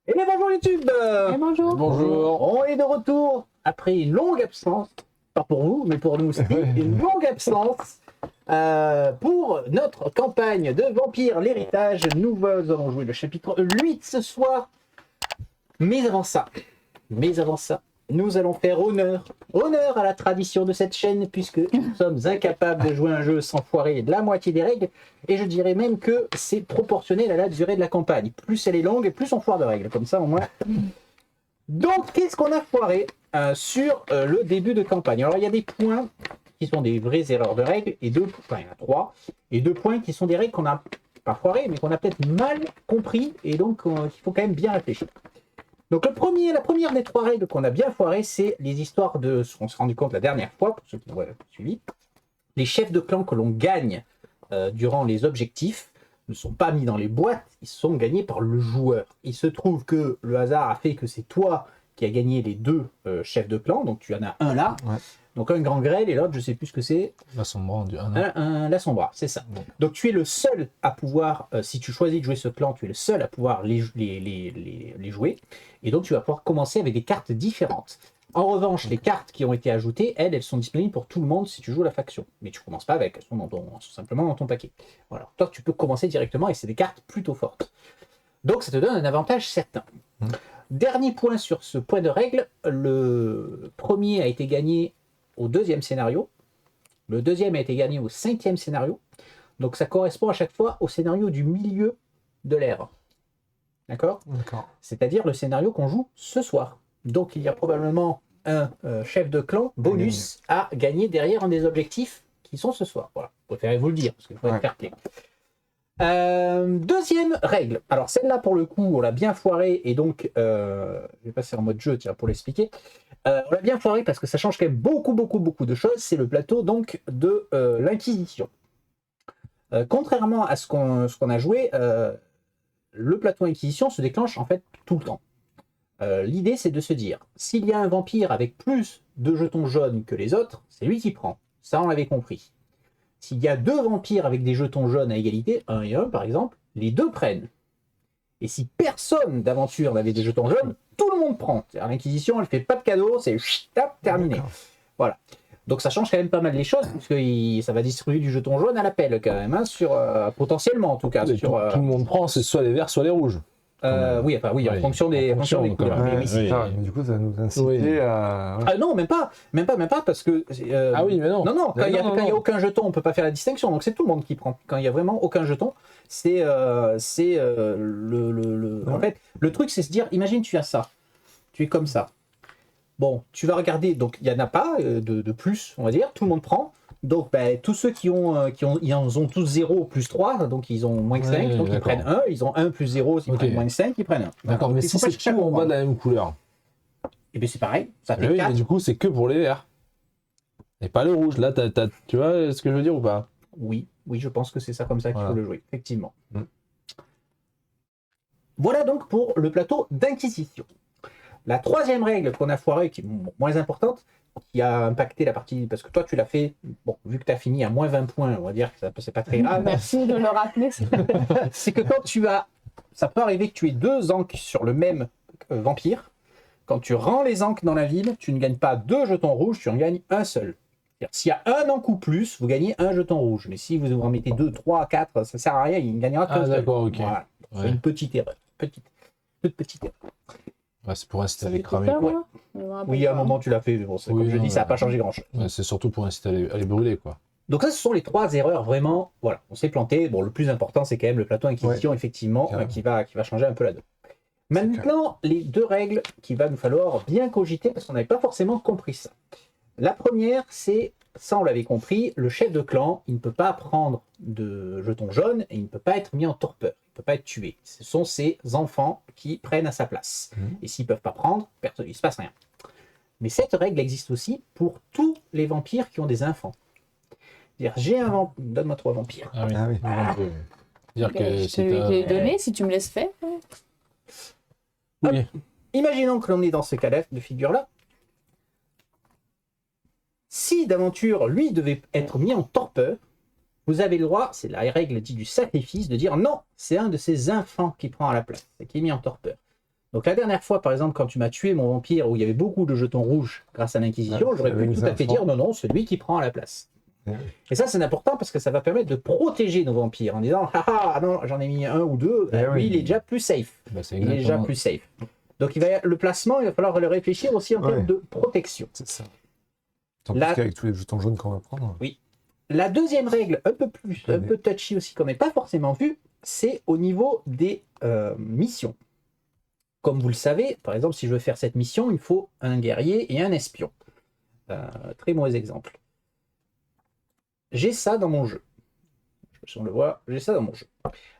Et bonjour YouTube. Bonjour. Bonjour. On est de retour après une longue absence, pas pour vous, mais pour nous aussi, une longue absence pour notre campagne de Vampire l'Héritage. Nous allons jouer le chapitre 8 ce soir. Mais avant ça, nous allons faire honneur à la tradition de cette chaîne, puisque nous sommes incapables de jouer un jeu sans foirer la moitié des règles, et je dirais même que c'est proportionnel à la durée de la campagne. Plus elle est longue, plus on foire de règles, comme ça au moins. Donc, qu'est-ce qu'on a foiré sur le début de campagne? Alors, il y a des points qui sont des vraies erreurs de règles, et il y en a 3, et 2 points qui sont des règles qu'on n'a pas foirées, mais qu'on a peut-être mal compris, et donc il faut quand même bien réfléchir. Donc la première des 3 règles qu'on a bien foirées, c'est les histoires de ce qu'on s'est rendu compte la dernière fois, pour ceux qui l'ont suivi. Les chefs de clan que l'on gagne durant les objectifs ne sont pas mis dans les boîtes, ils sont gagnés par le joueur. Il se trouve que le hasard a fait que c'est toi qui as gagné les 2 chefs de clan, donc tu en as un là, donc un grand grêle et l'autre je sais plus ce que c'est. La sombra, la sombra, c'est ça. Bon. Donc tu es le seul à pouvoir, si tu choisis de jouer ce clan, tu es le seul à pouvoir les jouer. Et donc tu vas pouvoir commencer avec des cartes différentes. En revanche, les cartes qui ont été ajoutées, elles sont disponibles pour tout le monde si tu joues la faction. Mais tu commences pas avec, elles sont simplement dans ton paquet. Voilà. Toi, tu peux commencer directement et c'est des cartes plutôt fortes. Donc ça te donne un avantage certain. Dernier point sur ce point de règle, le premier a été gagné au 2e scénario. Le 2e a été gagné au 5e scénario. Donc ça correspond à chaque fois au scénario du milieu de l'ère. D'accord ? C'est-à-dire le scénario qu'on joue ce soir. Donc il y a probablement un chef de clan bonus à gagner derrière un des objectifs qui sont ce soir. Voilà, je préfère vous le dire parce qu'il faut être fair play. Deuxième règle. Alors celle-là pour le coup on l'a bien foirée et donc je vais passer en mode jeu tiens, pour l'expliquer. On l'a bien foiré parce que ça change quand même beaucoup de choses. C'est le plateau donc de l'Inquisition. Contrairement à ce qu'on a joué, le plateau Inquisition se déclenche en fait tout le temps. L'idée c'est de se dire, s'il y a un vampire avec plus de jetons jaunes que les autres, c'est lui qui prend. Ça on l'avait compris. S'il y a 2 vampires avec des jetons jaunes à égalité, 1 et 1 par exemple, les 2 prennent. Et si personne d'aventure n'avait des jetons jaunes, tout le monde prend. L'Inquisition, elle fait pas de cadeau, c'est terminé. Voilà. Donc ça change quand même pas mal les choses, parce que ça va distribuer du jeton jaune à l'appel quand même, potentiellement en tout cas. Tout le monde prend, c'est soit les verts, soit les rouges. Oui, en fonction des couleurs. Mais du coup, ça nous incite à... non, même pas, parce que... ah oui, mais non. Non, quand il n'y a aucun jeton, on ne peut pas faire la distinction, donc c'est tout le monde qui prend. Quand il n'y a vraiment aucun jeton, c'est En fait, le truc, c'est se dire, imagine tu as ça, tu es comme ça. Bon, tu vas regarder, donc il n'y en a pas de plus, on va dire, tout le monde prend. Donc tous ceux ils en ont tous 0 plus 3, donc ils ont moins que 5, donc ils prennent 1, ils ont 1 plus 0, ils prennent moins que 5, ils prennent 1. D'accord, mais si c'est tout en bas de la même couleur. Et bien c'est pareil, ça fait 4. Mais du coup c'est que pour les verts. Et pas le rouge, là tu vois ce que je veux dire ou pas? Oui, je pense que c'est ça comme ça qu'il faut le jouer, effectivement. Voilà donc pour le plateau d'Inquisition. La 3e règle qu'on a foirée, qui est moins importante, qui a impacté la partie, parce que toi tu l'as fait, bon, vu que tu as fini à moins 20 points, on va dire que c'est pas très grave. Merci de le rappeler. C'est que quand ça peut arriver que tu aies 2 ancres sur le même vampire, quand tu rends les ancres dans la ville, tu ne gagnes pas 2 jetons rouges, tu en gagnes un seul. S'il y a un ancre ou plus, vous gagnez un jeton rouge, mais si vous en mettez 2, 3, 4, ça sert à rien, il ne gagnera que seul. D'accord, ok. Voilà. C'est une petite erreur, toute petite erreur. Ouais, c'est pour inciter à les cramer. Oui, à un moment tu l'as fait, bon, comme je dis, ça n'a pas changé grand-chose. Ouais, c'est surtout pour inciter à les brûler, quoi. Donc ça, ce sont les 3 erreurs vraiment, voilà, on s'est planté. Bon, le plus important, c'est quand même le plateau Inquisition, effectivement, qui va changer un peu la donne. Maintenant, les 2 règles qu'il va nous falloir bien cogiter, parce qu'on n'avait pas forcément compris ça. La première, c'est, ça on l'avait compris, le chef de clan, il ne peut pas prendre de jetons jaunes et il ne peut pas être mis en torpeur, il ne peut pas être tué. Ce sont ses enfants qui prennent à sa place. Et s'ils ne peuvent pas prendre, il ne se passe rien. Mais cette règle existe aussi pour tous les vampires qui ont des enfants. Dire j'ai un vampire, donne-moi 3 vampires. Ah oui. Dire que je te l'ai donné, si tu me laisses faire. Oui. Imaginons que l'on est dans ce cas de figure-là. Si d'aventure, lui, devait être mis en torpeur, vous avez le droit, c'est la règle dite du sacrifice, de dire non, c'est un de ses enfants qui prend à la place, et qui est mis en torpeur. Donc la dernière fois, par exemple, quand tu m'as tué mon vampire, où il y avait beaucoup de jetons rouges grâce à l'Inquisition, Ouais, j'aurais avec pu tout à fait 500. dire non, c'est lui qui prend à la place. Ouais. Et ça, c'est important parce que ça va permettre de protéger nos vampires en disant ah non, j'en ai mis un ou deux, Eh lui oui. il est déjà plus safe. Bah, c'est Il est déjà exactement. plus safe. Donc le placement, il va falloir le réfléchir aussi en Ouais. termes de protection. C'est ça. Tant La- plus qu'avec tous les jetons jaunes qu'on va prendre. La deuxième règle, un peu touchy aussi, qu'on n'a pas forcément vu, c'est au niveau des missions. Comme vous le savez, par exemple, si je veux faire cette mission, il faut un guerrier et un espion. Très mauvais exemple. J'ai ça dans mon jeu. Je sais pas si on le voit, j'ai ça dans mon jeu.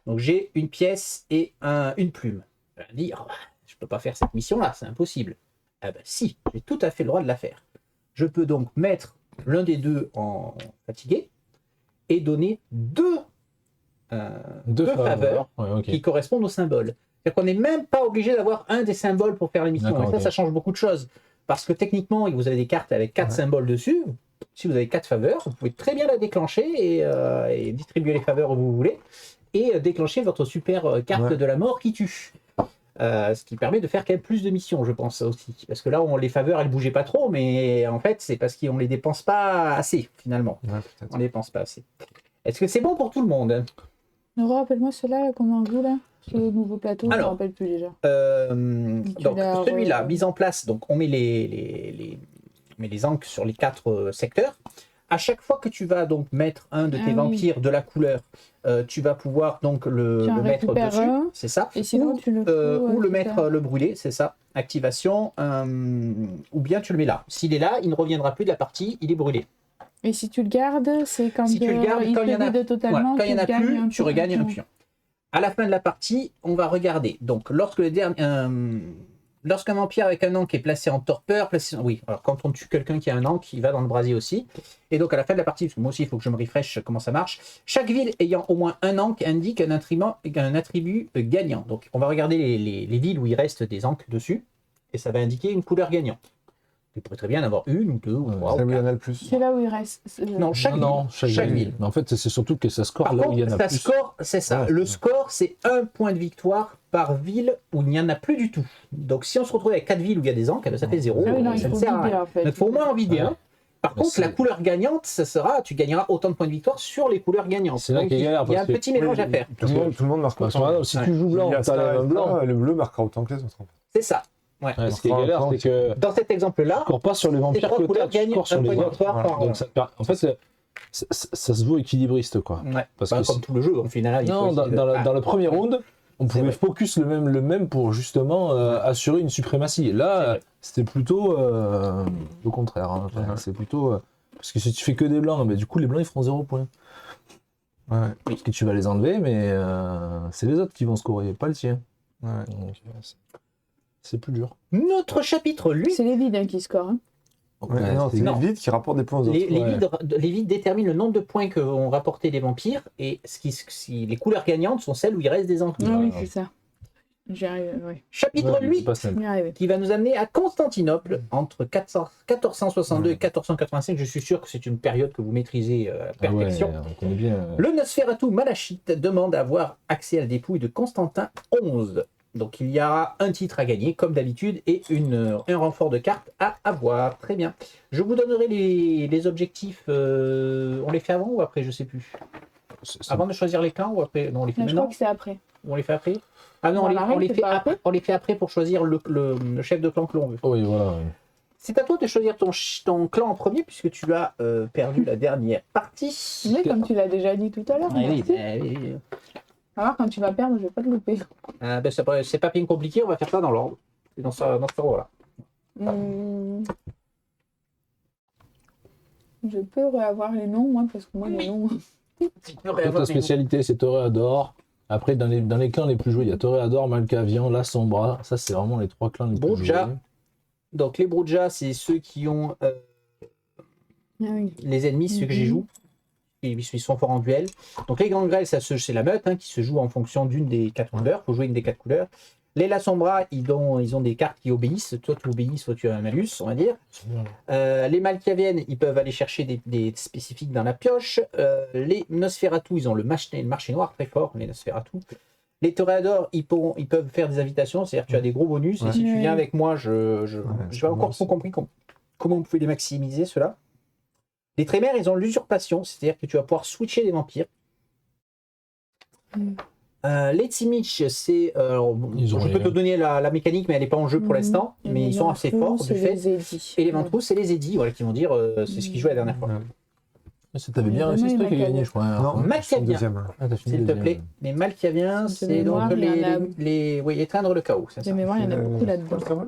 Donc j'ai une pièce et une plume. Je vais dire, je peux pas faire cette mission-là, c'est impossible. Ah ben si, j'ai tout à fait le droit de la faire. Je peux donc mettre l'un des deux en fatigué et donner deux faveurs Ouais, ok. qui correspondent au symbole. C'est-à-dire qu'on n'est même pas obligé d'avoir un des symboles pour faire l'émission. D'accord, Et ça, ok. ça change beaucoup de choses. Parce que techniquement, vous avez des cartes avec 4 Ouais. symboles dessus. Si vous avez 4 faveurs, vous pouvez très bien la déclencher et distribuer les faveurs où vous voulez. Et déclencher votre super carte Ouais. de la mort qui tue. Ce qui permet de faire quand même plus de missions, je pense aussi. Parce que là, les faveurs, elles bougeaient pas trop, mais en fait, c'est parce qu'on les dépense pas assez, finalement. Ouais, peut-être. On les dépense pas assez. Est-ce que c'est bon pour tout le monde? Rappelle-moi ceux-là, comment on joue là? Sur le nouveau plateau, je ne me Alors, rappelle plus déjà. Donc l'as celui-là, mise en place, donc on met les ancres sur les 4 secteurs. À chaque fois que tu vas donc mettre un de tes Ah oui. vampires de la couleur, tu vas pouvoir donc le Tu en mettre récupères dessus, un, c'est ça. et sinon tu le fous, ou le c'est mettre ça. le brûler, c'est ça. Activation, ou bien tu le mets là. S'il est là, il ne reviendra plus de la partie, il est brûlé. Et si tu le gardes, c'est quand, Si tu le gardes, il quand il y en te a- vide totalement, Voilà, quand il n'y en a tu gagnes plus, un tu point. regagnes un pion. À la fin de la partie, on va regarder. Donc, lorsqu'un vampire avec un ankh est placé en torpeur, oui, alors quand on tue quelqu'un qui a un ankh, il va dans le brasier aussi. Et donc, à la fin de la partie, parce que moi aussi, il faut que je me refresh comment ça marche, chaque ville ayant au moins un ankh indique un attribut gagnant. Donc, on va regarder les villes où il reste des ankhs dessus, et ça va indiquer une couleur gagnante. Il pourrait très bien en avoir une ou deux ou trois. C'est ou où il y en quatre. a le plus. C'est là où il reste. Non, chaque chaque ville. ville. Mais en fait, c'est surtout que ça score Par là où il y en contre, a ça plus. score, c'est ça. Ouais, Le c'est ça. score, c'est un point de victoire par ville où il n'y en a plus du tout. Donc, si on se retrouve avec 4 villes où il y a des ancres, eh ben, ça fait 0. Ah oui, non, il ça ne faut sert à vider rien. en fait. Donc, il faut au moins en vider Ouais. un. Par Mais contre, la c'est- couleur gagnante, ça sera, tu gagneras autant de points de victoire sur les couleurs gagnantes. C'est là Donc, qu'il y a galère, il y a un parce que- petit mélange à faire. Tout le monde marque Parce que, autant. par exemple, si Ouais. tu joues blanc, Il y a t'as ça, un blanc. le bleu marquera autant que les autres. En fait. C'est ça. Ouais, ce qui est marquera galère, autant. c'est que Dans cet exemple-là, tu scores pas sur les ces vampires 3 que couleurs t'as, tu gagnent scores un sur point les de autres. victoire Voilà. par Donc, en fait, ça se veut équilibriste, quoi. Ouais. Parce Bah, que comme si- tout le jeu, au final. il faut Non, essayer de- dans le premier round, on C'est pouvait vrai. focus le même pour justement assurer une suprématie. C'est Là, vrai. c'était plutôt le contraire. Hein. Enfin, Ouais. c'est plutôt. Parce que si tu fais que des blancs, mais du coup, les blancs ils feront 0 points. Ouais. Parce que tu vas les enlever, mais c'est les autres qui vont scorer, pas le tien. Ouais. Donc, c'est plus dur. Notre chapitre, lui, C'est les vides hein, qui scorent. Hein. Ouais, non, c'est non. les vides qui rapportent des points aux autres. les Ouais. vides déterminent le nombre de points que vont rapporter les vampires et les couleurs gagnantes sont celles où il reste des encres. Ah oui, ouais. c'est ça. J'y arrive, oui. Chapitre Ouais, 8 c'est pas simple. J'y arrive. qui va nous amener à Constantinople entre 1462 et 1485. Je suis sûr que c'est une période que vous maîtrisez à Ah ouais, perfection. on connaît bien. Le Nosferatu Malachite demande à avoir accès à la dépouille de Constantin XI. Donc il y aura un titre à gagner, comme d'habitude, et un renfort de cartes à avoir. Très bien. Je vous donnerai les objectifs. On les fait avant ou après? Je sais plus. Avant de choisir les clans ou après? Non, on les fait Mais je crois maintenant que c'est après. ou on les fait après? Ah non, Dans on les, la on règle, les c'est fait pas après. après On les fait après pour choisir le chef de clan que l'on veut. Oui, voilà. ouais. C'est à toi de choisir ton clan en premier puisque tu as perdu la dernière partie. Mais comme tu l'as déjà dit tout à l'heure, Ah oui, merci. oui. Alors quand tu vas perdre, je vais pas te louper. Ben, c'est pas bien compliqué, on va faire ça dans l'ordre. C'est dans ce ordre-là. Je peux avoir les noms, moi, parce que moi, les noms. Toi, ta spécialité, c'est Toréador. Après, dans les clans les plus joués, il y a Toréador, Malkavian, La Sombra. Ça, c'est vraiment les 3 clans les plus Broodja. joués. Donc les Broodja, c'est ceux qui ont Ah oui. les ennemis, ceux que j'y joue. Ils sont forts en duel. Donc les Gangrels, c'est la meute qui se joue en fonction d'une des 4 couleurs. Il faut jouer une des 4 couleurs. Les La Sombra, ils ont des cartes qui obéissent. Toi, tu obéis, soit tu as un malus, on va dire. Les Malkaviennes, ils peuvent aller chercher des spécifiques dans la pioche. Les Nosferatu, ils ont le marché noir très fort, les Nosferatu. Les toréadors, ils peuvent faire des invitations, c'est-à-dire que tu as des gros bonus, Ouais. et si tu viens Oui. avec moi, je c'est pas encore bon, trop compris comment on pouvait les maximiser, ceux-là. Les trémères, ils ont l'usurpation, c'est-à-dire que tu vas pouvoir switcher des vampires. Mm. Les Tsimich, c'est. Ils ont je peux rien. te donner la mécanique, mais elle n'est pas en jeu pour l'instant, Et mais les ils sont assez ventrous, forts c'est du fait. les édits. Et les ventrous, c'est les Eddies, voilà, qui vont dire, c'est ce qu'ils jouaient la dernière fois. Ouais. T'avais bien réussi, c'est toi qui as gagné, je crois. Non, je suis Macavien. deuxième. Ah, t'as fini S'il te deuxième. plaît. Les Malkaviens, De c'est mémoire, donc il y en a- oui, éteindre le chaos, c'est De ça. mémoire, il y en a beaucoup là-dedans.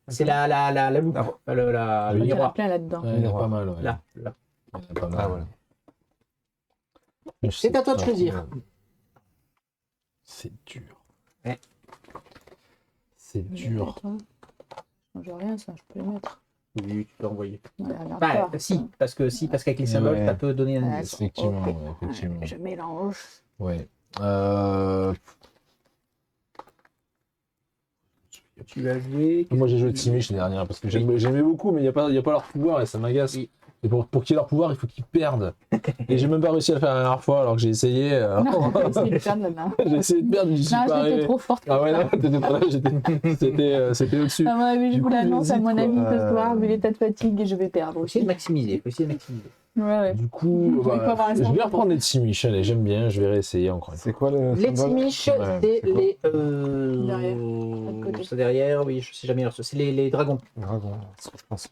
C'est la loupe, Ah. le Je crois qu'il y en a miroir. plein là-dedans. Ouais, il y en a pas mal, ouais. Là. Il y en a pas mal. Ah, voilà. Je C'est sais à toi de pas. choisir. C'est dur. Ouais. C'est dur. Attends. Je change rien, ça, je peux les mettre. Oui, tu peux envoyer. Ouais, regarde Bah, pas. si, parce qu'avec les symboles, Ouais. ça peut donner un Ouais, indice. Effectivement, Ok. ouais, effectivement. Je mélange. Ouais. Tu vas jouer. Moi j'ai joué Tsimich l'année dernière parce que j'aimais beaucoup, mais il n'y a pas leur pouvoir et ça m'agace. Oui. Et pour qu'il y ait leur pouvoir, il faut qu'ils perdent. Et j'ai même pas réussi à le faire la dernière fois alors que j'ai essayé. Non, j'ai essayé de perdre là-dedans. J'ai essayé de perdre, j'y suis Non, pas j'étais arrivé. trop forte. Ah ouais, non, t'étais trop là, c'était au-dessus. À mon avis, je Du vous coup, l'annonce à mon j'hésite, ami quoi. ce soir, vu l'état de fatigue, et je vais perdre Faut essayer aussi. de maximiser. Ouais, ouais. Du coup, Il faut avoir un je vais centre. reprendre les Tsimich, allez, j'aime bien, je vais réessayer encore une fois. C'est quoi le Les symbole? Tsimich, Ouais, c'est c'est quoi les. Derrière, de côté. C'est derrière, oui, je sais jamais leur c'est les dragons. Dragon, c'est ce que je pense.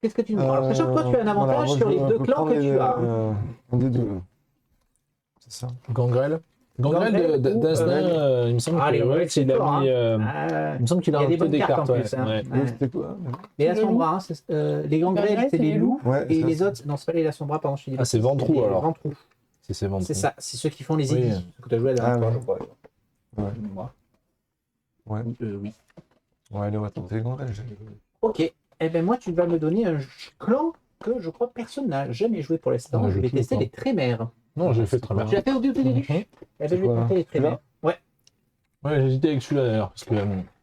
Qu'est-ce que tu nous parles Sachant que toi, tu as un avantage Voilà, sur les moi, je deux peux clans que prendre tu as. un des deux. C'est ça. Gangrel Gangrel ou, d'Asnin, il me semble Ah, les Gangrel, qu'il c'est a fort, mis. Ah, Il me semble qu'il a Il y a des rajouté bonnes des cartes cartes, en ouais. plus, hein. Ouais. Ouais. C'était quoi? Les Les Lasombra, hein, les Gangrel, Gangrel, c'est les loups. Ouais, Et ça, les c'est- autres, non, c'est pas les Lasombra, pardon, je suis Ah, c'est Ventrou, les alors. Ventrou. C'est Ventrou. C'est ça, c'est ceux qui font les Oui. édits. Ce que tu as joué la dernière Ah, fois, ouais. je crois. Ouais. Moi. Ouais. Oui. Ouais, allez, on va tenter les grands rêves. Ok. Eh ben moi, tu vas me donner un clan que je crois personne n'a jamais joué pour l'instant. Ouais, Je vais je tester sais pas. les Trémères. Non, j'ai fait très bien. Tu l'as fait au début? Mhm. Eh ben, je vais quoi, tenter les Trémères. Ouais. Ouais, j'ai hésité avec celui-là d'ailleurs, parce que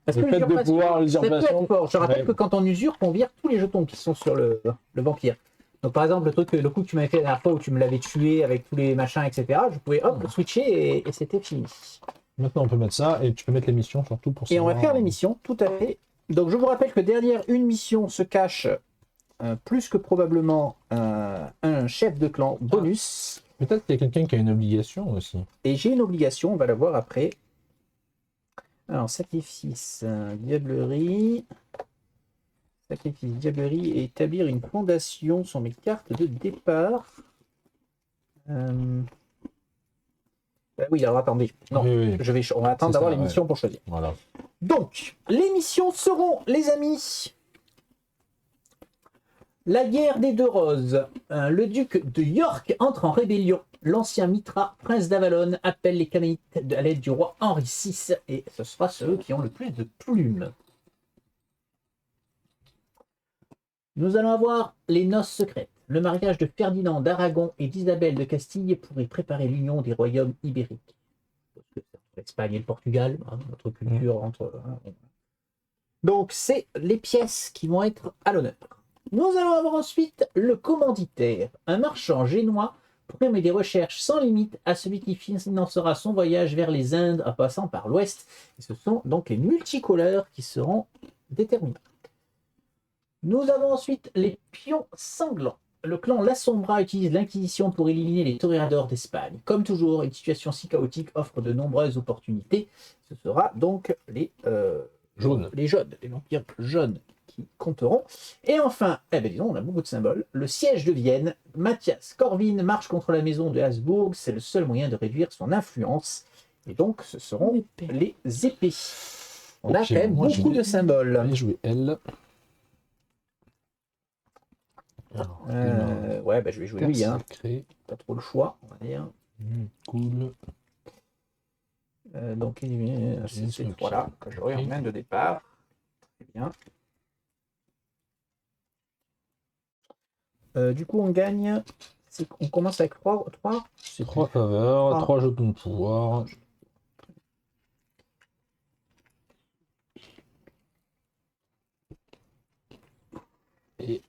Parce le que fait de l'usurpation, pouvoir ça peut l'usurpation. être fort. Je rappelle Ouais. que quand on usurpe, on vire tous les jetons qui sont sur le vampire. Donc par exemple, le coup que tu m'avais fait la dernière fois où tu me l'avais tué avec tous les machins, etc., je pouvais hop, switcher et c'était fini. Maintenant, on peut mettre ça et tu peux mettre les missions surtout pour Et on va savoir- faire les missions, tout à fait. Donc je vous rappelle que derrière une mission se cache plus que probablement un chef de clan bonus. Peut-être qu'il y a quelqu'un qui a une obligation aussi. Et j'ai une obligation, on va la voir après. Alors, sacrifice, diablerie. Sacrifice, diablerie et établir une fondation sont mes cartes de départ. Oui, alors attendez. Non, Oui, oui. on va attendre C'est d'avoir ça, les missions pour choisir. Voilà. Donc, les missions seront, les amis, la guerre des deux roses. Le duc de York entre en rébellion. L'ancien Mitra, prince d'Avalon, appelle les Canaanites à l'aide du roi Henri VI. Et ce sera ceux qui ont le plus de plumes. Nous allons avoir les noces secrètes. Le mariage de Ferdinand d'Aragon et d'Isabelle de Castille pour y préparer l'union des royaumes ibériques. Parce que c'est entre l'Espagne et le Portugal, hein, notre culture entre... Donc, c'est les pièces qui vont être à l'honneur. Nous allons avoir ensuite le commanditaire, un marchand génois promet des recherches sans limite à celui qui financera son voyage vers les Indes en passant par l'Ouest. Et ce sont donc les multicouleurs qui seront déterminants. Nous avons ensuite les pions sanglants. Le clan Lasombra utilise l'Inquisition pour éliminer les toréadors d'Espagne. Comme toujours, une situation si chaotique offre de nombreuses opportunités. Ce sera donc les jaunes, les vampires jaunes qui compteront. Et enfin, disons, on a beaucoup de symboles. Le siège de Vienne, Mathias Corvin marche contre la maison de Habsbourg. C'est le seul moyen de réduire son influence. Et donc, ce seront les épées. On a Ok, quand même moi, beaucoup de symboles. Allez jouer elle. Alors, Ouais, je vais jouer lui, hein. Pas trop le choix, on va dire. Cool. Donc, c'est ces trois-là que j'aurai en main de départ. Très bien. Du coup, on gagne. On commence avec 3. 3 faveurs, 3 jetons de pouvoir. Et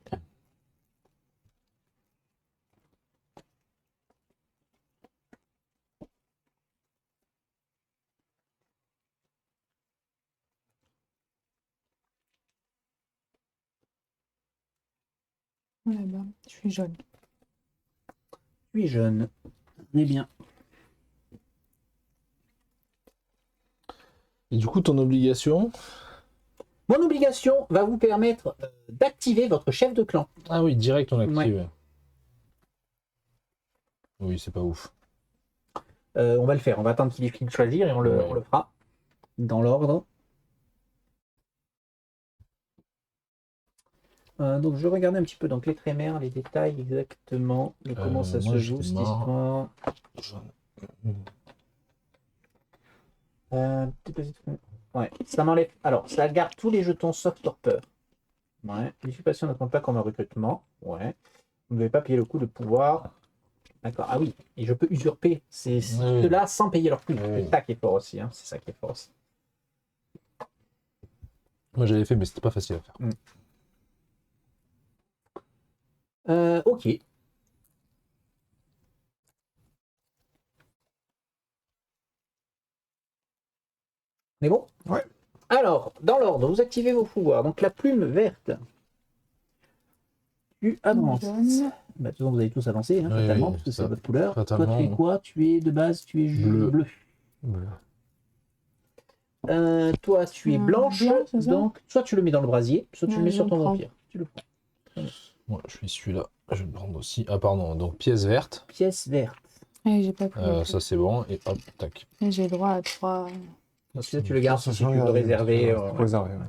Voilà, bah, je suis jaune. Tu es jeune. Eh bien. Et du coup, ton obligation. Mon obligation va vous permettre d'activer votre chef de clan. Ah oui, direct on active. Ouais. Oui, c'est pas ouf. On va le faire. On va attendre qu'il ait fini de choisir et on le fera dans l'ordre. Donc je regardais un petit peu donc les trémères, les détails exactement de comment ça moi, se j'étais joue cette mort. histoire. Ouais, ça m'enlève. Alors, ça garde tous les jetons soft torpeur. Ouais. L'usurpation ne compte pas comme un recrutement. Ouais. Vous ne devez pas payer le coût de pouvoir. D'accord. Ah oui. Et je peux usurper ceux-là sans payer leur prix. Oui. C'est ça qui est fort aussi. Hein. C'est ça qui est fort aussi. Moi j'avais fait, mais c'était pas facile à faire. Ok. On est bon? Ouais. Alors, dans l'ordre, vous activez vos pouvoirs. Donc la plume verte. Tu avances. Jaune. Bah, de toute façon, vous allez tous avancer, hein, Oui, fatalement, oui, parce que c'est ça. votre couleur. Fatalement. Toi, tu es quoi? Tu es de base, tu es bleu. Voilà. Toi, tu es blanche. Blanc, c'est ça? Donc, soit tu le mets dans le brasier, soit tu le Ouais, mets je sur ton prends. vampire. Tu le prends. Moi je suis celui-là. Je vais le prendre aussi. Ah pardon, donc pièce verte. Pièce verte. Et j'ai pas pris. Ça c'est bon. Et hop, tac. Et j'ai droit à 3. Donc, ça, tu le gardes si tu veux réserver. Réservé. Ouais.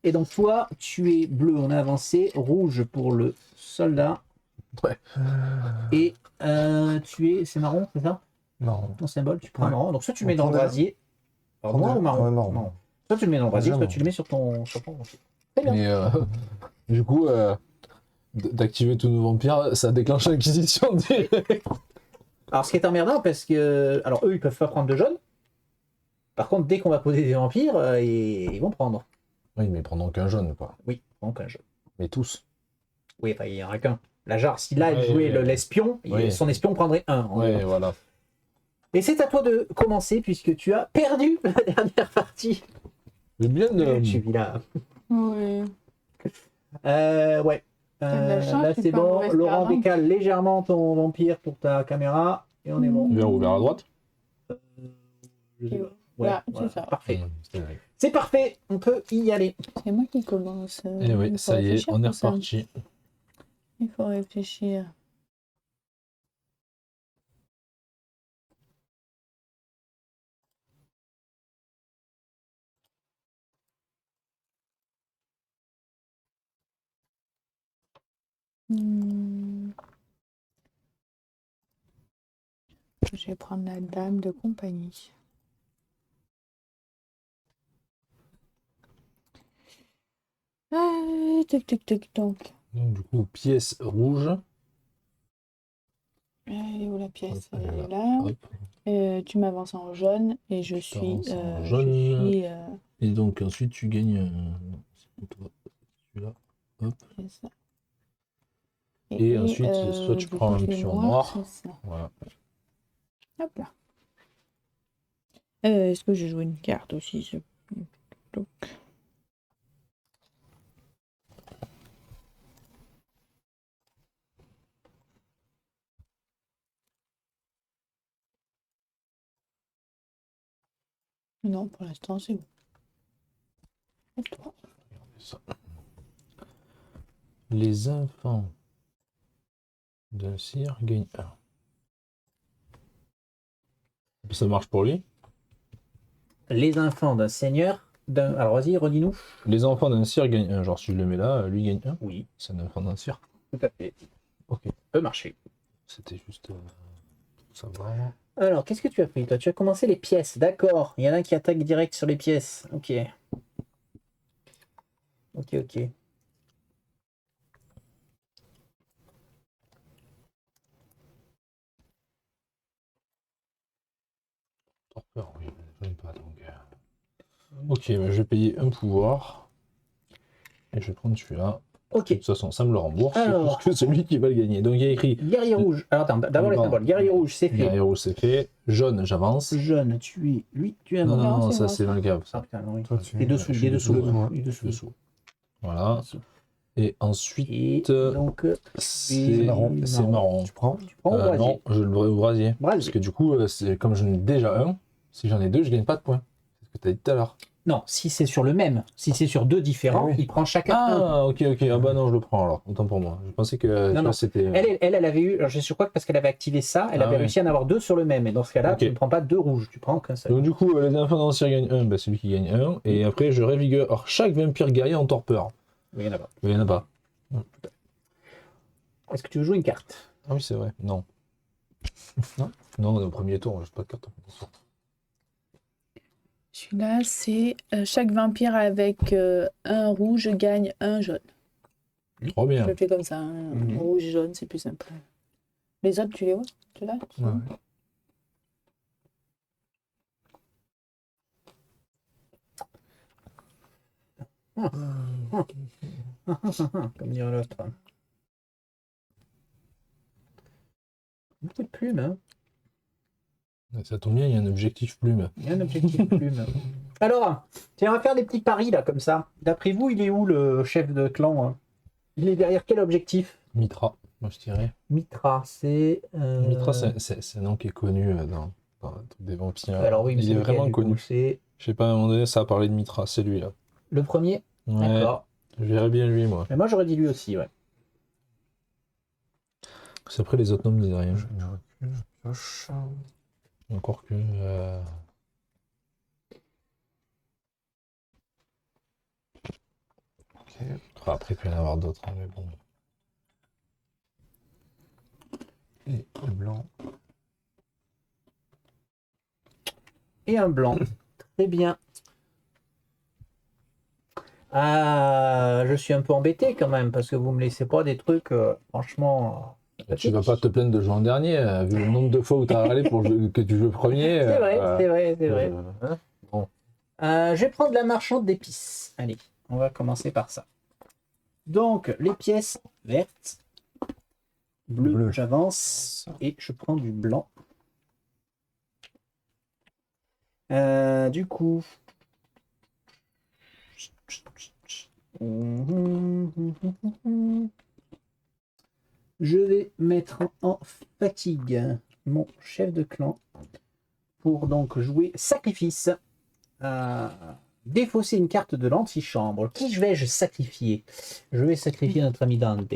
Et donc, toi, tu es bleu, on a avancé. Rouge pour le soldat. Ouais. Et tu es. C'est marron, c'est ça? Non. Ton symbole, tu prends Ouais. marron. Donc, soit tu le On mets dans le prend déjà. brasier. Alors, noir ou marron? Marron. Soit tu le mets dans le brasier, Déjà, soit marron. tu le mets sur ton vampire. Très bien. Mais du coup, d'activer tous nos vampires, ça déclenche l'inquisition direct. Alors, ce qui est emmerdant, parce que. Alors, eux, ils peuvent pas prendre de jeunes. Par contre, dès qu'on va poser des vampires, ils vont prendre. Oui, mais pendant qu'un jaune, quoi. Oui, donc un jeu. Mais tous. Oui, enfin, il n'y en a qu'un. Là, genre, si là, elle Ouais, jouait ouais. l'espion, Ouais. son espion prendrait un. Ouais, voilà. Et c'est à toi de commencer, puisque tu as perdu la dernière partie. Mais bien Je suis là. Oui. Ouais. T'as de la chance, Là, tu c'est peux en bon. rester Laurent avant. décale légèrement ton vampire pour ta caméra. Et on est bon. Bien ouvert à droite. Je sais pas. Voilà, voilà, c'est ça. parfait. C'est vrai. C'est parfait, on peut y aller. C'est moi qui commence. Et oui, Il faut ça y est, réfléchir on est pour ça. reparti. Il faut réfléchir. Hmm. Je vais prendre la dame de compagnie. Tic tic tic donc. Donc du coup, pièce rouge. Elle est où la pièce? Hop, elle Elle est est là. Hop. Tu m'avances en jaune et je suis. T'avances en Je jaune. suis Et donc ensuite tu gagnes celui-là. Hop. c'est ça. Et ensuite, soit tu du prends un côté pion noir. c'est ça. Voilà. Hop là. Est-ce que j'ai joué une carte aussi? Donc. Non, pour l'instant, c'est bon. Et toi? Ça. Les enfants d'un sire gagnent 1. Ça marche pour lui. Les enfants d'un seigneur. Alors, vas-y, redis-nous. Les enfants d'un sire gagnent 1. Genre, si je le mets là, lui gagne 1. Oui, C'est un enfant d'un sire. tout à fait. Ok. Peut marcher. C'était juste savoir. Alors, qu'est-ce que tu as pris, toi? Tu as commencé les pièces, d'accord. Il y en a un qui attaque direct sur les pièces. Ok. Ok. Torpeur, oui, je n'aime pas donc. Ok, mais je vais payer un pouvoir. Et je vais prendre celui-là. Ok. De toute façon, ça me le rembourse. Alors. Puisque c'est lui qui va le gagner. Donc il y a écrit Guerrier rouge. Alors, attends, d'abord les Pardon. symboles. Guerrier rouge, c'est fait. guerrier rouge, c'est fait. Jaune, j'avance. Jaune, tu es. Lui, tu es Non, avant. non, Non, non, c'est ça moi, c'est ça. dans le cave. Ah, putain, non, oui. Toi, tu Il est dessous, je il suis est dessous. dessous, moi. Il est dessous. Dessous. Voilà. Et ensuite, Et donc, c'est marron. marron. Tu prends? tu prends au brasier. Non, je le ferai au brasier. Brasier. Parce que du coup, comme j'en ai déjà un, si j'en ai deux, je gagne pas de points. C'est ce que tu as dit tout à l'heure. Non, si c'est sur le même, si c'est sur deux différents, Ah oui. il prend chacun un. Ah, ok. Ah bah non, je le prends alors. Autant pour moi. Je pensais que Non, non. c'était. Elle avait eu, alors je suis quoi parce qu'elle avait activé ça, elle Ah avait oui. réussi à en avoir deux sur le même. Et dans ce cas-là, Ok. tu ne prends pas deux rouges, tu prends qu'un seul. Donc du coup, les enfants d'anciens gagnent un, bah, celui qui gagne un. Et après, je révigore. Alors, chaque vampire guerrier en torpeur. Oui, il y en a pas. Mais il n'y en a pas. Est-ce que tu veux jouer une carte? Ah oui, c'est vrai. Non. Non. Non, au premier tour, je pas de carte. Celui-là, c'est chaque vampire avec un rouge gagne un jaune. Trop Je bien. le fais comme ça, hein. Mhm. Rouge, jaune, c'est plus simple. Les autres, tu les vois? Tu l'as? Ouais. Comme dirait l'autre. Beaucoup de plumes, hein. Ça tombe bien, il y a un objectif plume. Il y a un objectif plume. Alors, tiens, on va faire des petits paris là, comme ça. D'après vous, il est où le chef de clan, hein? Il est derrière quel objectif? Mitra, moi je dirais. Mitra, c'est. Mitra, c'est un nom qui est connu dans le truc des vampires. Alors oui, mais il c'est est lequel, vraiment du coup, connu. c'est Je sais pas, à un moment donné, ça a parlé de Mitra, c'est lui là. le premier. Ouais, D'accord. je verrais bien lui, moi. Mais moi, j'aurais dit lui aussi, ouais. Parce qu'après, les autres noms me disent rien. Je recule, je pioche. Encore que. Ok. Après, il peut y en avoir d'autres, hein, mais bon. Et le blanc. Et un blanc. Très bien. Ah, je suis un peu embêté quand même, parce que vous me laissez pas des trucs, franchement. Tu vas pas te plaindre de jouer en dernier, vu le nombre de fois où tu as râlé pour que tu joues premier. C'est vrai, c'est vrai, c'est vrai. Hein. Je vais prendre la marchande d'épices. Allez, on va commencer par ça. Donc, les pièces vertes, bleu, j'avance, et je prends du blanc. Du coup... Je vais mettre en fatigue mon chef de clan pour donc jouer sacrifice. Défausser une carte de l'antichambre. Qui vais-je sacrifier? Je vais sacrifier notre ami Dante.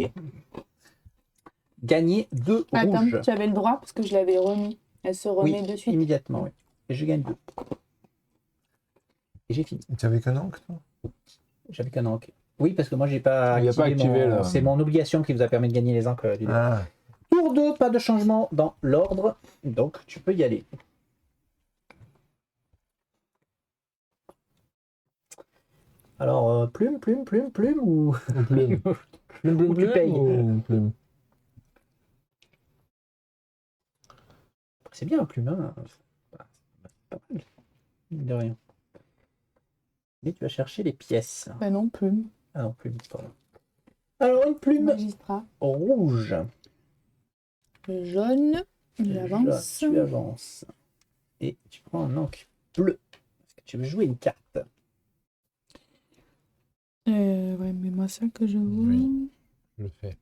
Gagner 2 Attends, rouges. tu avais le droit parce que je l'avais remis. Elle se remet de suite. Immédiatement, oui. Et je gagne 2. Et j'ai fini. Tu avais qu'un encre, toi? J'avais qu'un encre. Oui, parce que moi, j'ai pas Il y a pas activé, là. C'est mon obligation qui vous a permis de gagner les encres du dé. Ah, Tour 2, pas de changement dans l'ordre. Donc, tu peux y aller. Alors, plume ou... Ou plume. Ou tu payes. Ou plume. C'est bien un plume, hein. Pas mal. De rien. Et tu vas chercher les pièces. Bah non, plume. Ah non, plume, pardon. Alors, une plume Magistrat. rouge. Jaune. J'avance. Tu avances. Et tu prends un encre bleu. Est-ce que tu veux jouer une carte? Ouais, mais moi ça que je vois. Oui. Je le fais.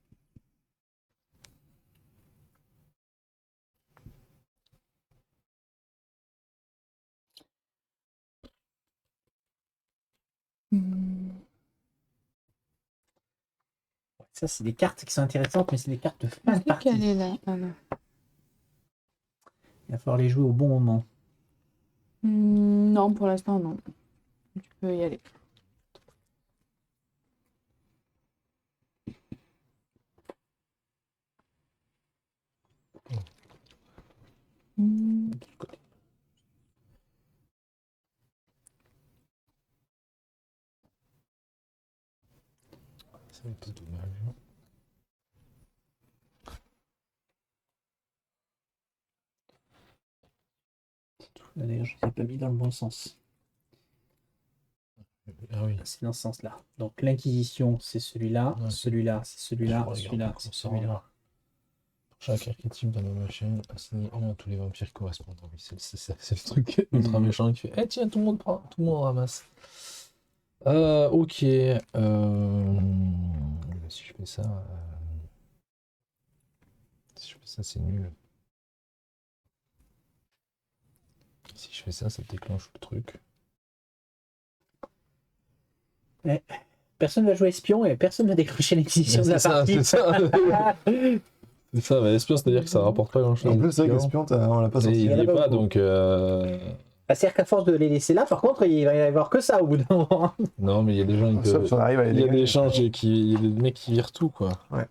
Ça, c'est des cartes qui sont intéressantes, mais c'est des cartes de fin de Est-ce partie. qu'elle est là? Ah, non. Il va falloir les jouer au bon moment. Non, pour l'instant, non. Tu peux y aller. C'est un peu dommage. D'ailleurs, je ne les ai pas mis dans le bon sens. Ah oui. C'est dans ce sens-là. Donc, l'Inquisition, c'est celui-là. Ouais. Celui-là, c'est celui-là. Je Celui-là, regarde c'est comment ça celui-là. rend. Chaque archétype dans ma machine assigné 1 à tous les vampires correspondants. Oui, c'est le truc ultra méchant qui fait eh tiens, tout le monde prend, tout le monde ramasse. Ok. si je fais ça... Si je fais ça, c'est nul. Si je fais ça, ça déclenche le truc. Personne va jouer espion et personne va déclencher l'exécution de la partie. C'est ça. C'est ça, mais espion, c'est-à-dire que ça rapporte pas grand-chose. En plus, c'est vrai que l'espion, on l'a pas Et sorti. il y en a n'y est pas pas, beaucoup. donc... Bah, c'est-à-dire qu'à force de les laisser là, par contre, il va y avoir que ça au bout d'un moment. Non, mais il y a des gens qui Sauf peuvent... si on arrive à les Il y a des dégager. échanges et il y a des mecs qui virent tout, quoi. Ouais.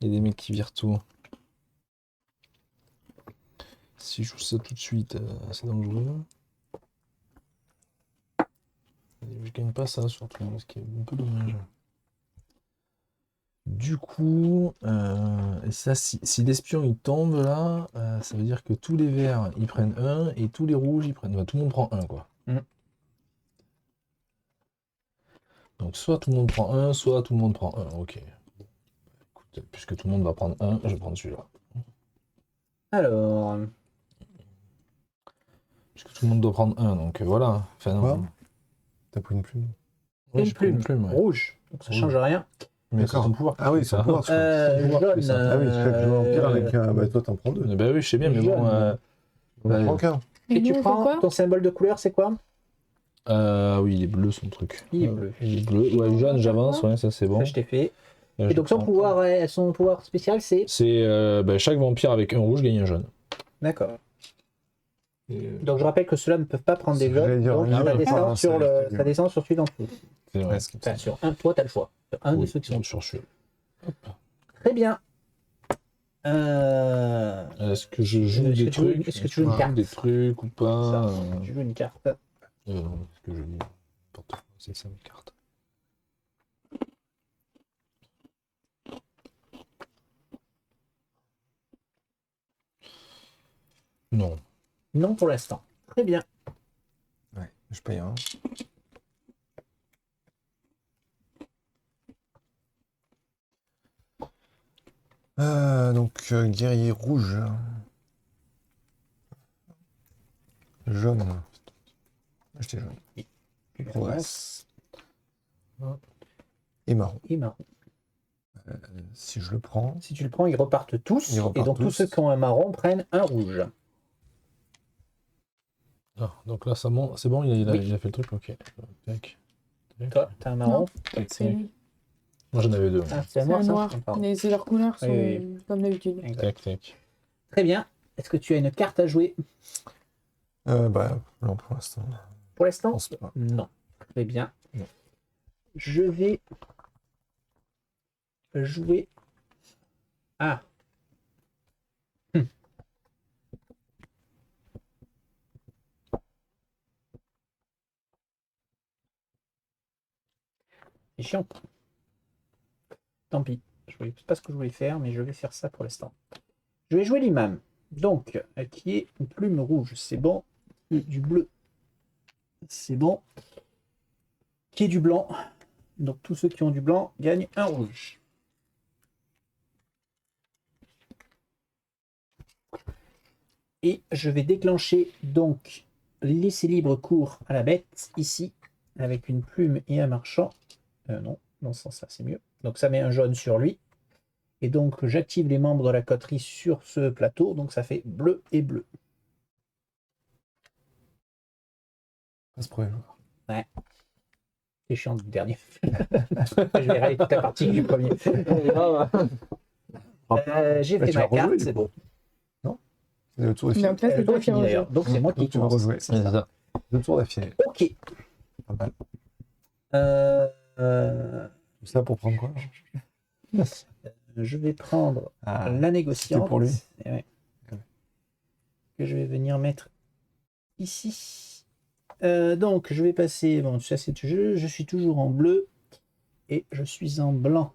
Il y a des mecs qui virent tout. Si je joue ça tout de suite, c'est dangereux. Je gagne pas ça, surtout, ce qui est un peu dommage. Du coup, et ça, si l'espion il tombe là, ça veut dire que tous les verts ils prennent 1 et tous les rouges ils prennent. Bah, tout le monde prend 1, quoi. Mm. Donc soit tout le monde prend 1, soit tout le monde prend 1. Ok. Écoute, puisque tout le monde va prendre 1, je vais prendre celui-là. Alors, Puisque tout le monde doit prendre 1, donc voilà. Enfin, non. Quoi T'as pris une plume. Ouais, une j'ai pris plume, ouais. rouge, donc ça Rouge. change rien. Mais c'est D'accord. son pouvoir. Ah oui, c'est son pouvoir. Jaune. ça. Ah oui, chaque joueur empire avec un. Bah, toi, t'en prends deux. Bah oui, je sais bien, mais bon. On en prend qu'un. Et tu nous, on fait prends quoi? ton symbole de couleur, c'est quoi? Oui, il est bleu son truc. Il est bleu. Il est bleu. Ouais, jaune, j'avance, ouais, ça c'est bon. Ça, je t'ai fait. Là, Et je donc son prends. pouvoir spécial, c'est... C'est chaque vampire avec un rouge gagne un jaune. D'accord. Donc je rappelle que ceux-là ne peuvent pas prendre des J'allais jaunes, dire, donc ah ça ouais, descend pardon, sur c'est- ça descend sur celui d'en dessous. C'est vrai. Ouais, ce qui me Enfin, semble. sur un, toi t'as le choix. Sur un de Oui, ceux qui sont sur celui. très bien. Est-ce que je joue Est-ce des que tu veux- trucs est-ce que tu veux une je joue carte des trucs ou pas Tu veux une carte? Non, est-ce que je lis n'importe quoi, c'est ça mes cartes. Non. Non pour l'instant. Très bien. Ouais, je paye un. Donc, guerrier rouge. Jaune. Acheter jaune. Tu Progresse. Ah. Et marron. Et marron. Si je le prends, Si tu le prends, ils repartent tous. Ils repartent et donc tous tous. ceux qui ont un marron prennent un rouge. Ah, donc là, ça monte. C'est bon, il a fait le truc, ok. Tac. Toi, t'as un marron. C'est lui. Moi j'en avais deux. Ah, c'est un C'est noir, un ça noir. Pardon. Mais leurs couleurs sont Oui, comme d'habitude. Exact. Tac, tac. Très bien. Est-ce que tu as une carte à jouer bah, non, pour l'instant. pour Je l'instant? pense pas. Non. Très bien. Non. Je vais jouer. Ah. C'est chiant. Tant pis. Je ne sais pas ce que je voulais faire, mais je vais faire ça pour l'instant. Je vais jouer l'imam. Donc, qui est une plume rouge. C'est bon. Du bleu. C'est bon. Qui est du blanc. Donc, tous ceux qui ont du blanc gagnent un rouge. Et je vais déclencher donc laisser libre cours à la bête ici avec une plume et un marchand. Non, dans ce sens-là, c'est mieux. Donc ça met un jaune sur lui. Et donc j'active les membres de la coterie sur ce plateau. Donc ça fait bleu et bleu. Passe premier joueur. C'est chiant du dernier. Je vais râler toute la partie du premier. J'ai Bah, fait tu ma vas rejouer, carte, du c'est coup. bon. Le tour est fini. Donc là, c'est Le tour toi est qui fini rejoue. d'ailleurs. Donc c'est moi qui Donc, tu vas commence. rejouer. C'est ça. Le tour d'affilée. Ok. Pas mal. Euh, Tout ça pour prendre quoi? je vais prendre Ah, la négociante. c'était pour lui. Eh ouais. Ouais. Que je vais venir mettre ici. Donc je vais passer. Bon, ça c'est je suis toujours en bleu et je suis en blanc.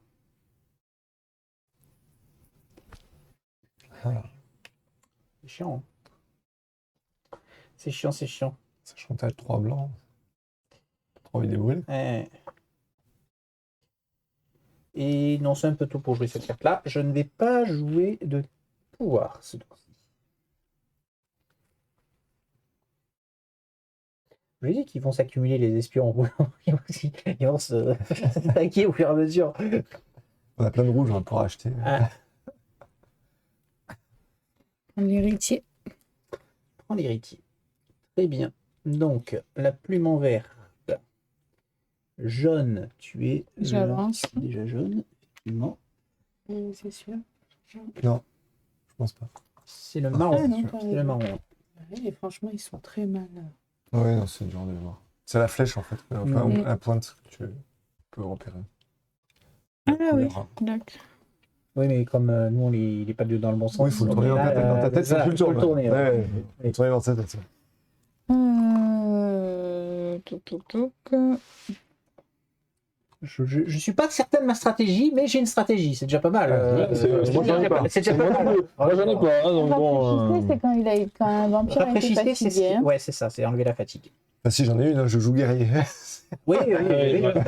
Ah, C'est chiant. Hein. C'est chiant, c'est chiant. sachant que t'as 3 blancs. Trop envie de débrûler. Ouais. Et non, c'est un peu tôt pour jouer cette carte-là. Je ne vais pas jouer de pouvoir ce tour-ci. Je lui ai dit qu'ils vont s'accumuler les espions. Ils vont se stacker au fur et à mesure. On a plein de rouges, on va pouvoir acheter. Ah, L'héritier. prends l'héritier. Très bien. Donc, la plume en vert. Jaune, tu es. J'avance. Déjà jaune, effectivement. C'est sûr. Non, je pense pas. C'est le marron. Ah, non, C'est le marron. Et franchement, ils sont très mal. Ouais, non, c'est dur de voir. C'est la flèche en fait, enfin, Mhm. la pointe que tu peux repérer. Ah La oui, couleur. d'accord. Oui, mais comme nous, il n'est pas dans le bon sens. Oui, il faut le on tourner est dans là, ta tête, c'est voilà, plus le faut tour. le tourner. Ouais. Ouais, faut le tourner dans ta tête. Toc. Je suis pas certain de ma stratégie, mais j'ai une stratégie, c'est déjà pas mal. moi, j'en ai pas. C'est déjà pas mal. Moi, j'en ai pas, hein, donc bon. Rafraîchissez, c'est quand un vampire a été Rafraîchissez, c'est fatigué. ouais, c'est ça, c'est enlever la fatigue. Ah si, j'en ai une, hein, je joue guerrier. Oui, Ouais.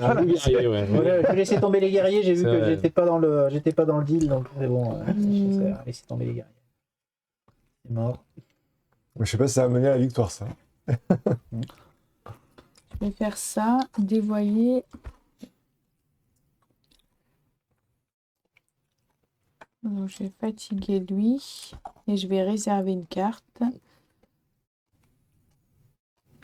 Voilà, je laissais tomber les guerriers, j'ai vu C'est que vrai. j'étais pas dans le deal, donc c'est bon. Laissez tomber les guerriers. C'est mort. Je sais pas si ça va mener à la victoire, ça. Je vais faire ça, dévoyer. Donc, je vais fatiguer lui et je vais réserver une carte.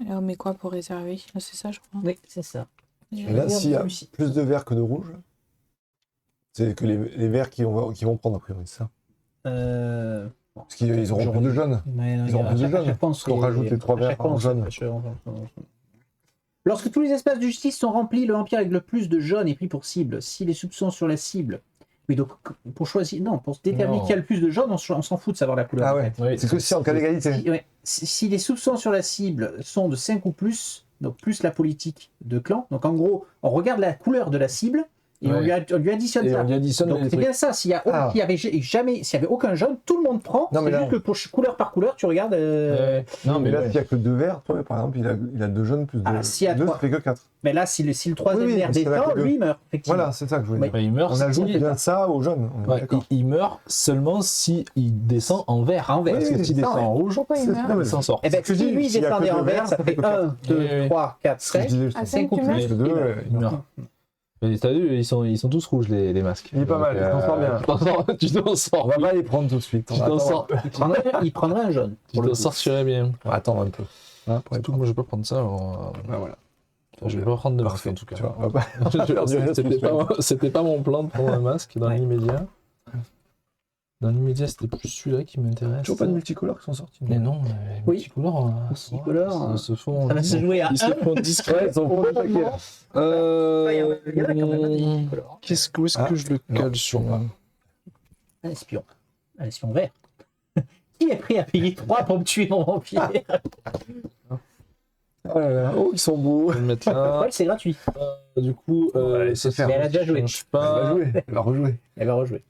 Alors, mais quoi pour réserver? Ah, c'est ça, je crois. Oui, c'est ça. Et là, s'il y a plus de verts que de rouges, c'est que les verts qui vont prendre a priori, c'est ça. Parce qu'ils auront plus de jaunes. Ils auront plus de jaunes. Parce qu'on rajoute les 3 verts en jaune. Lorsque tous les espaces de justice sont remplis, le vampire avec le plus de jaune est pris pour cible. Si les soupçons sur la cible. Oui, donc pour choisir. Non, pour déterminer Non. qui a le plus de jaune, on s'en fout de savoir la couleur. Ah en ouais. fait. Oui, C'est que si en cas d'égalité. Si les soupçons sur la cible sont de 5 ou plus, donc plus la politique de clan, donc en gros, on regarde la couleur de la cible et on lui additionne Et ça. on y additionne Donc les c'est trucs. bien ça, s'il y avait aucun jaune, tout le monde prend. Non, mais C'est là- juste que pour couleur par couleur, tu regardes. Non, mais mais là, s'il n'y a que 2 verts, toi, par exemple, il a 2 jaunes plus 2. Ah, s'il y a 2, trois- ça fait que 4. Mais là, si le troisième Oui, vert parce que là, descend, que- lui il meurt, effectivement. Voilà, c'est ça que je voulais Oui. dire. il meurt. On ajoute si- bien ça aux jaunes. On est Ouais, d'accord. il meurt seulement si il descend en vert. En vert. Parce que Oui, s'il c'est ça, descend en rouge, Pourquoi il C'est- meurt? non, mais il s'en sort. Eh ben, ce que je si dis, lui il s'il y a descendait que en deux vert, verts, ça fait 1, 2, Oui. 3, 4, Ce que je 5. disais, Ah, 5 ou tu plus. meurs le 2, Il meurt. Mais t'as vu, ils sont tous rouges les masques. Il est pas mal, il s'en sort bien. Tu t'en On sors. va pas les prendre tout de suite. Tu t'en sors. Il prendrait un jaune. Tu t'en sortirais bien. On va attendre un peu. Hein, pour Surtout que moi je vais pas prendre ça. Alors, Bah, voilà. je vais pas prendre de masque Parfait, en tout cas. tu vois, on va pas- C'était pas mon plan de prendre un masque dans Ouais. l'immédiat. Dans l'immédiat, c'était plus celui-là qui m'intéresse. Toujours pas de multicolores qui sont sortis. Mais non, les Oui. multicolores, Multicolores, se font. Ça va se jouer à Ils se 1. font discret. Ils sont au fond du paquet. Il y en a quand même des multicolores. Où est-ce Ah, que je le non, cale sur toujours pas. Un espion. Un espion vert. Qui est prêt à payer 3 pour me tuer mon vampire? Oh là là, oh, ils sont beaux. Je vais le mettre là. Ouais, c'est gratuit. Du coup, Ouais, ça c'est faire. Mais elle a déjà joué. change Elle va pas. jouer, elle va rejouer. Elle va rejouer.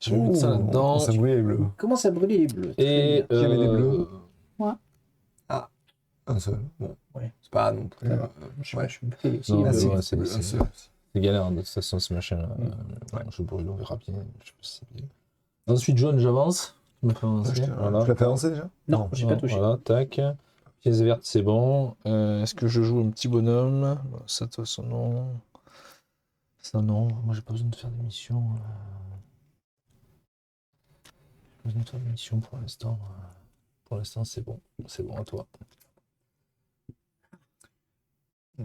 Je vais mettre ça là-dedans. Ça brûle les bleus. Comment ça brûler les bleus? Et Qui avait des bleus Moi. Un seul. Bon, Ouais. c'est pas non plus. Ça va. Ouais. Je me fais aussi. Non, Ah, mais c'est ouais, c'est un seul. c'est galère de toute façon ce machin-là. Ouais. Je brûle, on verra bien. Je sais pas si c'est bien. Ensuite, jaune, j'avance. Je me fais avancer. Voilà. Tu l'as fait avancer déjà Non, j'ai pas touché. Voilà, tac. Pièce verte, c'est bon. Est-ce que je joue un petit bonhomme? Ça, de toute façon, non. Ça, non. Moi, j'ai pas besoin de faire des missions. J'ai pas besoin de faire des missions pour l'instant. Pour l'instant, c'est bon. C'est bon à toi.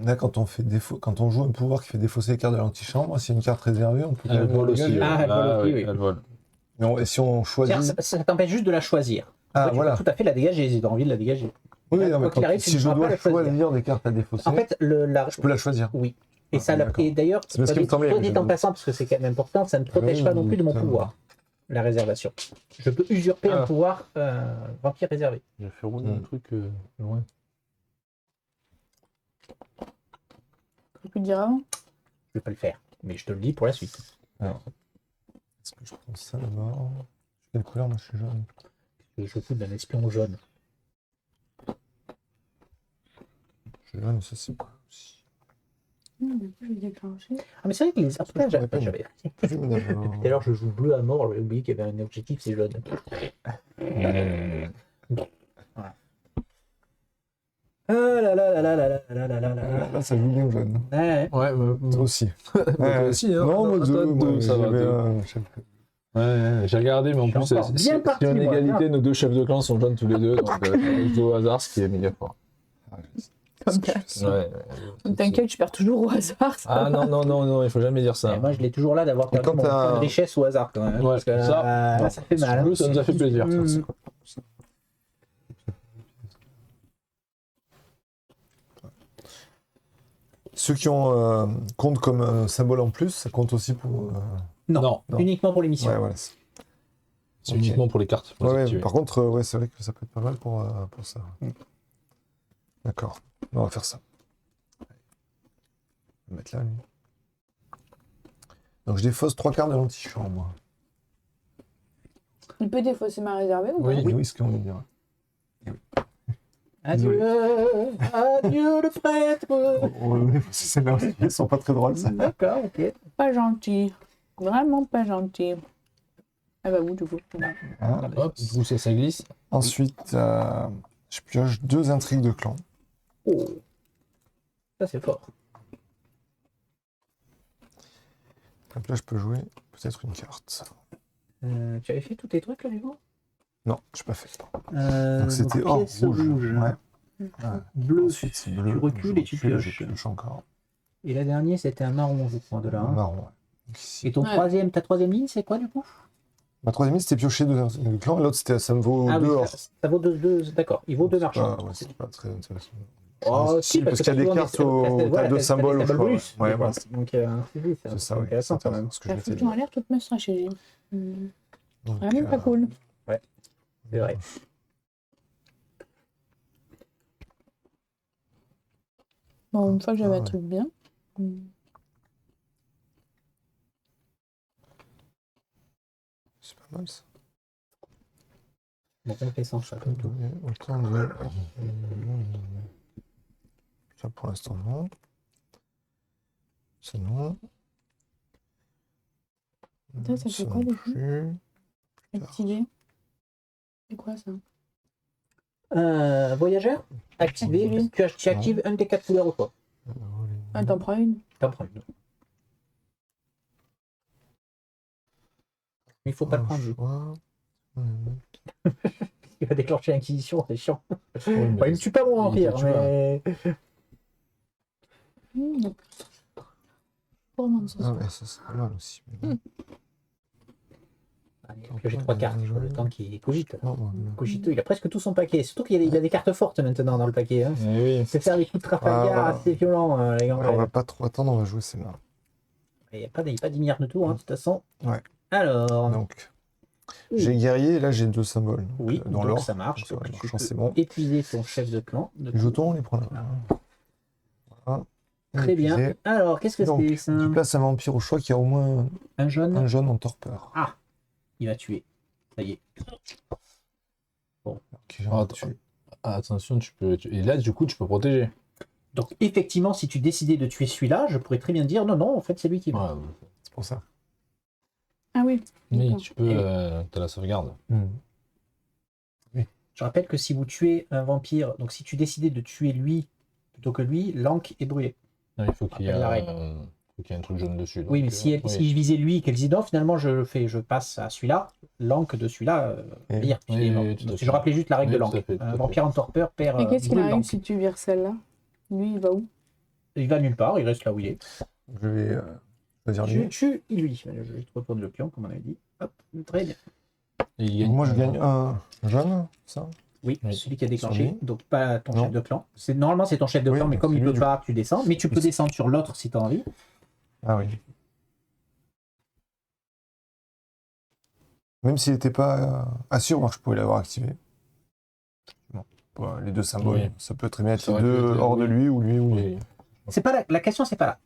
Là, quand on joue un pouvoir qui fait défausser les cartes de l'antichambre, s'il y a une carte réservée, on peut Elle quand même vole la aussi. dégager. Ah, elle vole aussi, oui. Elle vole. Non, et si on choisit. C'est-à-dire, ça t'empêche juste de la choisir. Ah, Toi, tu voilà. peux tout à fait la dégager si tu as envie de la dégager. Oui, Là, non, mais quoi qu'il arrive, tu si ne je pourras pas dois la choisir. choisir des cartes à défausser, En fait, je peux la choisir. oui. Et, Ah, ça, d'accord. et d'ailleurs, C'est parce qu'il me semblait, soit mais dit je en doute. passant, parce que c'est quand même important, ça ne protège Oui, pas non plus de mon putain. pouvoir, la réservation. Je peux usurper un Ah. pouvoir vampire réservé. J'ai fait rouler un truc loin. Tu peux le dire avant? Je vais pas le faire, mais je te le dis pour la suite. Est-ce que je prends ça d'abord? Quelle couleur? Moi, je suis jaune. Je fous d'un espion jaune. Je suis jaune, ça c'est quoi aussi? Du coup, je vais déclencher. Ah, mais c'est vrai que les. Ah, putain, pourrais pas j'avais. Jaune d'abord. Et alors, je joue bleu à mort, j'avais oublié qu'il y avait un objectif, c'est jaune. Voilà. Ah là là là là là là là là là là là. là, ça joue bien jaune. Ouais. Toi aussi. aussi, hein. Non, moi, Deux, ça va. Ouais, j'ai regardé, mais en plus, si on est égalité, nos deux chefs de clan sont jaunes tous les deux, donc je joue au hasard, ce qui est méga fort. T'inquiète, je perds toujours au hasard. Ah non, il faut jamais dire ça. Et moi, je l'ai toujours là d'avoir perdu mon point de richesse au hasard quand même. Ouais, parce que, ça fait mal. Nous, ça nous a fait plaisir. Ceux qui ont compte comme un symbole en plus, ça compte aussi pour. Non, uniquement pour l'émission. Ouais, voilà. C'est uniquement pour les cartes. Par contre, c'est vrai que ça peut être pas mal pour ça. D'accord. On va faire ça. On va mettre là, lui. Donc je défausse 3 cartes de l'antichambre, moi. Il peut défausser ma réservée ou pas? Oui, ce qu'on veut dire. Adieu, adieu le prêtre. Oui, c'est celle-là aussi. Elles sont pas très drôles, ça. D'accord, ok. Pas gentil. Vraiment pas gentil. Ah bah vous, du coup. Hop, du coup, ça glisse. Ensuite, je pioche 2 intrigues de clan. Oh. Ça, c'est fort. Donc là, je peux jouer peut-être une carte. Tu avais fait tous tes trucs là, du coup? Non, je n'ai pas fait. Donc c'était or rouge. Ouais. Bleu. Ensuite, c'est bleu. Tu recules et tu pioches. Je pioche encore. Et la dernière, c'était un marron, je crois, de là. Marron, Et ta troisième ligne, c'est quoi, du coup? Ma troisième ligne, c'était piocher 2 intrigues de clan, et l'autre, ça me vaut 2 or. Ça vaut 2, d'accord. Il vaut 2 marchands. C'est pas très intéressant. Oh, si, parce qu'il y a des cartes où t'as 2 symboles au choix. Bonus. Ouais, voilà. Donc, c'est ça, intéressant quand même. Ça fout en l'air toute ma stratégie. Vraiment pas cool. Ouais, c'est vrai. Bon, une fois que j'avais un truc bien. C'est pas mal ça. Bon, on fait sans chat comme tout. Autant de... Ça pour l'instant non. Ça non. Ça fait quoi, du coup? Activer. C'est quoi ça? Voyageur activé. Tu actives une des 4 couleurs au choix. Ah, t'en prends une? T'en prends une. Il faut pas le prendre. Il va déclencher l'inquisition, c'est chiant. Il me tue pas mon vampire, mais. Ah ouais, ça c'est pas mal aussi. J'ai 3 cartes, le temps qu'il cogite. Cogito, il a presque tout son paquet. Surtout qu'il a des cartes fortes maintenant dans le paquet. Hein. C'est faire des coups de Trafalgar assez violents, les gars. On va pas trop attendre, on va jouer celle-là. Il n'y a pas 10 milliards de tours, de toute façon. Ouais. Alors. Donc, j'ai guerrier, et là j'ai 2 symboles. Oui, dans donc l'or. ça marche. Donc, tu c'est peux bon. épuiser ton chef de clan. Les jetons, on les prend là. Voilà. Très bien. Alors, qu'est-ce que c'est ça? Tu places un vampire au choix qui a au moins un jaune en torpeur. Ah, il va tuer. Ça y est. Bon. Attention, tu peux. Et là, du coup, tu peux protéger. Donc, effectivement, si tu décidais de tuer celui-là, je pourrais très bien dire non, en fait, c'est lui qui va. Ouais, c'est pour ça. Ah oui. Oui, tu peux. T'as la sauvegarde. Oui. Je rappelle que si vous tuez un vampire, donc si tu décidais de tuer lui plutôt que lui, l'encre est brûlée. Non, il faut qu'il y ait un truc jaune dessus. Donc, oui, mais si je visais lui et qu'elle disait non, finalement je passe à celui-là, l'encre de celui-là vire. Je rappelais juste la règle de l'encre. Un vampire en torpeur perd. Et qu'est-ce qu'il arrive si tu vires celle-là? Lui, il va où? Il va nulle part, il reste là où il est. Je vais choisir lui. Je tue lui. Je vais te retourner le pion, comme on avait dit. Hop, très bien. Moi, je gagne un jaune, ça? Oui, celui qui a déclenché, donc pas ton chef de clan. Normalement, c'est ton chef de clan, mais comme il ne peut pas, tu descends. Mais tu peux descendre sur l'autre si tu as envie. Ah oui. Même s'il n'était pas assuré, moi je pouvais l'avoir activé. Bon, les 2 symboles, ça peut très bien être les 2 hors de lui ou lui. C'est pas la question, c'est pas là.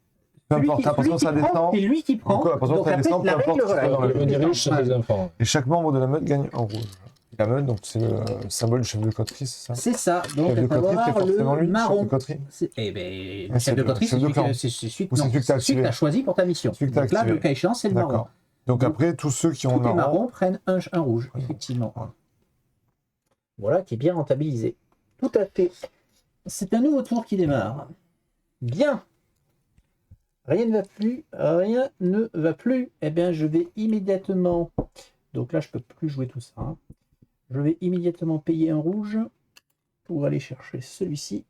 Peu importe, à partir de ça descend. C'est lui qui prend. Donc ça descend, peu importe. Et chaque membre de la meute gagne en rouge. La meute, donc c'est le symbole du chef de coterie, c'est ça? C'est ça. Donc chef de coterie, c'est forcément lui, marron. chef de coterie. Eh bien, le chef de coterie, c'est celui que tu as choisi pour ta mission. Donc là, le cas échéant, c'est le marron. Donc après, tous ceux qui ont tous les marrons prennent un rouge, effectivement. Voilà, qui est bien rentabilisé. Tout à fait. C'est un nouveau tour qui démarre. Bien. Rien ne va plus. Rien ne va plus. Eh bien, je vais immédiatement... Donc là, je peux plus jouer tout ça. Hein. Je vais immédiatement payer un rouge pour aller chercher celui-ci.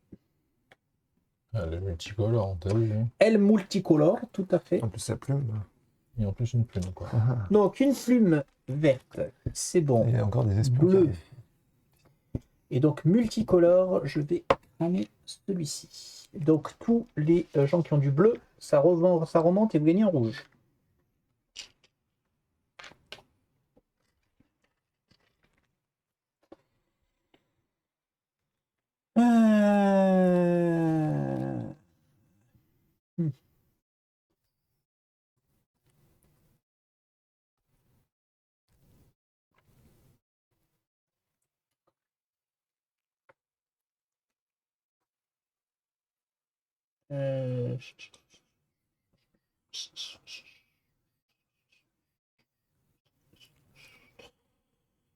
Le multicolore, t'as vu hein. Elle multicolore, tout à fait. En plus, sa plume. Et en plus une plume, quoi. Donc, une plume verte, c'est bon. Il y a encore des espions. Bleu. Et donc, multicolore, je vais prendre celui-ci. Donc, tous les gens qui ont du bleu, ça remonte et vous gagnez un rouge. Hmm. C'est chiant.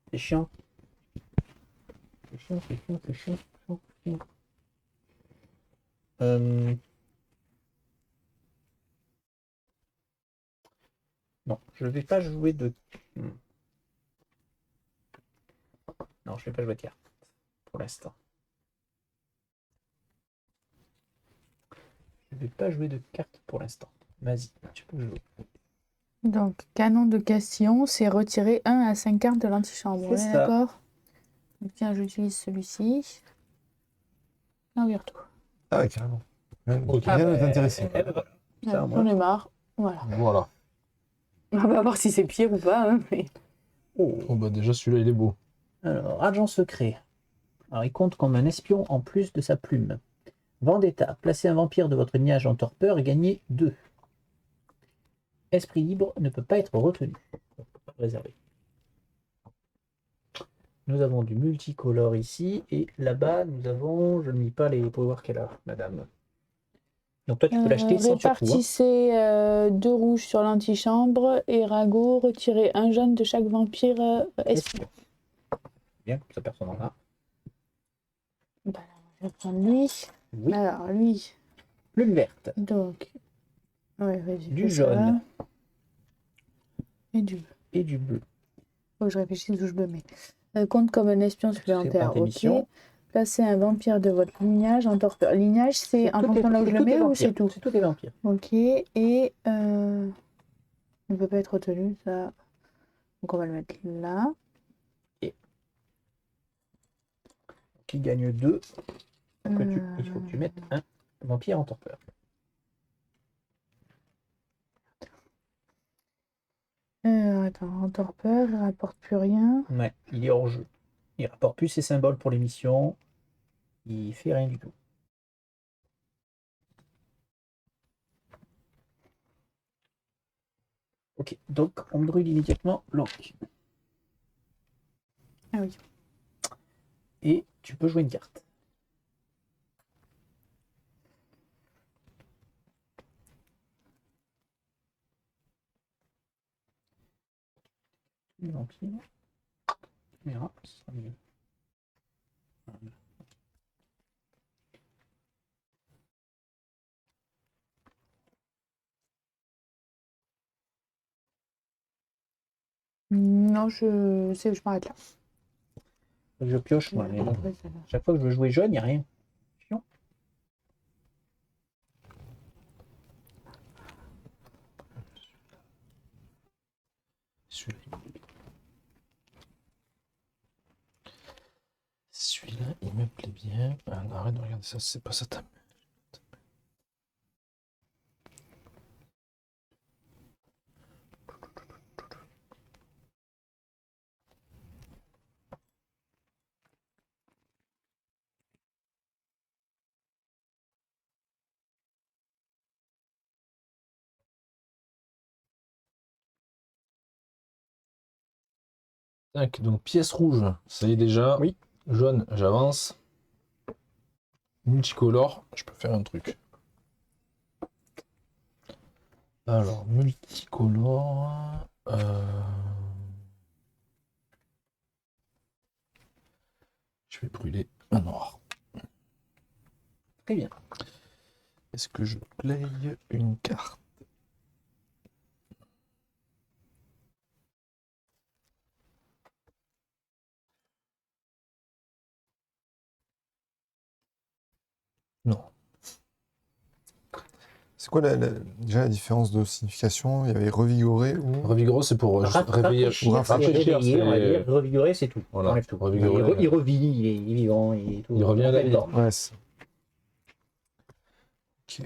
C'est chiant, c'est chiant, c'est chiant, c'est chiant. Non, je vais pas jouer de... Non, je vais pas jouer de carte pour l'instant. Je vais pas jouer de carte pour l'instant. Vas-y, tu peux jouer. Donc, canon de Castillon, c'est retirer 1 à 5 cartes de l'antichambre. C'est On est ça. d'accord? Donc, tiens, j'utilise celui-ci. Un virtu. Ah ouais, carrément. Ok. Rien ne t'intéresse. Ça, moi. J'en ai marre. Voilà. Voilà. On va voir si c'est pire ou pas. Hein, mais... Oh. Oh bah déjà celui-là il est beau. Alors, agent secret. Alors, il compte comme un espion en plus de sa plume. Vendetta. Placez un vampire de votre lignage en torpeur et gagnez 2. Esprit libre ne peut pas être retenu. Donc, pas réservé. Nous avons du multicolore ici. Et là-bas, nous avons... Je ne lis pas les pouvoirs qu'elle a, madame. Donc toi, tu peux l'acheter sans surcoût. Hein. Répartissez 2 rouges sur l'antichambre et Rago, retirez un jaune de chaque vampire espion. Bien, comme ça personne n'en a. Bah, je vais prendre lui. Oui. Alors, lui. Plume verte. Donc, ouais, vas-y. Du jaune. Et du bleu. Et du bleu. Faut que je réfléchisse où je le mets. Compte comme un espion supplémentaire. C'est Ok. Placez un vampire de votre lignage en torpeur. Lignage, c'est en fonction de là où je le mets ou c'est tout? C'est tout des vampires. Ok. Et il ne peut pas être retenu, ça. Donc on va le mettre là. Qui gagne 2. Il faut que tu mettes un vampire en torpeur. Attends, en torpeur, il rapporte plus rien. Ouais, il est hors jeu. Il rapporte plus ses symboles pour les missions. Il fait rien du tout. Ok, donc on brûle immédiatement l'encre. Ah oui. Et tu peux jouer une carte. Les vampires. Caméra, ce sera mieux. Voilà. Non, je sais où je m'arrête là. Je pioche moi, mais bon. Chaque fois que je veux jouer jaune, il n'y a rien. Chiant. Celui-là, il me plaît bien. Ah, non, arrête de regarder ça, c'est pas ça ta. Tac, donc pièce rouge, ça y est déjà. Oui. Jaune, j'avance. Multicolore, je peux faire un truc. Alors, multicolore. Je vais brûler un noir. Très bien. Est-ce que je play une carte? Non. C'est quoi déjà la différence de signification? Il y avait revigorer ou... Revigorer, c'est pour juste réveiller. Rafraîchir, on va dire. Revigorer, c'est tout. Voilà. Enlève tout. Revigorer, il revit, il est vivant. Il revient à la vie. Ouais, c'est... Ok.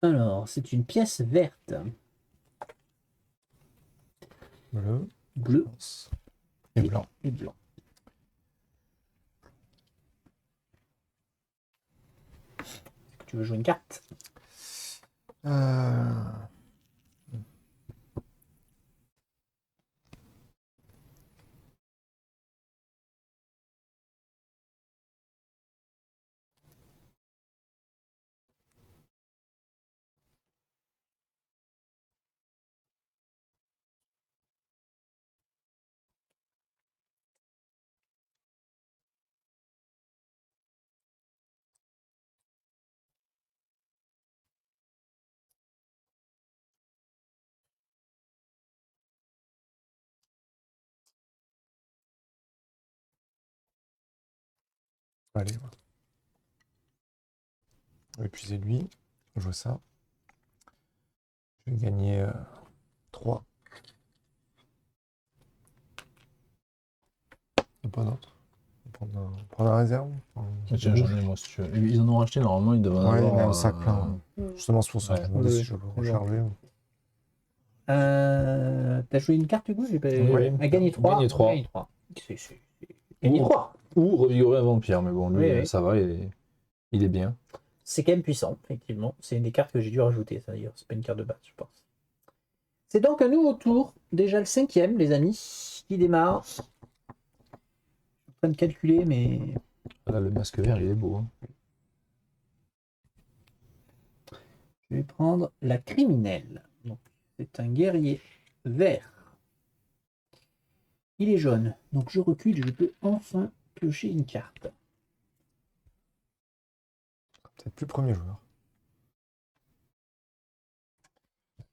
Alors, c'est une pièce verte. Bleu. Et blanc. Et blanc. Est-ce que tu veux jouer une carte? Allez, voilà. On va épuiser lui. Je vois ça. Je vais gagner 3. Pas d'autre. Prendre la réserve. Tiens, j'en ai moi si tu veux. Ils en ont racheté normalement, ils devraient Ouais, il y avoir a un sac plein. Justement, c'est pour ça. Ouais. Je me demandais si je peux recharger. T'as joué une carte du coup? J'ai pas... Oui. A gagné 3. Gagné 3. Gagné 3. Ou revigorer un vampire, mais bon, lui, Oui. ça va, il est bien. C'est quand même puissant, effectivement. C'est une des cartes que j'ai dû rajouter, ça d'ailleurs. C'est pas une carte de base, je pense. C'est donc un nouveau tour, déjà le 5e, les amis, qui démarre. Je suis en train de calculer, mais... Là, le masque vert, il est beau. Hein. Je vais prendre la criminelle. Donc, c'est un guerrier vert. Il est jaune, donc je recule et je peux enfin piocher une carte. Peut-être plus premier joueur.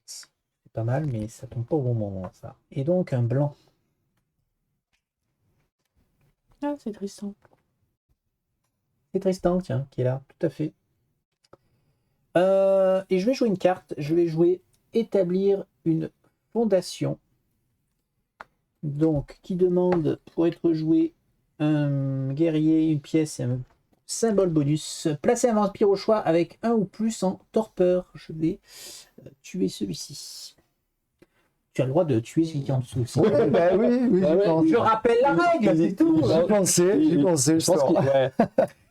C'est pas mal, mais ça tombe pas au bon moment, ça. Et donc un blanc. Ah, c'est Tristan. C'est Tristan, tiens, qui est là, tout à fait. Et je vais jouer une carte. Je vais jouer établir une fondation. Donc, qui demande pour être joué un guerrier, une pièce et un symbole bonus. Placez un vampire au choix avec un ou plus en torpeur. Je vais tuer celui-ci. Tu as le droit de tuer celui qui est en dessous aussi. Ouais, bah oui, Je rappelle la règle, c'est tout. J'y pensais, Je pense qu'il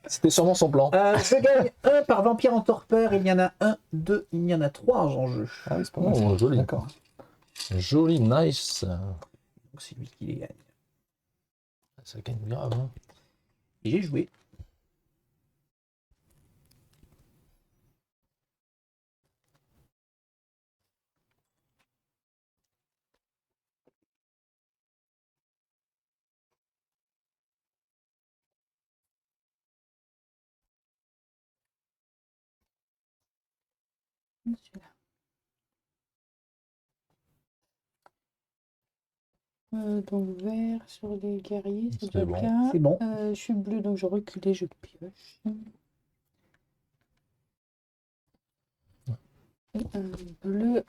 c'était sûrement son plan. Je gagne 1 par vampire en torpeur. Il y en a 1, 2, il y en a 3 en jeu. Ah oui, c'est pas mal. Oh, joli. D'accord. Joli, nice. Donc c'est lui qui les gagne. Ça gagne grave. Hein. Et j'ai joué. Celui-là. Donc vert sur les guerriers, c'est déjà bon. le cas. C'est bon. Je suis bleu, donc je recule et je pioche. Et un bleu.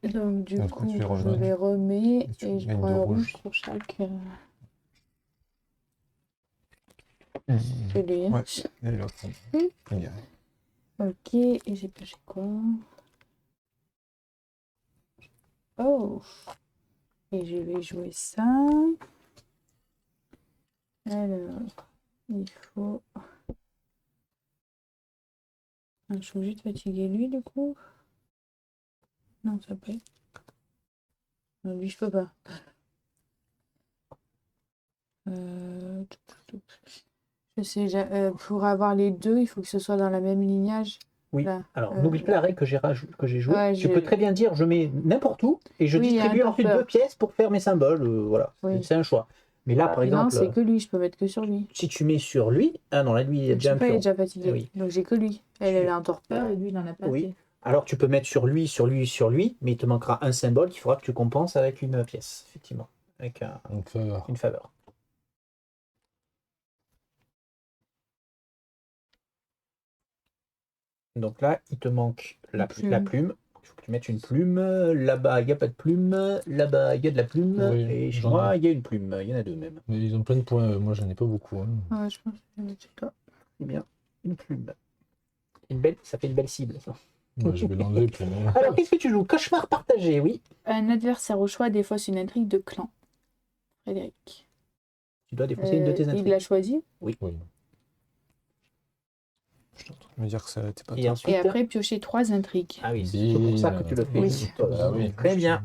Donc du Donc, coup, tu les je remets. les remets Et tu et je gagnes prends deux un rouges. rouge sur chaque. Mmh. Celui. Ouais, et l'autre. Regarde. Ok, et j'ai pioché quoi? Oh! Et je vais jouer ça. Alors, il faut... Ah, je suis obligée de fatiguer lui, du coup. Non, ça peut. Non, lui, je peux pas. Je sais, pour avoir les deux, il faut que ce soit dans la même lignage. Oui. Là, Alors, n'oublie pas la règle que j'ai jouée. Ouais, tu peux très bien dire je mets n'importe où et je Oui, distribue un ensuite torpeur. 2 pièces pour faire mes symboles. Voilà, Oui. c'est un choix. Mais là, par exemple, Non, c'est que lui, je peux mettre que sur lui. si tu mets sur lui, ah non, là, lui, il a Je déjà sais un pas, il est pion. déjà fatigué. Eh oui. Donc j'ai que lui. Elle a un torpeur et lui, il en a pas Oui. assez. Alors, tu peux mettre sur lui, sur lui, sur lui, mais il te manquera un symbole qu'il faudra que tu compenses avec une pièce, effectivement, avec une faveur. Donc là, il te manque la plume. Il faut que tu mettes une plume. Là-bas, il n'y a pas de plume. Là-bas, il y a de la plume. Oui, et chez moi, il y a une plume. Il y en a deux même. Mais ils ont plein de points, moi j'en ai pas beaucoup. Hein. Ouais, je pense que je vais mettre sur toi. C'est bien. Une plume. Ça fait une belle cible, ça. Ouais, je vais l'enlever pour moi. Alors, qu'est-ce que tu joues? Cauchemar partagé, oui. Un adversaire au choix défausse une intrigue de clan. Frédéric. Tu dois défausser une de tes Il intrigues. l'a choisi. Oui. Je suis en train de me dire que ça n'était pas Et top. ensuite... Et après, piocher 3 intrigues. Ah oui, c'est pour ça que tu le fais. Oui. Ah oui. Très bien.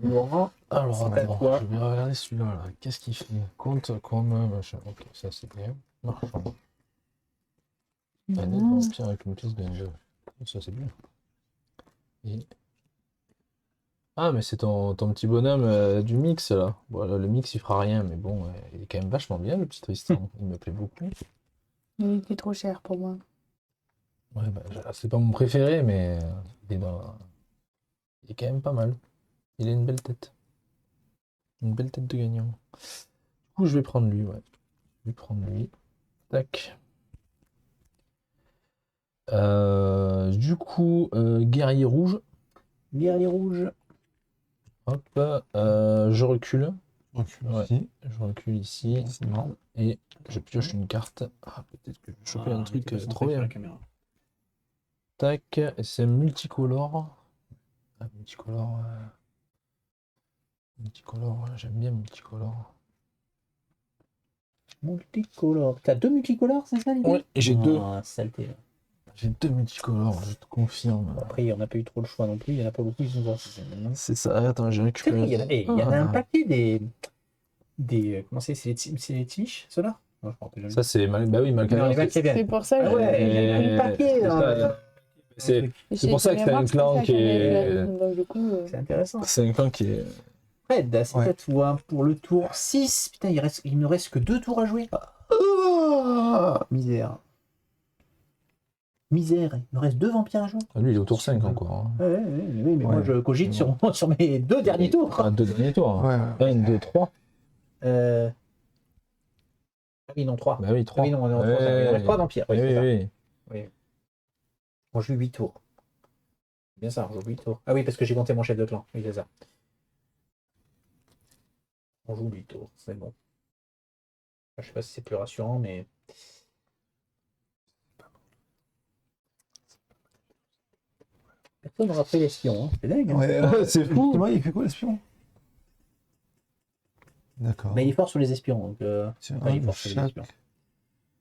Laurent, Alors, c'est à toi. je vais regarder celui-là. Là. Qu'est-ce qu'il fait? Compte comme machin. Ok, ça c'est bien. Marchand. Un vampire avec une pièce de ça c'est bien. Et... Ah, mais c'est ton petit bonhomme du mix là. Voilà, le mix il fera rien, mais bon, il est quand même vachement bien le petit Tristan. Il me plaît beaucoup. Il était trop cher pour moi. Ouais, bah, c'est pas mon préféré, mais il est quand même pas mal. Il a une belle tête. Une belle tête de gagnant. Du coup, je vais prendre lui, ouais. Je vais prendre lui. Tac. Du coup, guerrier rouge. Guerrier rouge. Hop. Je recule. Ouais. Je recule ici. Non. Et je pioche une carte. Ah, peut-être que je vais choper un truc trop bien. Tac. Et c'est multicolore. Ah, multicolore. Multicolore, j'aime bien multicolore. Multicolore. T'as 2 multicolores, c'est ça l'idée? Ouais, et j'ai 2. Saleté. J'ai 2 multicolores, je te confirme. Après, on n'a pas eu trop le choix non plus. Il y en a pas beaucoup qui sont sortis. C'est ça, attends, j'ai récupéré. Il y en a un paquet des comment c'est les tiges, ceux-là? Non, je crois que ça, c'est bah oui, Malkavian. C'est pour ça que ouais, il y a un paquet. C'est pour ça que c'est un clan qui est. Donc, du coup, C'est intéressant. C'est un clan qui est. Fred, c'est à toi pour le tour 6. Putain, il ne reste que 2 tours à jouer. Oh, misère. Misère, il me reste 2 vampires à jouer. Ah, lui, il est au tour 5 encore. Hein. Oui, mais moi je cogite sur mes 2 derniers tours. Ah, 2 derniers tours. Hein. 1, 2, 3. Ah oui, non, 3. Bah oui, 3. Ah oui, non, il reste 3 vampires. Oui, oui. On joue 8 tours. Bien ça, on joue 8 tours. Ah oui, parce que j'ai compté mon chef de clan. Oui, c'est ça. On joue 8 tours, c'est bon. Je sais pas si c'est plus rassurant, mais... Personne n'aura pris l'espion, hein. C'est dingue. Hein. Ouais, c'est fou. Justement, il fait quoi l'espion? D'accord. Mais il est fort sur les espions, donc... il est fort sur les espions.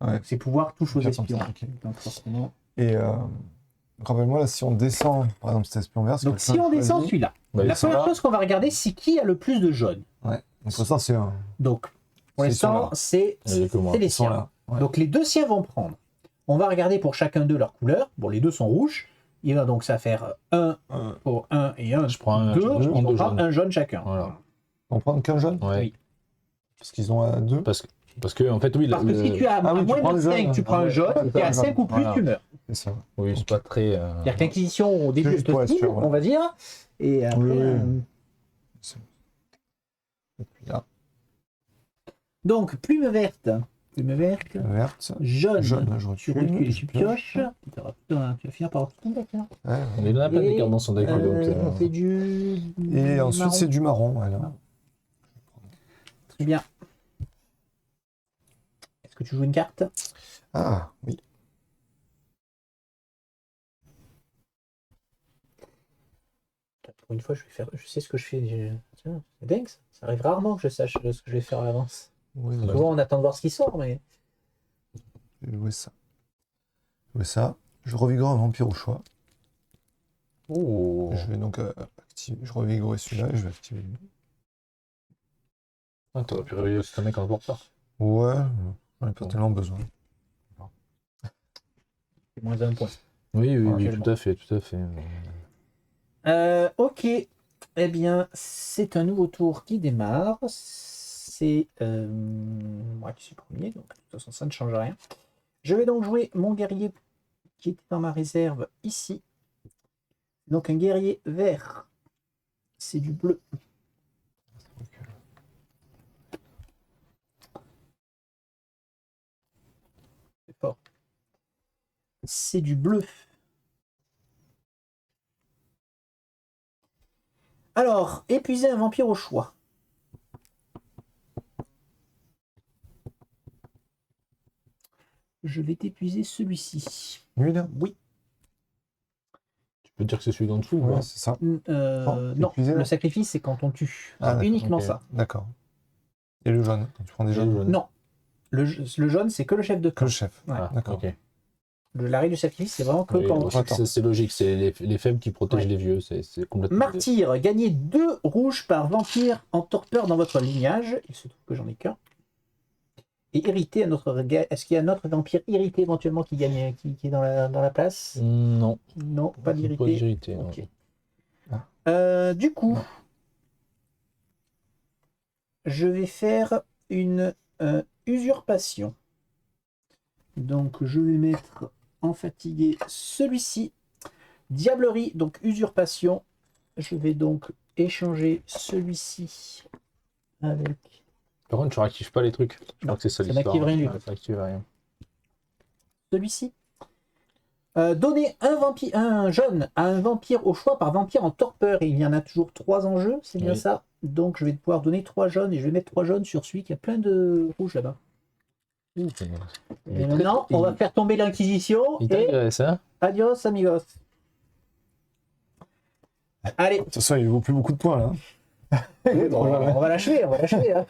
Ouais. Donc, ses pouvoirs touchent aux espions. Okay. Donc, forcément... Et rappelle-moi, là, si on descend, par exemple, cet espion vert... Donc, si on descend celui-là, la première chose qu'on va regarder, c'est qui a le plus de jaunes. Ouais. Donc, pour ça, c'est un... Donc, pour l'instant, c'est les siens. Ouais. Donc, les 2 siens vont prendre. On va regarder pour chacun d'eux leur couleur. Bon, les 2 sont rouges. Il va donc ça faire 1 pour 1 et 1 je prends 2. On prend un jaune chacun. Voilà. On prend qu'un jaune? Ouais. Oui. Parce qu'ils ont 2? Parce que en fait, oui... Parce que si tu as moins de 5, tu prends un jaune. Et à 5 ou plus, tu meurs. C'est ça. Oui, c'est pas très... C'est-à-dire que l'Inquisition, au début, Juste pour te être cible, sûr, on va dire. Et après... Et puis là. Donc, plume verte. Verte. Jaune. Je Tu recules, tu pioches. Tu vas finir par avoir tout ton deck, là. Mais il en a pas des cartes dans son deck. On fait du... Et ensuite, marron. c'est du marron. Voilà. Très bien. Est-ce que tu joues une carte? Ah, oui. Pour une fois, je sais ce que je fais. Tiens, c'est dingue, ça. Ça arrive rarement que je sache ce que je vais faire à l'avance. Oui, Souvent, on attend de voir ce qui sort, mais... Je vais jouer ça. Je revigore un vampire au choix. Oh. Je vais donc activer. Je revigorer celui-là et je vais activer lui. Ah, t'aurais pu réveiller ce mec en porteur. Ouais, j'en ai pas tellement besoin. C'est moins 1 point. Oui, Éventuellement. tout à fait, tout à fait. Ok. Eh bien, c'est un nouveau tour qui démarre. C'est moi qui suis premier, donc de toute façon, ça ne change rien. Je vais donc jouer mon guerrier qui était dans ma réserve ici. Donc un guerrier vert. C'est du bleu. C'est fort. C'est du bleu. Alors, épuiser un vampire au choix. Je vais t'épuiser celui-ci. Lui là? Oui. Tu peux dire que c'est celui d'en dessous ou Ouais, pas? c'est ça. Non, épuiser, le là. sacrifice, c'est quand on tue. Ah, C'est d'accord, uniquement ok. ça. D'accord. Et le jaune, quand tu prends des jaunes. Non. Le jaune, c'est que le chef de Que camp. le chef. Ouais. Ah, D'accord. ok. L'arrêt du sacrifice, c'est vraiment que Oui, quand. Attends. c'est logique, c'est les faibles qui protègent Ouais. les vieux, c'est complètement. Martyr, gagnez 2 rouges par vampire en torpeur dans votre lignage. Il se trouve que j'en ai qu'un. Et irrité à notre. Est-ce qu'il y a un autre vampire irrité éventuellement qui gagne, qui est dans la place? Non, Non, pas pas d'irrité. d'irrité. non. Ok. Ah. Du coup, Non. je vais faire une usurpation. Donc, je vais mettre en fatigué celui-ci. Diablerie, donc usurpation. Je vais donc échanger celui-ci avec. Par contre, tu réactives pas les trucs. Je crois que c'est ça ça l'histoire. n'active rien du Ouais, tout. ça n'active rien. Celui-ci. Donner un jaune à un vampire au choix par vampire en torpeur. Et il y en a toujours 3 en jeu, c'est bien Oui. ça. Donc je vais pouvoir donner 3 jaunes et je vais mettre 3 jaunes sur celui qui a plein de rouges là-bas. Il Et est maintenant, très- on va faire tomber l'Inquisition Il et t'intéresse, hein? adios amigos. Allez, De toute façon, il vaut plus beaucoup de points là. oui, bon, on va l'achever, hein.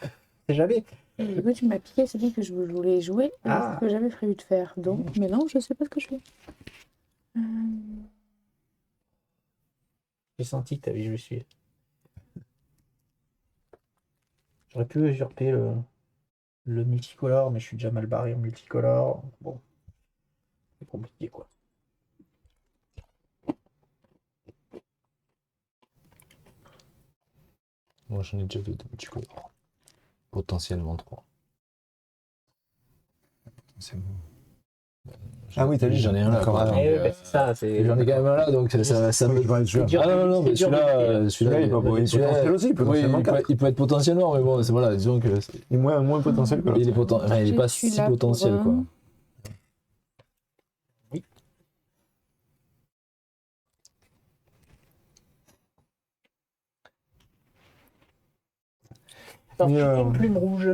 C'est jamais. Du coup, tu m'as piqué, c'est dit que je voulais jouer, et Ah. c'est ce que j'avais prévu de faire. Donc, mais non, je sais pas ce que je fais. J'ai senti que tu avais joué celui. J'aurais pu usurper le multicolore, mais je suis déjà mal barré en multicolore. Bon, c'est compliqué quoi. Moi, j'en ai déjà 2 de multicolores. Potentiellement 3. C'est bon. Ah oui, t'as dit. J'en ai un là. D'accord, quoi. alors. Donc, C'est ça, c'est. J'en ai quand même un là, donc ça me. Je vais être sûr. dur. Ah non, mais c'est dur de celui-là, lutter. celui-là, il est pas beau, il est potentiel aussi, il peut potentiellement il peut être potentiellement, mais bon, c'est voilà, disons que Il est moins potentiel que l'autre. il est pas si Celui-là potentiel pour quoi. un. Alors, Mais, tu une plume rouge.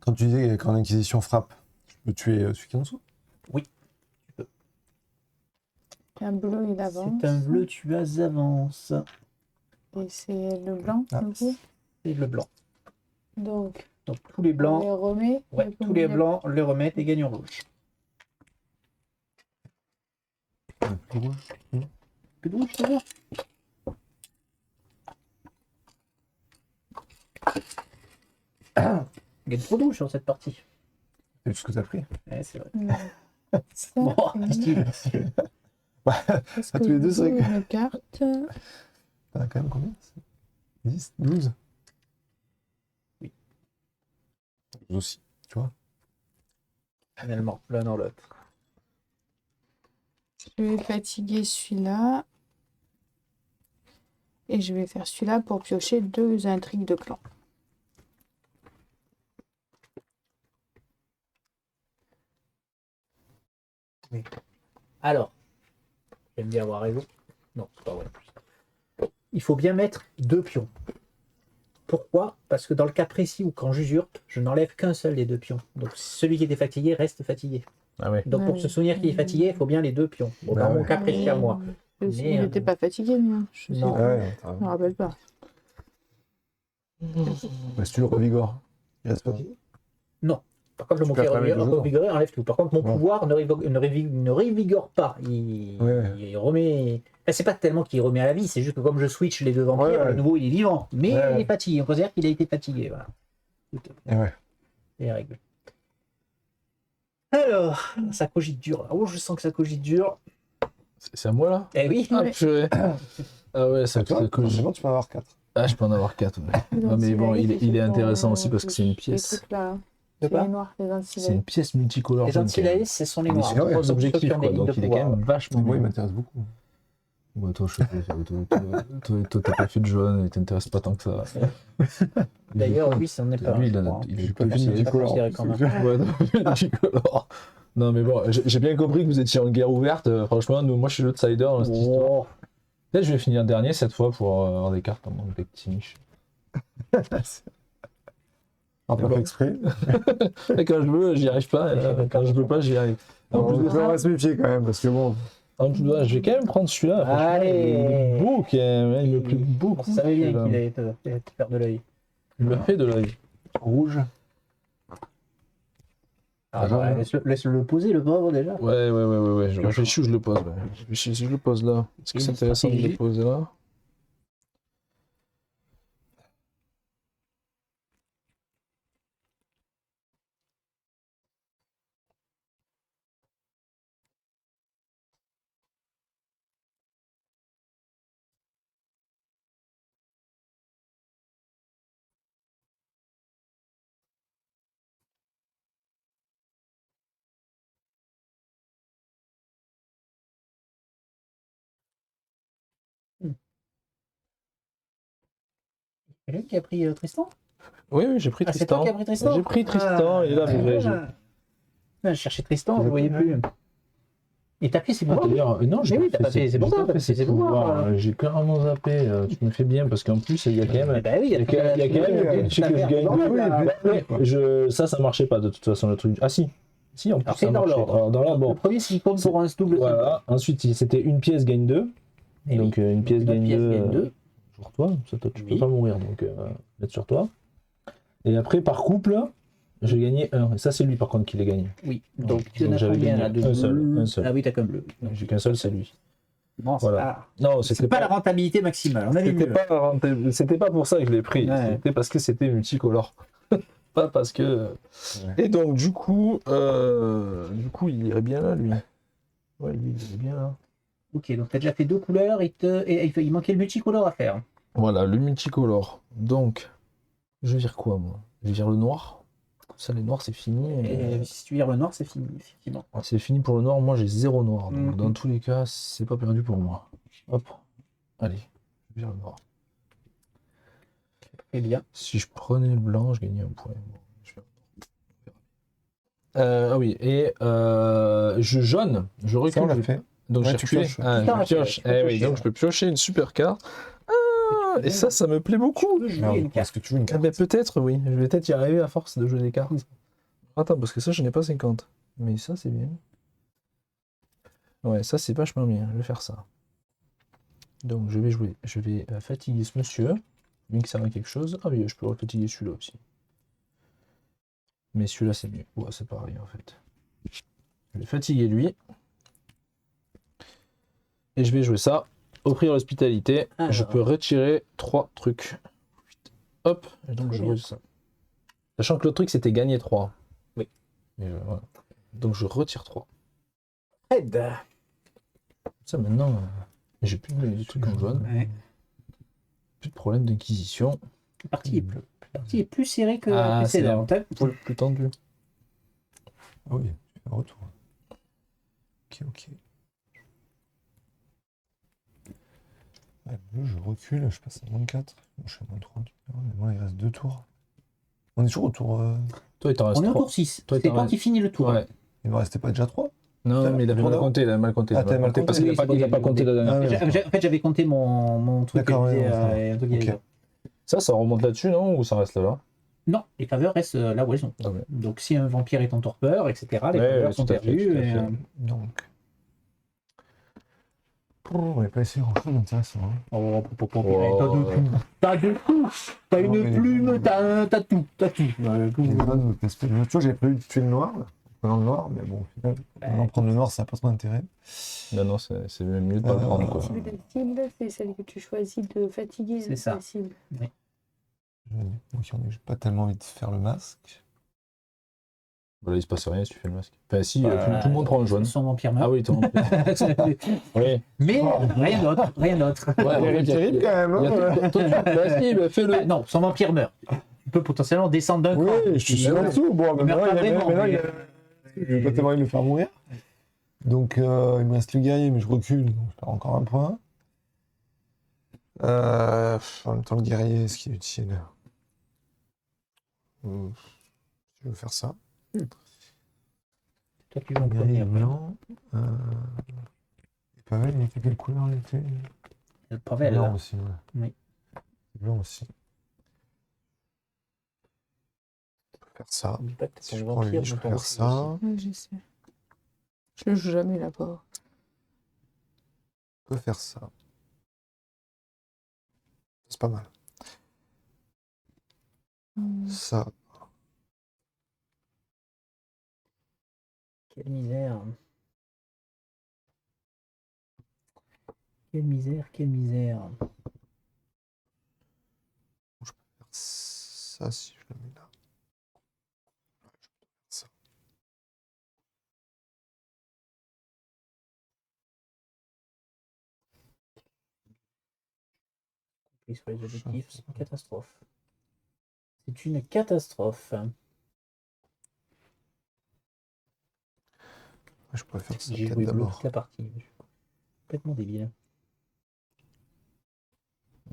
Quand tu disais quand l'Inquisition frappe, tu peux tuer celui qui est en dessous? Un bleu, il avance. C'est un bleu, tu as avance. Et c'est le blanc, Ah. du coup. C'est le blanc. Donc, Donc tous les on blancs, les remet. ouais, tous les blancs les remettent et gagnent en rouge. Plus rouge. Plus de rouge, c'est bon. Il y a trop de rouge sur cette partie. C'est tout ce que t'as pris. Ouais, c'est vrai. Ça, Bon, et- Steve. Est-ce à que tous les deux, je c'est vrai joue une carte? T'en as quand même combien? 10, 12? Oui. 12 aussi, tu vois. Finalement, l'un dans l'autre. Je vais fatiguer celui-là. Et je vais faire celui-là pour piocher 2 intrigues de clan. Alors, j'aime bien avoir raison. Non, c'est pas vrai. Il faut bien mettre 2 pions. Pourquoi? Parce que dans le cas précis où quand j'usurpe, je n'enlève qu'un seul des 2 pions. Donc celui qui était fatigué reste fatigué. Ah ouais. Donc pour Ouais. se souvenir qu'il est fatigué, il faut bien les 2 pions. Bon, Bah dans mon ouais. cas précis à moi. Il Mais, n'était pas fatigué, lui. Hein. Je sais non. pas. Ouais, Je me rappelle pas. bah, si tu le revigores, il reste pas. Par contre, Tu mon perds pas avec le jeu, revigorer enlève tout. Par contre, mon Ouais. pouvoir ne revigore pas. Il remet. Enfin, c'est pas tellement qu'il remet à la vie, c'est juste que comme je switch les 2 vampires, Ouais. le nouveau il est vivant. Mais Ouais. il est fatigué. On considère qu'il a été fatigué. Voilà. Et ouais. Les règles. Alors, ça cogite dur. Oh, je sens que ça cogite dur. C'est à moi là? Eh oui. Ah purée. Ah ouais, ça Toi, cool. forcément, tu peux en avoir 4. Ah, je peux en avoir 4. Ouais. Non, mais bon, il est intéressant aussi parce que c'est une pièce. De quoi? Les noirs, les C'est une pièce multicolore. Les Antillaïs, ce sont les Il est noirs. sur 3 objectifs, Ceux qui ont quoi, des donc lignes il de est quand pouvoir. même vachement Moi, il bien. m'intéresse beaucoup. Ouais, toi, t'as pas fait de jaune, il t'intéresse pas tant que ça. D'ailleurs, lui, c'en est pas. Lui, je il crois, hein. a Je suis pas plus fini de multicolore. Considéré comme un- Ouais, non, multicolore. Non, mais bon, j'ai bien compris que vous étiez en guerre ouverte. Franchement, moi, je suis l'outsider dans cette histoire. Oh. Peut-être je vais finir dernier cette fois pour avoir des cartes en manque de Timish. On peut bon. faire exprès. Et quand je veux, j'y arrive pas. Et là, quand je veux pas, j'y arrive. En plus, on va se méfier quand même, parce que bon. En plus, ouais, je vais quand même prendre celui-là. franchement, Allez. il est beau quand même. Il me plaît beaucoup. On savait bien celui-là. qu'il allait te faire de l'œil. Il me fait de l'œil. Rouge. Ah, ouais, laisse-le poser, le pauvre, déjà. Ouais. Je réfléchis où je le pose. Ouais. Je réfléchis si je le pose là. Est-ce que c'est intéressant de le poser là? C'est lui qui a pris Tristan? Oui, j'ai pris Ah, c'est toi Tristan. qui as pris Tristan? J'ai pris Tristan et là, Je cherchais Tristan, je ne voyais plus. Et t'as pris ses pouvoirs? non, Mais oui, t'as pas fait ses pouvoirs, t'as fait ses pouvoirs. J'ai carrément zappé. Tu me fais bien parce qu'en plus, il y a quand même. Bah oui, Il y a quand même. Je sais que je gagne. Ça marchait pas de toute façon le truc. Ah si. Si, en plus, Alors, ça c'est dans marchait. l'ordre. Alors, dans là, Le bon. premier, s'il compte pour un double. Voilà. Ensuite, c'était une pièce gagne 2. Et Donc, oui. une pièce gagne 2. gagne 2. Sur toi. Ça, toi, tu Oui. peux pas mourir. Donc, mettre sur toi. Et après, par couple, j'ai gagné 1. Et ça, c'est lui par contre qui l'a gagné. Oui, donc tu Donc, en as j'avais combien gagné là? De un seul, bleu. un seul. Ah oui, t'as qu'un bleu. J'ai qu'un seul, c'est lui. Bon, Voilà. Non, c'est pas la rentabilité maximale. On avait C'était mieux. pas rentable. C'était pas pour ça que je l'ai pris. Ouais. C'était parce que c'était multicolore. Pas parce que. Ouais. Et donc du coup, il irait bien là, lui. Ouais, lui, il irait bien là. Ok, donc t'as déjà fait 2 couleurs et il manquait le multicolore à faire. Voilà, le multicolore. Donc, je vire quoi, moi? Je vire le noir. Comme ça, les noirs, c'est fini. Et si tu vires le noir, c'est fini, effectivement. C'est fini pour le noir. Moi, j'ai 0 noir. Donc, Mhm. dans tous les cas, c'est pas perdu pour moi. Hop. Allez, je vire le noir. Très bien. Si je prenais le blanc, je gagnais un point. Bon, je vais- ah oui, et je jaune, je recule. Ça, on l'a fait. Donc Ouais, j'ai tu reculé. pioches. Ah, Putain, je pioche. tu peux Eh oui, piocher, donc là. je peux piocher une super carte. Ah, et ça me plaît beaucoup. Tu peux jouer une Est-ce carte. que tu veux une Ah carte? ben peut-être, oui. Je vais peut-être y arriver à force de jouer des cartes. Attends, parce que ça, je n'ai pas 50. Mais ça, c'est bien. Ouais, ça, c'est vachement bien. Je vais faire ça. Donc, je vais jouer. Je vais fatiguer ce monsieur. Bien que ça va quelque chose. Ah oui, je peux fatiguer celui-là aussi. Mais celui-là, c'est mieux. Ouais, c'est pareil, en fait. Je vais fatiguer lui. Et je vais jouer ça. Offrir l'hospitalité. Alors. Je peux retirer 3 trucs. Hop. Et donc, Très je bien. retire ça. Sachant que le truc, c'était gagner 3. Oui. Et voilà. Donc, je retire 3. Aide. Ça, maintenant, j'ai plus de trucs en jaune. Ouais. Plus de problème d'inquisition. La partie est partie est plus serrée que Ah, la c'est précédente. Hein. Plus tendu. Ah oui, un retour. Ok. Ouais, bleu, je recule, je passe à moins 4. Bon, je suis à moins 3. Mais moi, il reste 2 tours. On est toujours au tour. Toi, il t'en reste On est au 3. tour 6. Toi, C'est t'en toi restes- qui finis le tour. Ouais. Il me restait pas déjà 3? Non, mais il avait mal compté, Ah, t'avais mal compté, parce qu'il oui, n'a pas compté la dernière Ah, fois. ouais. En fait, j'avais compté mon truc. D'accord, qui ouais, disait, ça va. et un truc qui Ok. disait- Ça remonte là-dessus, non? Ou ça reste là? Non, les faveurs restent là où elles sont. Ah ouais. Donc si un vampire est en torpeur, etc., les Ouais, faveurs ouais, sont tout à fait, perdues. tout à et, fait. Donc. On n'est pas essayé grand-chose d'intéressant. Hein. Oh, Oh. t'as de tout. T'as Non, une mais- plume, t'as tout. Les bonnes me plaisent pas. Tu vois, j'avais prévu de tuer le noir, là, en prenant le noir, mais bon, au final, maintenant, prendre le noir, ça n'a pas trop d'intérêt. Non, c'est même mieux de pas le prendre, quoi. La cible de cible, c'est celle que tu choisis de fatiguer C'est ça. la cible. Donc, j'ai pas tellement envie de faire le masque. Voilà, il se passe rien si tu fais le masque. Enfin, si, tout le monde prend un jaune. Son vampire meurt. Ah oui, ton vampire. Oui. Mais rien d'autre, rien d'autre. Ouais, C'est terrible quand même. Hein. Bah si, bah, fais-le. Ah, non, son vampire meurt. Tu peux potentiellement descendre d'un cran. Oui, je suis sûr en dessous. Bon, Il meurt pas vraiment, mais- je vais pas tellement envie de le faire mourir. Donc, il me reste le guerrier, mais je recule, donc je perds encore un point. En même temps, le guerrier, est-ce qu'il est utile? Je vais faire ça. Toi, tu joues en Guerrier premier. blanc. Et Pavel, il était quelle couleur il était? Le Pavel, Blanc là. aussi, ouais. Oui. Blanc aussi. Je peux faire ça. N'oublie pas que t'as Si ton je prends vampire lui, je dans peux ton faire ça. Ouais, je sais. Je le joue jamais là, pauvre. Je peux faire ça. C'est pas mal. Ça. Quelle misère. Quelle misère, quelle misère. Ça, si je le mets là. Ouais, je peux faire ça. Et sur les objectifs, c'est une catastrophe. C'est une catastrophe. Ouais, je pourrais faire ça J'ai peut-être joué bleu d'abord. toute la partie. Je suis complètement débile.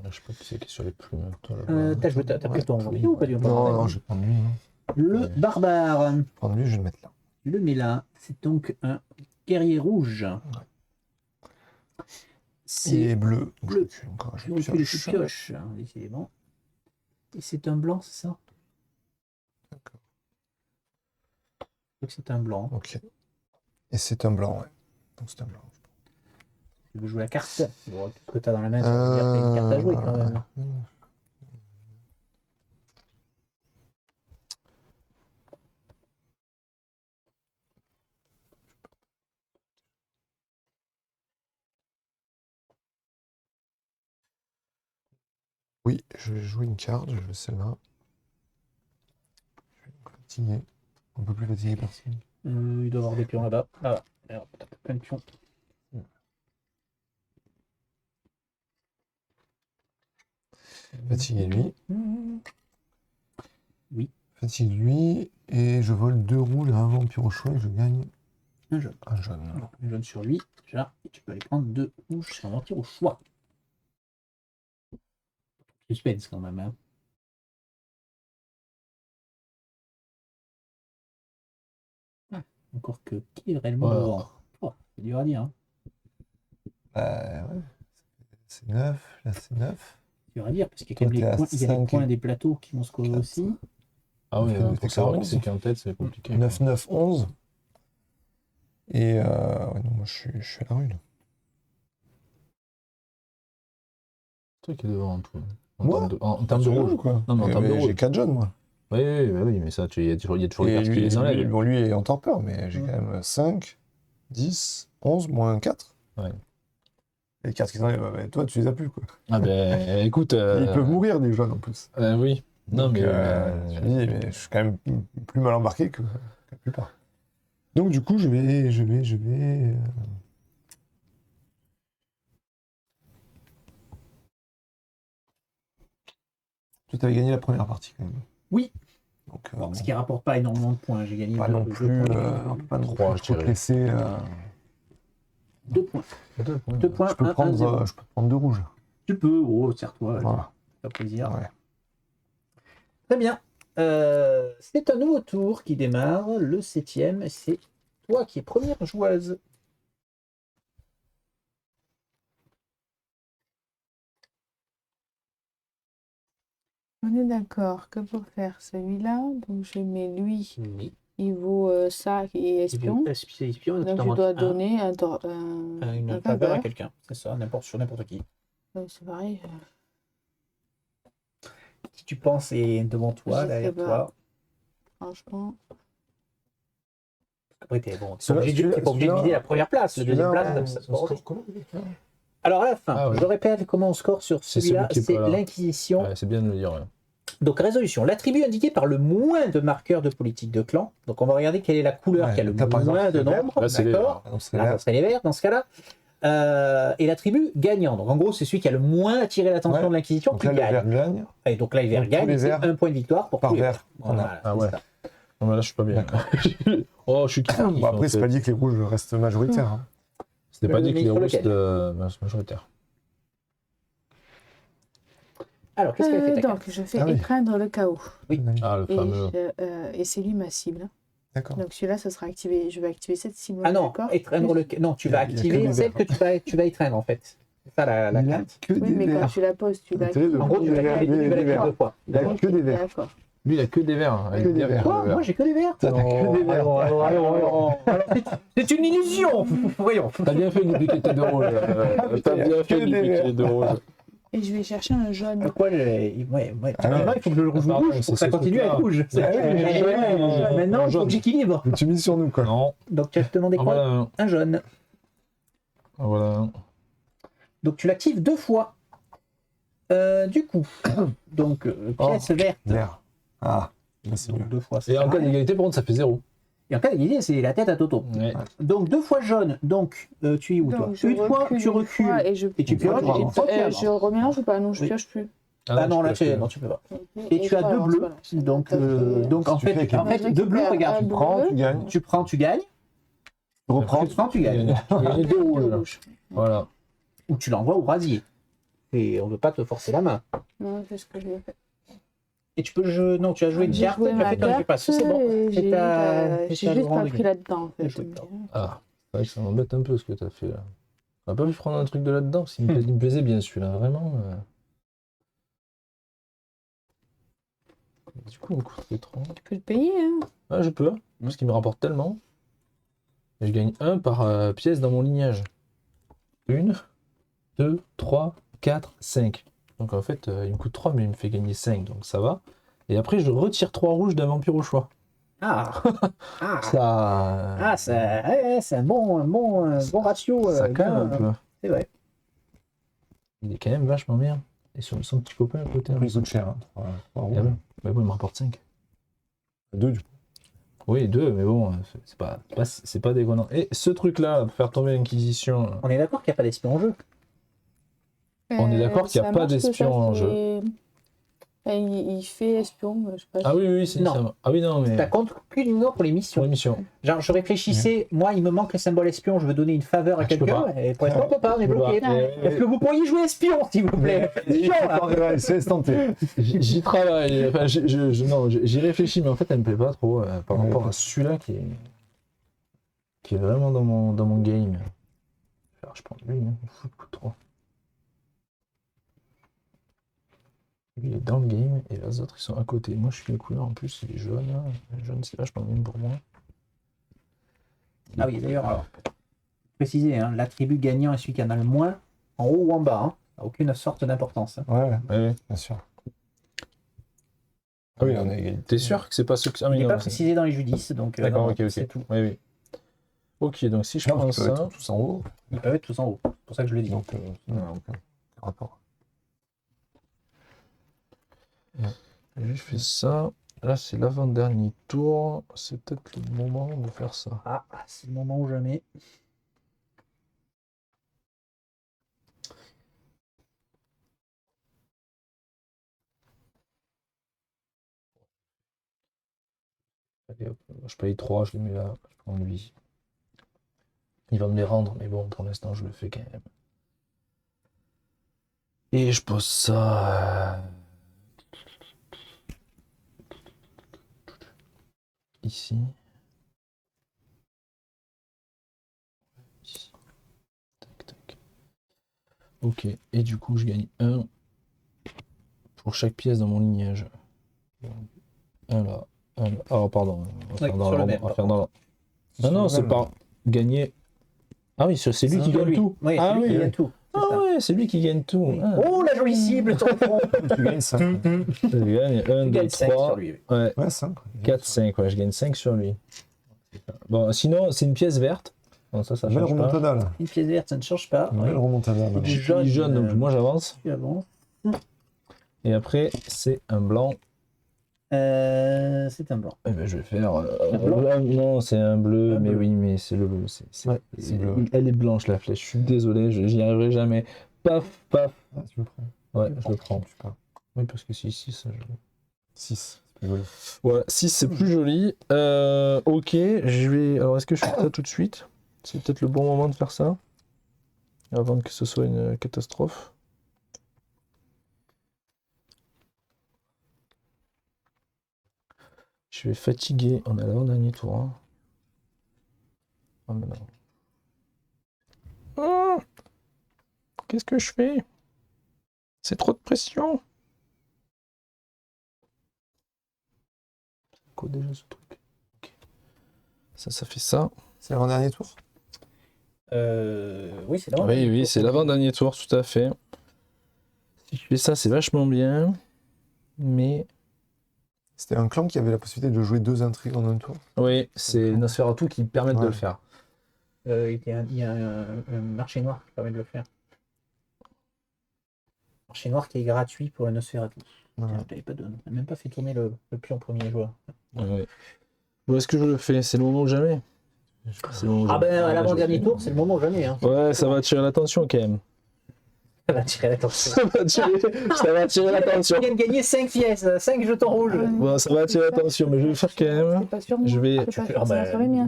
Je sais pas qui c'est qui est sur les plumes. Toi, là-bas. T'as pris ton vampire ou pas du Non, non, je vais prendre lui. Hein. Le barbare. Je vais prendre lui, je vais le mettre là. Je le mets là. C'est donc un guerrier rouge. Il C'est est bleu. Donc bleu. je recule encore. je recule et je pioche. Décidément. Et c'est un blanc, c'est ça? D'accord. Donc c'est un blanc. Ok. Et c'est un blanc, ouais. Donc c'est un blanc. Tu veux jouer la carte? Bon, tout ce que tu as dans la main, ça veut dire que t'as une carte à jouer quand même. Oui, je vais jouer une carte, je veux celle-là. Je vais fatiguer. Un peu plus fatigué personne. Il doit y avoir des pions là-bas. Là-bas. Alors, t'as plein de pions. Fatigue lui. Oui. Fatigue lui. Et je vole 2 rouges et un vampire au choix et je gagne Un jaune. un jaune. Alors, un jaune sur lui. Déjà, et tu peux aller prendre 2 rouges sur un vampire au choix. Suspense quand même. Hein. Encore que qui est réellement devant? Oh, c'est dur à dire. Hein. Ouais. C'est 9, là c'est 9. C'est dur à dire parce qu'il y a quand même Toi, les t'es à points, il y a les 5 points des plateaux qui vont scorer 4. aussi. Ah oui, Donc, pour savoir qui c'est qui est en tête, c'est compliqué. 9, 9, 11. Et ouais, non, moi je suis à la rue là. C'est toi qui est devant en tout. Moi En termes de rouge. Quoi. Non, mais en termes de rouge. J'ai 4 jaunes moi. Oui, mais ça, il y a toujours les Et cartes qui lui, les enlèvent. lui est en torpeur, mais j'ai quand même 5, 10, 11, moins 4. Ouais. Les cartes qu'ils enlèvent, mais toi tu les as plus quoi. Ah ben, écoute. Ils peuvent mourir des jaunes en plus. Oui. Non, Donc, mais. je me dis, mais je suis quand même plus mal embarqué que la plupart. Donc du coup, je vais. Toi, t'avais gagné la première partie quand même. Oui. Donc, Bon, ce qui rapporte pas énormément de points. J'ai gagné pas deux non deux plus, points. on peut pas non plus 3, je trop dirais. presser. 2 points. 2 points. Je peux 1, prendre 0. deux rouges. Tu peux. Oh, serre-toi. Voilà. Ça fait plaisir. Ouais. Très bien. C'est un nouveau tour qui démarre. Le 7e, c'est toi qui es première joueuse. On est d'accord que pour faire celui-là, donc je mets lui, Oui. il vaut ça et espion. Espion, Donc je dois donner un une faveur faveur. à quelqu'un. C'est ça, sur n'importe qui. C'est pareil. Qui tu penses est devant toi, Je derrière sais toi. Franchement. Après, t'es bon, Celui-là- pas obligé de viser la première place. La deuxième place, ça se score aussi. Alors à la fin, Ah ouais. je répète comment on score sur C'est celui-là, celui qui est c'est pas là. l'Inquisition. Ouais, c'est bien de le dire. Ouais. Donc résolution. L'attribut indiqué par le moins de marqueurs de politique de clan. Donc on va regarder quelle est la couleur qui a le moins de nombre. Là, c'est D'accord. Là, ça serait les verts dans ce cas-là. Et l'attribut gagnant. Donc en gros, c'est celui qui a le moins attiré l'attention de l'Inquisition qui gagne. Et donc là, les verts gagnent. C'est un point de victoire pour tous les verts. Voilà, ah ouais. Non, mais là, je suis pas bien. Oh, je suis qui bon, après, c'est pas dit que les rouges restent majoritaires. Hein. C'était pas dit que les rouges restent majoritaires. Alors, qu'est-ce qu'elle fait donc, je fais étreindre le chaos. Oui. Ah, le fameux. Et c'est lui ma cible. D'accord. Donc celui-là, ça sera activé. Je vais activer cette cible. Ah non, étreindre le. Non, tu vas activer celle que tu vas étreindre en fait. C'est ça la carte. Oui, mais quand tu la poses, tu vas. En gros, tu vas l'activer 2 fois. Il a que des verts. D'accord. Lui, il a que des verts. Que des verts. Quoi ? Moi, j'ai que des verts. T'as que des verts. C'est une illusion. Voyons. T'as bien fait de piquer tes 2 rouges. T'as bien fait de piquer les 2 rouges. Et je vais chercher un jaune. Pourquoi il faut que je le rouge rouge pour que ça continue à être rouge. Maintenant, il faut que j'équilibre. Tu mises sur nous, quoi. Non. Donc, tu vas te demander quoi ? Un jaune. Voilà. Donc, tu l'actives 2 fois. Du coup, donc, pièce verte. Vert. Ah, c'est mieux. 2 fois. Et en cas d'égalité, par contre, ça fait 0. Et en cas d'égalité, c'est la tête à Toto. Ouais. Donc 2 fois jaune, donc tu es où toi ? Une fois, tu recules et tu pioches. Je remélange ou pas ? Non, je pioche plus. Ah non, là tu peux pas. Et tu as 2 bleus. Donc en fait 2 bleus, regarde, tu prends, tu gagnes. Tu reprends, tu prends, tu gagnes. Tu gagnes 2 rouges. Voilà. Ou tu l'envoies au rasier. Et on ne veut pas te forcer la main. Non, c'est ce que je vais faire. Et tu peux jouer. Non, tu as joué une carte, tu as fait comme tu passes. C'est bon. J'ai juste pas pris là-dedans. En fait. Ah, c'est vrai que ça m'embête un peu ce que tu as fait là. On n'a pas pu prendre un truc de là-dedans, il me plaisait bien celui-là, vraiment. Du coup, il me coûterait trop. Tu peux le payer, hein ? Ah, je peux, parce qu'il me rapporte tellement. Et je gagne 1 par pièce dans mon lignage. 1, 2, 3, 4, 5. Donc en fait, il me coûte 3, mais il me fait gagner 5, donc ça va. Et après, je retire 3 rouges d'un vampire au choix. Ah, Ça... c'est un bon ratio. Ça calme un peu. C'est vrai. Il est quand même vachement bien. Et sur son petit copain à côté. Il coûte cher. Hein. Mais bon, il me rapporte 5. 2 du coup. Oui, 2, mais bon, c'est pas déconnant. Et ce truc-là, faire tomber l'Inquisition... On est d'accord qu'il n'y a pas d'espion en jeu. On est d'accord qu'il n'y a pas d'espion en jeu. Il fait espion, je sais pas. Ah oui, c'est ça. Ah oui, non, mais... Ça compte uniquement pour les missions. Pour les missions. Genre, je réfléchissais, moi, il me manque le symbole espion, je veux donner une faveur à quelqu'un, et pour l'instant, on peut pas, on est bloqué. Est-ce que vous pourriez jouer espion, s'il vous plaît ? C'est tenté. J'y travaille, enfin, j'y réfléchis, mais en fait, elle me plaît pas trop par rapport à celui-là qui est vraiment dans mon game. Alors, je prends lui, il me fout trop. Il est dans le game et les autres ils sont à côté. Moi je suis les couleurs en plus, il est jaune. Le jaune c'est vachement bien pour moi. Ah oui, d'ailleurs, alors, préciser, hein, l'attribut gagnant est celui qui en a le moins, en haut ou en bas. Hein. Aucune sorte d'importance. Hein. Ouais, bien sûr. Ah oui, on est. T'es sûr que c'est pas ce que. Il n'est pas précisé dans les judices, donc d'accord, ok. C'est tout. Oui. Ok, donc si je prends ça. Tous en haut. Ils peuvent être tous en haut. C'est pour ça que je le dis. Donc, aucun rapport. J'ai fait ça. Là, c'est l'avant-dernier tour. C'est peut-être le moment de faire ça. Ah, c'est le moment ou jamais. Allez, hop. Je paye 3, je les mets là. Je prends lui. Il va me les rendre, mais bon, pour l'instant, je le fais quand même. Et je pose ça. Ici. Tac. Ok, et du coup je gagne 1 pour chaque pièce dans mon lignage. 1 là, 1 là. Ah pardon, on va faire dans l'ordre. Non, c'est pas gagner. Ah oui, c'est lui qui gagne tout. Oui, ah oui, il gagne tout. Ah ouais, c'est lui qui gagne tout. Oui. Ah. Oh, la jolie cible sur le front. Tu gagnes 5. Je gagne 1, 2, 3, ouais, 5. 4, 5. Ouais, je gagne 5 sur lui. Bon, sinon, c'est une pièce verte. Bon, ça change remontada, pas. là. Une pièce verte, ça ne change pas. Une belle remontada. Du jaune, donc moi j'avance. Tu avances. Et après, c'est un blanc. C'est un blanc. Eh ben, je vais faire. blanc. Non, c'est un bleu, Un mais bleu. oui, mais c'est le. Ouais, c'est bleu. Elle est blanche la flèche. Je suis désolé, j'y arriverai jamais. Paf, paf. Ah, tu le prends. Ouais, je le prends. Super. Oui, parce que c'est ici, ça. 6, c'est plus joli. Ouais, 6 c'est plus joli. Ok, je vais. Alors, est-ce que je fais ça tout de suite? C'est peut-être le bon moment de faire ça. Avant que ce soit une catastrophe. Je vais fatiguer. On est à l'avant-dernier tour. Hein. Oh, mais non. Qu'est-ce que je fais? C'est trop de pression. C'est quoi déjà ce truc? Okay. Ça fait ça. C'est l'avant-dernier tour? Oui, c'est l'avant-dernier tour. Oui, c'est l'avant-dernier tour, tout à fait. Si je fais ça, c'est vachement bien. Mais. C'était un clan qui avait la possibilité de jouer 2 intrigues en un tour. Oui, c'est Nosferatu qui permet de le faire. Il y a un marché noir qui permet de le faire. Marché noir qui est gratuit pour le Nosferatu. Ouais. On n'a même pas fait tourner le pion premier joueur. Ouais. Bon, est-ce que je le fais? C'est le moment ou jamais? À l'avant-dernier tour, c'est le moment ou jamais. Hein. Ouais, ça va attirer l'attention quand même. Ça va attirer l'attention. Ça va attirer l'attention. Tu viens de gagner 5 pièces, 5 jetons rouges. Bon, ça va attirer l'attention, mais je vais le faire quand même. C'est pas sur moi. Je vais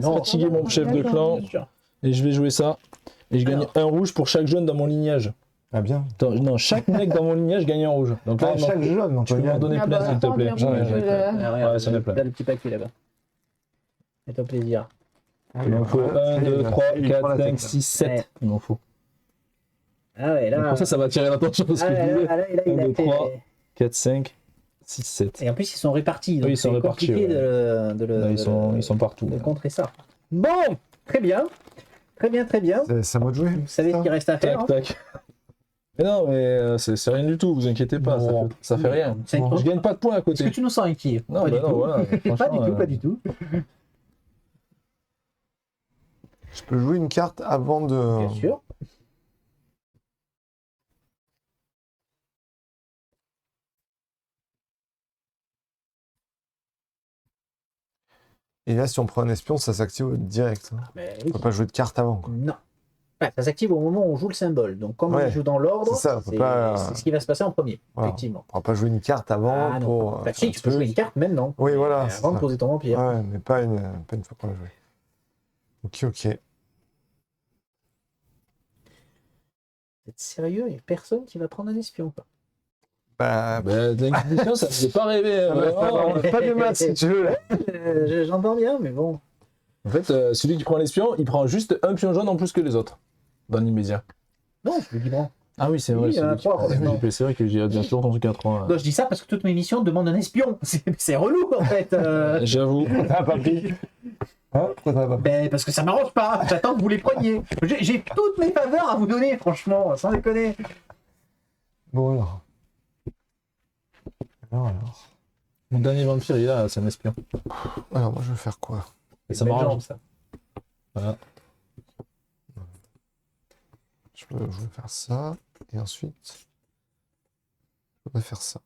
fatiguer mon chef de clan. Et je vais jouer ça. Et je gagne un rouge pour chaque jaune dans mon lignage. Ah bien. Attends, non, chaque mec dans mon lignage gagne un rouge. Donc là, chaque jaune, tu peux m'en donner plein, s'il te plaît. Ouais, ça me plaît. Là, le petit paquet là-bas. Fais-toi plaisir. Il m'en faut 1, 2, 3, 4, 5, 6, 7. Il m'en faut. Ah ouais, là. Donc pour ça va attirer l'attention parce que je disais. 1, 2, 3, 4, 5, 6, 7. Et en plus, ils sont répartis. Donc oui, ils sont répartis. Compliqué Ils sont partout. De contrer ça. Bon, très bien. Très bien, très bien. C'est à moi de jouer. Vous savez ce qu'il reste à faire. Tac, tac. Mais non, mais c'est rien du tout, vous inquiétez pas, Bon. ça fait rien. Je gagne pas de points à côté. Est-ce que tu nous sens inquiet? Non, pas bah du non, tout. voilà. Pas du tout. Je peux jouer une carte avant de... Bien sûr. Et là, si on prend un espion, ça s'active direct. Hein. Mais On peut pas jouer de carte avant. Quoi. Non. Ouais, ça s'active au moment où on joue le symbole. Donc, comme on joue dans l'ordre, c'est ce qui va se passer en premier, voilà. effectivement. On ne pourra pas jouer une carte avant pour... Bah, si, tu peux jouer une carte maintenant. Oui, voilà. Avant de poser ton vampire. Ouais, mais pas une fois qu'on l'a joué. Ok. Vous êtes sérieux? Il n'y a personne qui va prendre un espion, quoi. L'Inquisition, ça ne faisait pas rêver. Pas de maths, si tu veux. Là. J'entends bien, mais bon. En fait, celui qui prend l'espion, il prend juste un pion jaune en plus que les autres, dans l'immédiat. Non, je le dis bon. Ah oui, c'est vrai. Oui, C'est vrai que j'ai bien toujours entendu 4 Non, je dis ça parce que toutes mes missions demandent un espion. C'est relou, en fait. J'avoue. T'as pas pris. Hein? Parce que ça m'arrange pas. J'attends que vous les preniez. J'ai toutes mes faveurs à vous donner, franchement, sans déconner. Bon, alors. Mon dernier vampire, il est là, c'est un espion. Alors, moi, je vais faire quoi? Et ça m'arrange. Ça. Voilà. Je vais faire ça. Et ensuite, je vais faire ça.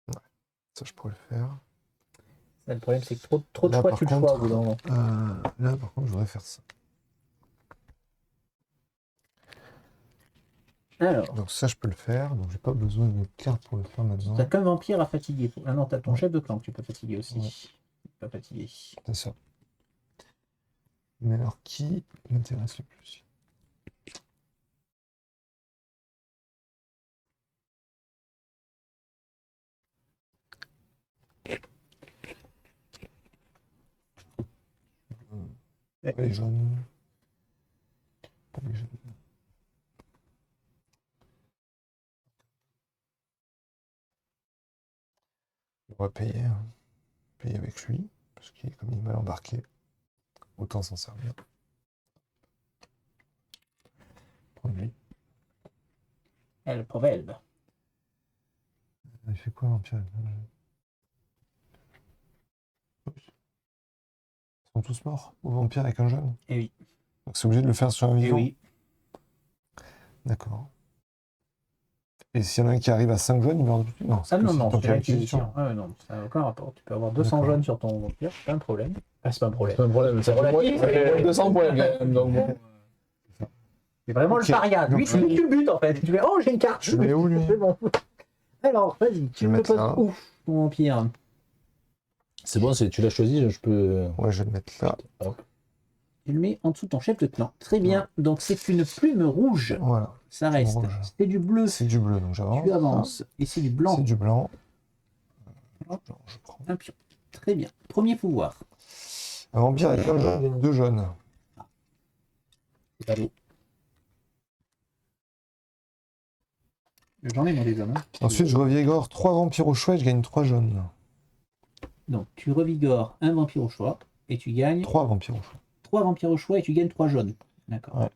Ouais. Ça, je pourrais le faire. Le problème, c'est que trop de choix, tu le choix au bout d'un moment. Là, par contre, je voudrais faire ça. Alors. Donc ça, je peux le faire. Donc j'ai pas besoin de carte pour le faire maintenant. T'as qu'un vampire à fatiguer. Ah non, t'as ton chef de clan que tu peux fatiguer aussi. Ouais. Tu peux fatiguer. C'est ça. Mais alors, qui m'intéresse le plus? Pas les jaunes. Pas les jaunes. On va payer. Hein. Payer avec lui. Parce qu'il est comme il est mal embarqué. Autant s'en servir. Prendre lui. Le proverbe. Il fait quoi, l'Empire? Ils sont tous morts. Au vampire avec un jeune. Eh oui. Donc c'est obligé de le faire sur un vivant. Eh oui. D'accord. Et s'il y en a un qui arrive à 5 jaunes, il meurt de plus? Non, c'est l'acquisition. Ah non, ça n'a aucun rapport. Tu peux avoir 200 jaunes sur ton vampire, c'est pas un problème. Ah, c'est pas un problème. C'est un problème, c'est relatif. 200 points quand même, donc bon. C'est vraiment le paria. Lui, tu le butes en fait. Tu fais, oh, j'ai une carte. Je mets où lui? C'est bon. Alors, vas-y, tu me poses où ton vampire? C'est bon, tu l'as choisi, je peux. Ouais, je vais le mettre là. Hop. Tu le mets en dessous de ton chef de clan. Très bien. Donc, c'est une plume rouge. Voilà. Ça reste. C'est du bleu. C'est du bleu, donc j'avance. Tu avances. Et c'est du blanc. C'est du blanc. Hop. Je prends un pion. Très bien. Premier pouvoir. Un vampire avec un jaune et 2 jaunes. C'est pas beau. J'en ai mon des hommes. Ensuite, je revigore 3 vampires au choix et je gagne 3 jaunes. Donc, tu revigores un vampire au choix et tu gagnes 3 vampires au choix. 3 vampires au choix et tu gagnes 3 jaunes. D'accord. Ouais.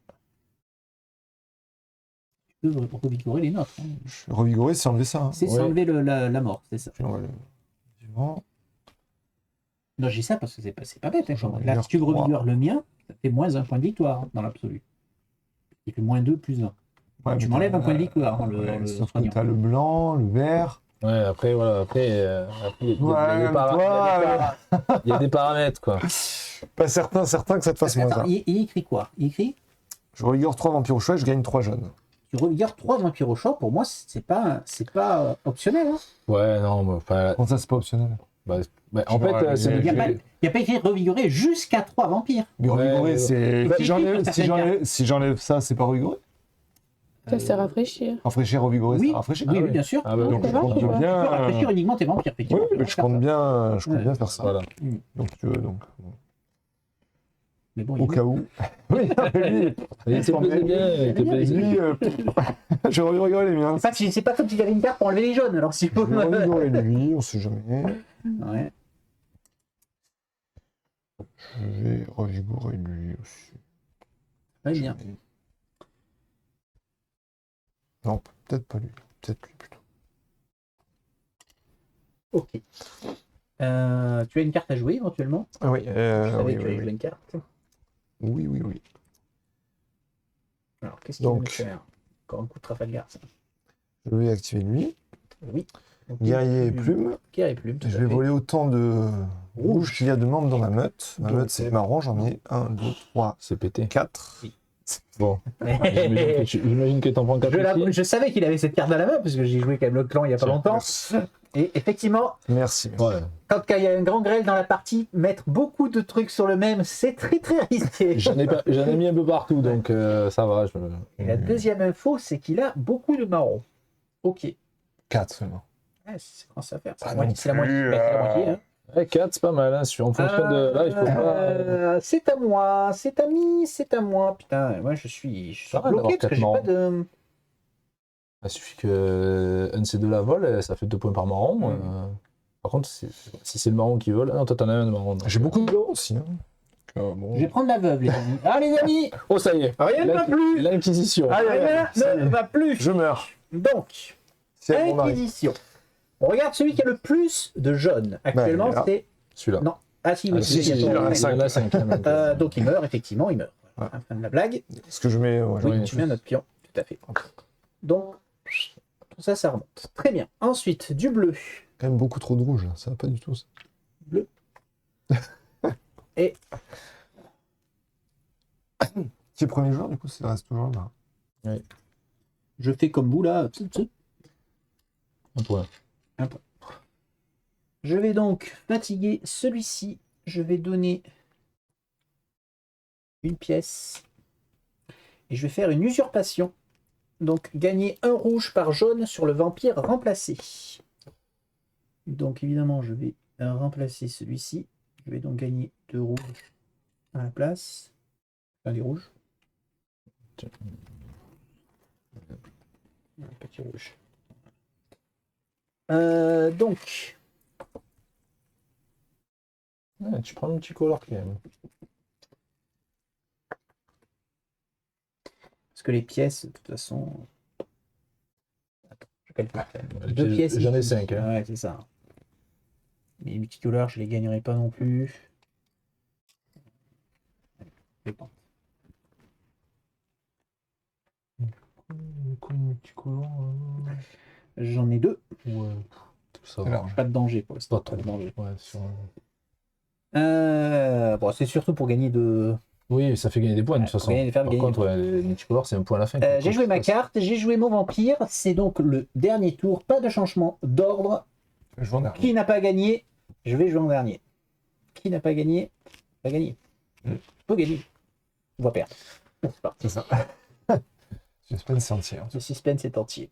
Tu peux revigorer les nôtres. Hein. Revigorer, c'est enlever ça. Hein. C'est enlever la mort, c'est ça. Non, je dis ça parce que c'est pas bête. Hein, là, si tu revigores le mien, ça fait moins 1 point de victoire hein, dans l'absolu. Il fait moins 2 plus 1. Ouais, tu m'enlèves un point de victoire. Hein, sauf que tu as le blanc, le vert. Ouais, après, voilà, il y a des paramètres, quoi. Pas certain que ça te fasse moins ça. Il écrit quoi? Il écrit je revigore 3 vampires au choix et je gagne 3 jaunes. Tu revigores 3 vampires au choix, pour moi, c'est pas optionnel. Hein. Ouais, non, mais enfin. Comment ça, c'est pas optionnel? En fait, il n'y a pas écrit revigorer jusqu'à 3 vampires. Mais revigorer, c'est. Si j'enlève ça, c'est pas revigorer? Ça, c'est rafraîchir. Rafraîchir, revigorer, oui, ça rafraîchit. Oui, bien sûr. Donc, je compte bien. Tu peux rafraîchir uniquement tes vampires. Oui, mais je compte bien faire ça. Voilà. Donc, tu veux, donc. Mais bon, au cas où. Oui, lui, il était bien. Je revigorer les miens. C'est pas comme si j'avais une carte pour enlever les jaunes. Alors, si je revigorer lui, on sait jamais. Ouais. Je vais revigorer lui aussi. Très bien. Non, peut-être pas lui. Peut-être lui plutôt. Ok. Tu as une carte à jouer éventuellement? Oui. Tu avais joué une carte. Oui. Alors, qu'est-ce qu'il va me faire? Encore un coup de Trafalgar, ça. Je vais activer lui. Oui. Guerrier et plume. Guerrier et plume. Je vais voler autant de rouge qu'il y a de membres dans ma meute. Ma meute, c'est marrant, j'en ai 1, 2, 3, c'est pété. 4. Oui. Bon. J'imagine que t'en prends 4 aussi. Je savais qu'il avait cette carte à la main, parce que j'ai joué quand même le clan il n'y a pas longtemps. Et effectivement, merci. Ouais. Quand il y a un grand grêle dans la partie, mettre beaucoup de trucs sur le même, c'est très très risqué. J'en ai mis un peu partout, donc ça va. Et la deuxième info, c'est qu'il a beaucoup de marrons. Ok. 4 seulement. Ouais, c'est quand ça fait. C'est la moitié. Hein. Ouais, 4, c'est pas mal. Hein. En fonction de. Là, il faut pas. C'est à moi, c'est à moi. Putain, moi je suis bloqué parce que j'ai pas de. Il suffit que un de ces deux la vole, ça fait 2 points par marron. Par contre, si c'est le marron qui vole. Non, toi t'en as un de marron. J'ai beaucoup de blanc aussi. Hein. Bon. Je vais prendre la veuve, les amis. Ah, les amis! Oh, ça y est. Rien ne va plus! L'Inquisition. Rien ne va plus! Je meurs. Donc, Inquisition. On regarde celui qui a le plus de jaunes. Actuellement, c'est. Celui-là. Non. Ah, si, si, il en a 5. Donc, il meurt, effectivement, il meurt. Voilà. Ouais. Fin de la blague. Ce que je mets. Oui, tu mets un autre pion. Tout à fait. Donc, tout ça, ça remonte. Très bien. Ensuite, du bleu. Quand même beaucoup trop de rouge, ça va pas du tout ça. Bleu. Et. Qui est premier joueur, du coup, ça reste toujours là. Oui. Je fais comme vous, là. Un point. Je vais donc fatiguer celui-ci. Je vais donner une pièce. Et je vais faire une usurpation. Donc, gagner 1 rouge par jaune sur le vampire remplacé. Donc, évidemment, je vais remplacer celui-ci. Je vais donc gagner 2 rouges à la place. Enfin, des rouges. Un petit rouge. Donc. Ouais, tu prends un petit color quand même. Parce que les pièces, de toute façon. Attends, je calcule. 2 pièces. J'en ai 5. Hein. Ouais, c'est ça. Mais les multicolores, je les gagnerai pas non plus. coin multicolore. J'en ai 2. Ouais. Ça C'est va. large. Pas de danger pour l'instant. Pas trop. Pas de danger. Ouais, sur... Bon, c'est surtout pour gagner de. Oui, ça fait gagner des points de toute façon. Faire Par gagner contre, le multicolore, c'est un point à la fin. quoi. j'ai joué ma carte, j'ai joué mon vampire. C'est donc le dernier tour. Pas de changement d'ordre. Je vais en arrière. Qui n'a pas gagné, je vais jouer en dernier. Qui n'a pas gagné, va gagner. Je peux gagner. On va perdre. C'est parti. C'est ça. Suspense c'est entier. Le suspense est entier.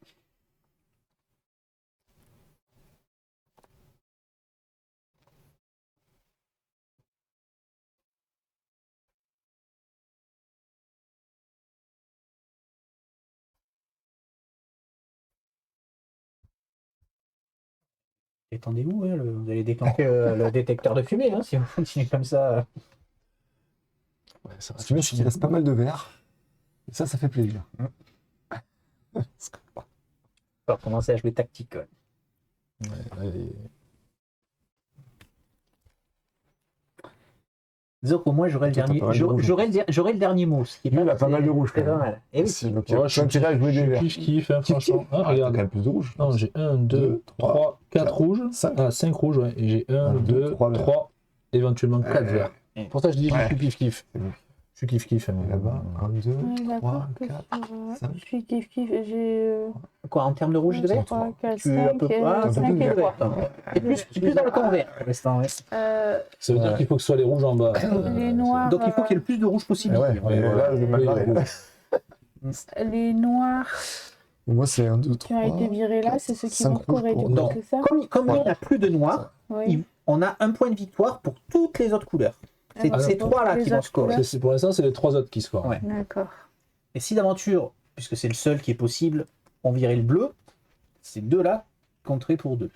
Détendez-vous, hein, vous allez déclencher le détecteur de fumée si vous continuez comme ça. Ouais, ça Ce qui est bien, c'est qu'il reste pas mal de verre. Et ça fait plaisir. On va commencer à jouer tactique. Ouais. Ouais, Disons qu'au moins j'aurai le Toi, t'as dernier. pas mal de rouge. J'aurai le dernier mot. Ce qui est Lui, il a pas mal de c'est- rouge, C'est quand pas même. mal. Et oui. C'est donc, Ouais, tu as intérêt à jouer des verres. je kiffe, hein, franchement. Ah, Ah, t'as regarde. quand même plus de rouge. Non, j'ai 1, 2, 3, 4 rouges. 5 rouges, ouais. Et j'ai 1, 2, 3, éventuellement 4 verts. Pour ça, je dis, Ouais. je suis kiff-kiff. C'est bon. Je suis kiff-kiff. Et là-bas, 1, 2, Ouais, 3, d'accord, que 4. sur, 5. je suis kiff-kiff, j'ai Quoi, en termes de rouge et de vert 3, 4, Tu as 5, peu près 5 et 3. C'est plus dans le camp vert pour l'instant. Ouais. Ça veut dire qu'il faut que ce soit les rouges en bas. Les noirs. Donc il faut qu'il y ait le plus de rouge possible. Ouais, Ouais, là, j'ai mal barré. Les noirs Moi, c'est 1, 2, qui ont 3. été virés là, c'est ceux qui 5 vont scorer, du rouges coup, pour- c'est ça? Comme il n'y a plus de noir, Oui. on a un point de victoire pour toutes les autres couleurs. C'est Alors, ces pour trois-là les qui vont autres scorer. couleurs. Pour l'instant, c'est les 3 autres qui scorent. Ouais. D'accord. Et si d'aventure, puisque c'est le seul qui est possible, on virait le bleu, ces deux-là compteraient pour 2.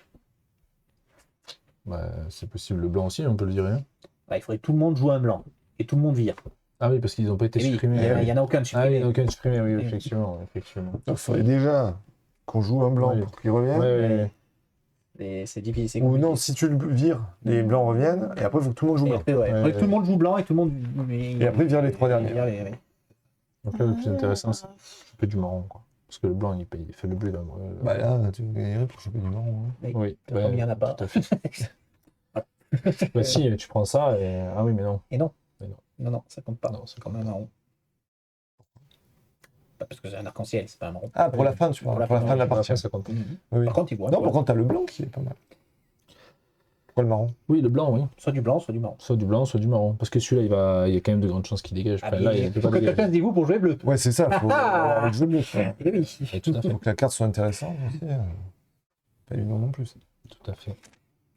Bah, c'est possible. Le blanc aussi, on peut le virer. Hein. Il faudrait que tout le monde joue un blanc. Et tout le monde vire. Ah oui, parce qu'ils n'ont pas été Et oui, supprimés. il n'y en a aucun de Ah oui, supprimé. il n'y en a aucun supprimé, oui, Oui. effectivement. Il faudrait déjà qu'on joue un blanc Oui. pour qu'il revienne. Ouais. Et c'est difficile. c'est Ou compliqué. non, si tu le vires, les blancs reviennent. Et après, il faut que tout le monde joue Et blanc. après, ouais. Faudrait que tout le monde joue blanc et tout le monde. Et après, vire les 3 derniers. Donc là, le plus intéressant, c'est un peu du marron, quoi. Parce que le blanc, il fait le bleu là. Bah là, tu gagnerais pour choper du marron. Hein. Oui, Comme il n'y en a pas. tout à fait. Bah si, tu prends ça et... Ah oui, mais non. Non, ça compte pas. Non, C'est comme un marron. Pas parce que c'est un arc-en-ciel, c'est pas un marron. Ah, pour la fin, tu parles. Pour la fin de la partie. Ça compte pas. Oui, oui. Par contre, il voit. Non, par contre, t'as le blanc qui est pas mal. Pourquoi le marron? Oui, le blanc, oui. Soit du blanc, soit du marron. Soit du blanc, soit du marron. Parce que celui-là, il y a quand même de grandes chances qu'il dégage. Ah, Enfin, mais là, il il peut faut pas que quelqu'un dégager. se dise vous pour jouer bleu. Ouais, c'est ça. Faut Ah avoir le jeu bleu. Quoi. Eh oui. Et tout à fait. Faut que la carte soit intéressante aussi. Pas évident non plus. Tout à fait.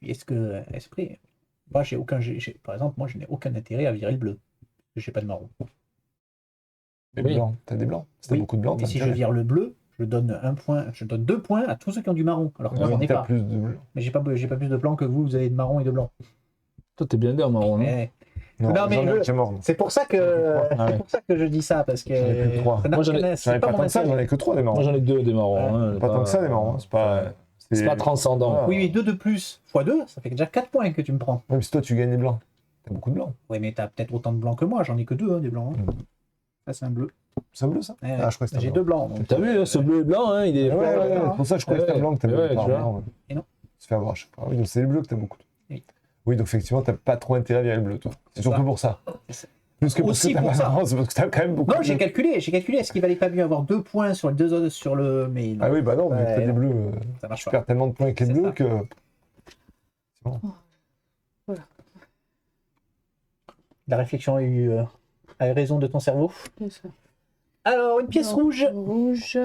Est-ce que, esprit, moi, par exemple, moi, je n'ai aucun intérêt à virer le bleu. Parce que j'ai pas de marron. Des Oui. blancs. T'as des blancs. Si t'as Oui, beaucoup de blancs, mais t'as si je intérêt. vire le bleu, je donne 2 points à tous ceux qui ont du marron. Alors que moi, Ouais, j'en ai t'as pas. plus de blancs. Mais j'ai pas plus de blanc que vous avez de marron et de blanc. Toi, t'es bien d'air marron, non Eh, Non, Non, mais j'en ai je- déjà mort. moi. C'est pour ça que Ah ouais. c'est pour ça que je dis ça parce que J'en ai plus que 3. ça n'a Moi, j'en ai- aucun- J'en c'est ai pas mon tant que ça, intérêt. j'en ai que 3 des marrons. Moi, j'en ai 2 des marrons. hein, Pas tant que ça des marrons. C'est pas. C'est pas transcendant. Ah. Oui, mais 2 de plus x 2, ça fait déjà 4 points que tu me prends. Même si toi tu gagnes des blancs. T'as beaucoup de blancs. Oui, mais t'as peut-être autant de blancs que moi, j'en ai que 2 des blancs. Hein. Ça c'est un bleu. C'est un bleu ça? Ouais, Ah, je crois que c'était j'ai un 2 blanc. blancs. donc, T'as vu, ce bleu et blanc, hein, il est... Ouais, ouais, c'est pour ça que je croyais que c'était un blanc que t'avais Ouais, pas tu vois. blanc. Ouais. Et non. Se fait avoir, je sais pas. Oui, donc c'est les bleus que t'as beaucoup. Oui. Oui, donc effectivement, t'as pas trop intérêt à virer le bleu, toi. C'est surtout ça. pour ça. C'est- Plus que parce Aussi que t'as pour pas ça. marrant, c'est parce que t'as quand même beaucoup Non, de j'ai bleus. calculé, est-ce qu'il valait pas mieux avoir 2 points sur les 2 autres sur le. Mais non, Ah oui, bah non, mais Ouais, t'as des non. bleus. ça marche Tu pas. perds tellement de points avec les C'est bleus ça. que. C'est bon. La réflexion a eu raison de ton cerveau. C'est ça. Alors, une pièce Donc, rouge. Rouge,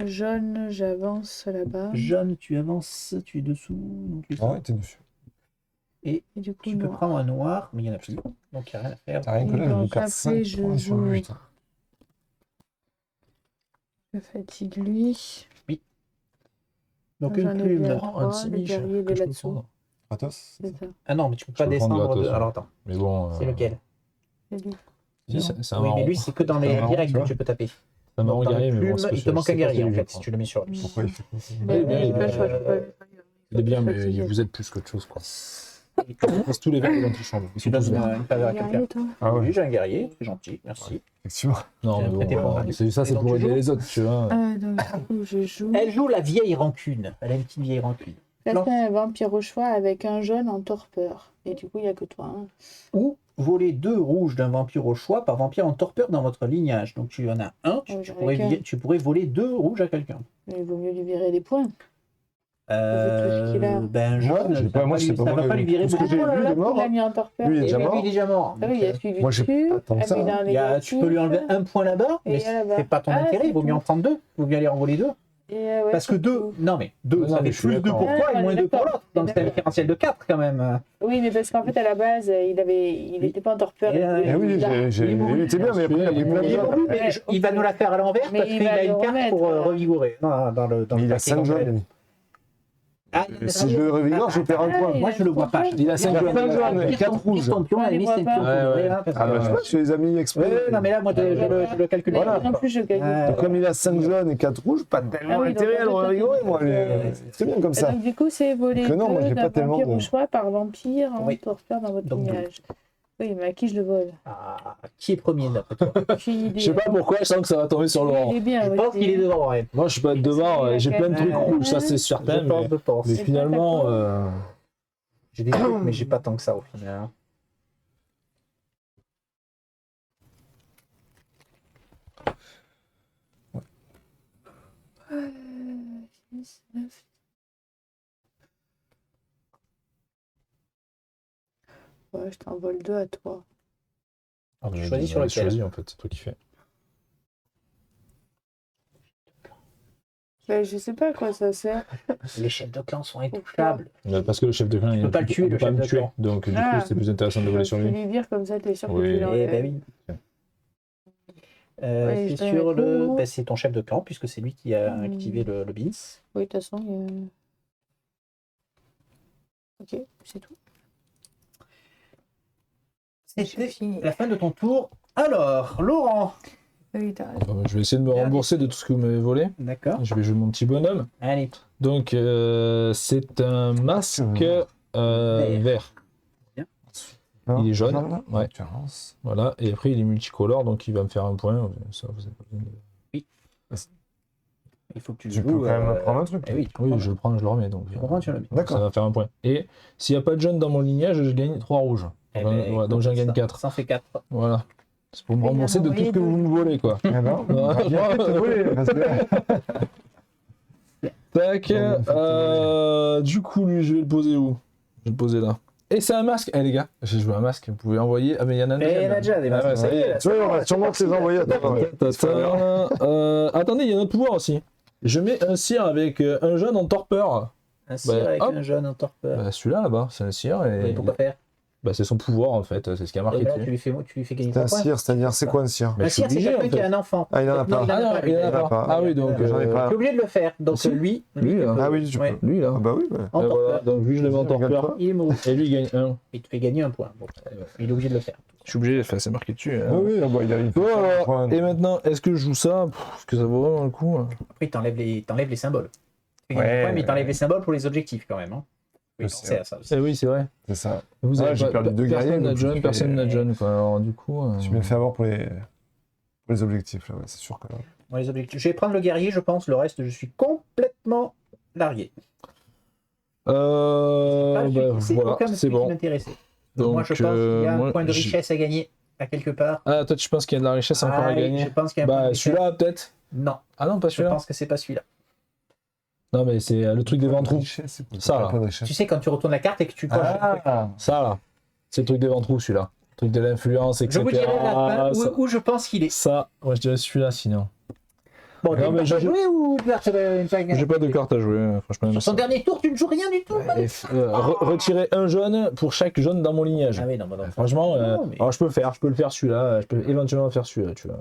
jaune, j'avance là-bas. Jaune, tu avances, tu es dessous. Donc tu, Ah ouais, t'es dessus. Et du coup, tu peux noir. prendre un noir, mais il n'y en a plus. Donc il n'y a rien à faire. T'as rien que là, je Donc, joue carte après, 5 je points sur joue- 8. Je fatigue lui. Donc J'en une ai plume. bien Oh, un 3, le semi, guerrier, il que est je peux là-dessous. prendre. Gratos. C'est ça. Ah non, mais tu peux Je pas peux prendre descendre. gratos, ouais. Alors attends, Mais bon... c'est lequel C'est lui. Si, c'est un Oui, marron. mais lui, c'est que dans C'est les un marron, directs tu que vois. tu peux taper. C'est un marron Dans les guerrier, mais bon, plumes, c'est pas il te sûr, manque c'est un pas guerrier celui en que je fait, vais si tu le mets sur lui. Pourquoi il fait comme ça? Mais bien, il est pas bien. choix, je peux- Il est bien, mais fatigué. vous êtes plus qu'autre chose, quoi. Tous les verts d'antichambre. Ils Tu sont donnes tous verts. une page à Guerrier, quelqu'un. toi. Ah Oui, ouais. j'ai un guerrier, c'est gentil, merci. effectivement. Non, mais Prêté pour un ça, c'est donc, pour tu aider joues les autres, tu vois. Donc, du coup, je joue. Elle joue la vieille rancune. Elle a une petite vieille rancune. Placer un vampire au choix avec un jaune en torpeur. Et du coup, il n'y a que toi. Hein. Ou voler 2 rouges d'un vampire au choix par vampire en torpeur dans votre lignage. Donc tu en as un, tu pourrais voler 2 rouges à quelqu'un. Il vaut mieux lui virer des points. Ben jaune, je sais pas, moi, je sais pas, ça va pas lui virer tout ce que beaucoup. j'ai vu, il est mort. Il a mis en torpeur. Lui, il est déjà Lui, mort. il est déjà mort. Ah oui, il y a celui du Moi, j'ai dessus. pas tant que ça, puis dans les Tu peux lui enlever un point là-bas, Et mais là-bas. c'est pas ton Ah, intérêt, c'est il vaut mieux tout. en prendre 2. Il vaut mieux aller en voler 2. Parce que 2, non mais 2, Non, ça mais fait je suis plus 2 d'accord. pour toi Ah, et moins 2 pour d'accord. l'autre. Donc c'est un différentiel de 4 quand même. Oui, mais parce qu'en fait, à la base, il était pas en torpeur. Et, oui, il était bien, mais après, il a pris plein de jaunes. Mais il va nous la faire à l'envers Mais parce il qu'il va a le une carte remettre. pour revigorer. Dans le Mais il a paquet 5 complet. jaunes, lui. Ah, Si je le revigore, je perds un point. Moi je le vois pas. Il a 5 Il a jaunes. 5 jaunes et 4 rouges. Son pion, à la limite, c'est une pion. Ouais. Ah bah, je sais pas, je les ai mis exprès. Non mais là, moi je le calcule. Voilà. Non plus, je calcule. Ouais. Donc, comme il a 5 jaunes et 4 rouges, pas tellement Ah oui, intérêt à le donc, en fait, revigorer, moi. C'est très bien comme Et ça. donc, du coup, c'est voler Que non, moi, j'ai d'un pas tellement vampire de- au choix par vampire en Oui. torpeur dans votre Donc, lignage. Oui, mais à qui je le vole? Ah, qui est premier d'après toi? Aucune idée. Je sais pas pourquoi, je sens que ça va tomber sur Laurent. Il est bien. Je pense qu'il est devant, ouais. Moi, je suis pas devant, j'ai plein de trucs rouges, ça c'est certain. Je pense. Mais finalement, J'ai des trucs, mais j'ai pas tant que ça au final. Ouais, je t'envole 2 à toi. Choisis sur lequel. Choisis en fait, c'est toi qui fais. Ben, je sais pas à quoi ça sert. Les chefs de clan sont intouchables. Parce que le chef de clan, il peux pas le tuer, peut le pas chef me de tuer. clan. Donc du coup, Ah. c'est plus intéressant de voler sur Tu lui. lui vires comme ça, t'es sûr que Oui. tu l'enlèves. Eh ben oui. Ouais, je C'est vais sur mettre le. où Ben, c'est ton chef de clan, puisque c'est lui qui a activé le BINS. Oui, de toute façon, il y a... Ok, c'est tout. C'était fini. la fin de ton tour. Alors, Laurent. Oui, t'as raison. Je vais essayer de me rembourser de tout ce que vous m'avez volé. D'accord. Je vais jouer mon petit bonhomme. Allez. Donc, c'est un masque vert. Il est jaune. Ouais. Voilà. Et après, il est multicolore, donc il va me faire un point. Ça, vous avez pas besoin de... Il faut que tu Tu joues. peux quand même prendre un truc. Eh oui, Oui, je le prends, je le remets. Donc, Tu reprends, tu le mets. D'accord. ça va faire un point. Et s'il n'y a pas de jaune dans mon lignage, je gagne 3 rouges. Eh Voilà, ben, voilà, donc j'en gagne 4. Ça en fait 4. Voilà. C'est pour me Il en a rembourser de tout ce envoyé que deux. vous me volez, quoi. Eh ben, Ouais. bien fait de te voler, parce que- Tac. Du coup, lui, je vais le poser où? Je vais le poser là. Et c'est un masque. Eh les gars, j'ai joué un masque. Vous pouvez envoyer. Ah, mais il y en a un. Mais il y en a déjà des Ah ouais, masques. Ça y est, là, Tu vois, on va sûrement te les envoyer à toi. ouais. Attendez, il y a un autre pouvoir aussi. Je mets un cire avec un jaune en torpeur. Un cire avec hop. un jaune en torpeur. Bah, celui-là là-bas, c'est un cire. Et... Et pourquoi faire? Bah, c'est son pouvoir en fait, c'est ce qui a marqué Et là, dessus. tu lui fais gagner C'est un 3 points. cire, c'est-à-dire, c'est quoi un cire? Mais Un je suis cire, c'est obligé, quelqu'un en qui fait. a un enfant. Ah, il en a Non, pas. il en Ah a non, pas, il en a Il en a pas. pas. Ah oui, donc. J'en ai pas. Tu es obligé de le faire. Donc Si. lui, Lui, là. Ah oui, tu Ouais. peux. Lui là. Ah bah oui, bah. en Et voilà, torpeur, donc lui, je le mets en Je regarde torpeur. pas. il est mort. Et lui, il gagne 1. Il te fait gagner un point. Bon, il est obligé de le faire. Je suis obligé, enfin, c'est marqué dessus. Ah oui, ah bah, il a une Voilà. Et maintenant, est-ce que je joue ça? Est-ce que ça vaut vraiment le coup? Après, il t'enlève les symboles. Tu fais Ouais, gagner un point, mais il t'enlève les symboles pour les objectifs quand même. Hein. Oui, Je pensez sais. à ça aussi. Eh oui, c'est vrai. C'est ça. Vous Ah, j'ai perdu 2 guerriers. Personne n'a donc John, je personne fais- n'a John, quoi. Alors, du coup. Je suis bien fait avoir pour les objectifs, là, ouais, c'est sûr que là. Bon, les objectifs. Je vais prendre le guerrier, je pense. Le reste, je suis complètement largué. Bah, C'est voilà, aucun de c'est celui qui bon. m'intéressait. Donc, Moi, je pense qu'il y a un moi, point de richesse à gagner à quelque part. Ah, toi, tu penses qu'il y a de la richesse encore à Ah, gagner? Je pense qu'il y a un point de Bah, richesse. celui-là, peut-être? Non, Ah non, pas je celui-là. pense que c'est pas celui-là. Non, mais c'est le truc des ventrous. Ça, là. Tu sais, quand tu retournes la carte et que tu coches. Ah, Ça, là. C'est le truc des ventrous, celui-là. Le truc de l'influence, Je etc. vous dirai la fin ça, où je pense qu'il est. ça, moi, je dirais celui-là, sinon. Bon, tu Non, mais veux j'ai- jouer ou tu vas J'ai pas de carte à jouer, franchement. Sur son dernier tour, tu ne joues rien du tout. Retirer un jaune pour chaque jaune dans mon lignage. Ah oui, non, bah non. Franchement, Non, mais- alors je peux le faire celui-là, je peux éventuellement faire celui-là, tu vois.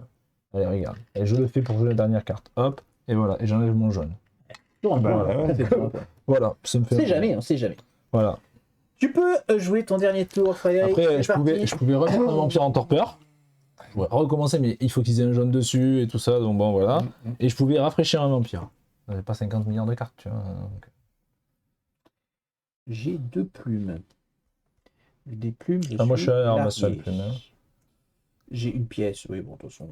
Allez, regarde. Et je le fais pour jouer la dernière carte. Hop, et voilà, et j'enlève mon jaune. Toujours un bah, point, ouais. ça fait toujours un point. Voilà, ça me fait. On sait jamais, on sait jamais. Voilà. Tu peux jouer ton dernier tour, Frédéric. Après, c'est parti. je pouvais remettre un vampire en torpeur. Je pourrais recommencer, mais il faut qu'ils aient un jaune dessus et tout ça, donc bon, voilà. Et je pouvais rafraîchir un vampire. J'avais pas 50 milliards de cartes, tu vois. Donc... J'ai 2 plumes. Des plumes, Ah, moi, je suis à largué. ramasse sur la plume. Hein. J'ai une pièce, oui, bon, de toute façon.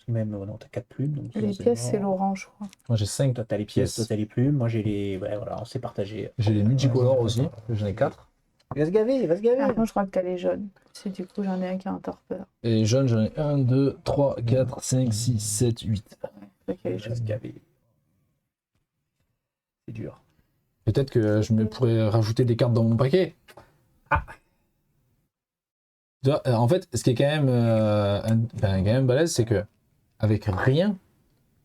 Même, non, t'as 4 plumes. Donc les pièces, c'est l'orange, je crois. Moi j'ai 5. Toi, t'as les pièces, toi, t'as les plumes. Moi, j'ai les. Ouais, voilà, on s'est partagé. J'ai les multicolores aussi. J'en ai 4. Il va se gaver, il va se gaver. Ah, moi, je crois que t'as les jaunes. C'est du coup, j'en ai un qui a un torpeur. Et les jaunes, j'en ai 1, 2, 3, 4, 5, 6, 7, 8. Ok, Il va se gaver. C'est dur. Peut-être que je me pourrais rajouter des cartes dans mon paquet. Ah. Tu vois, en fait, ce qui est quand même balèze, c'est que avec rien,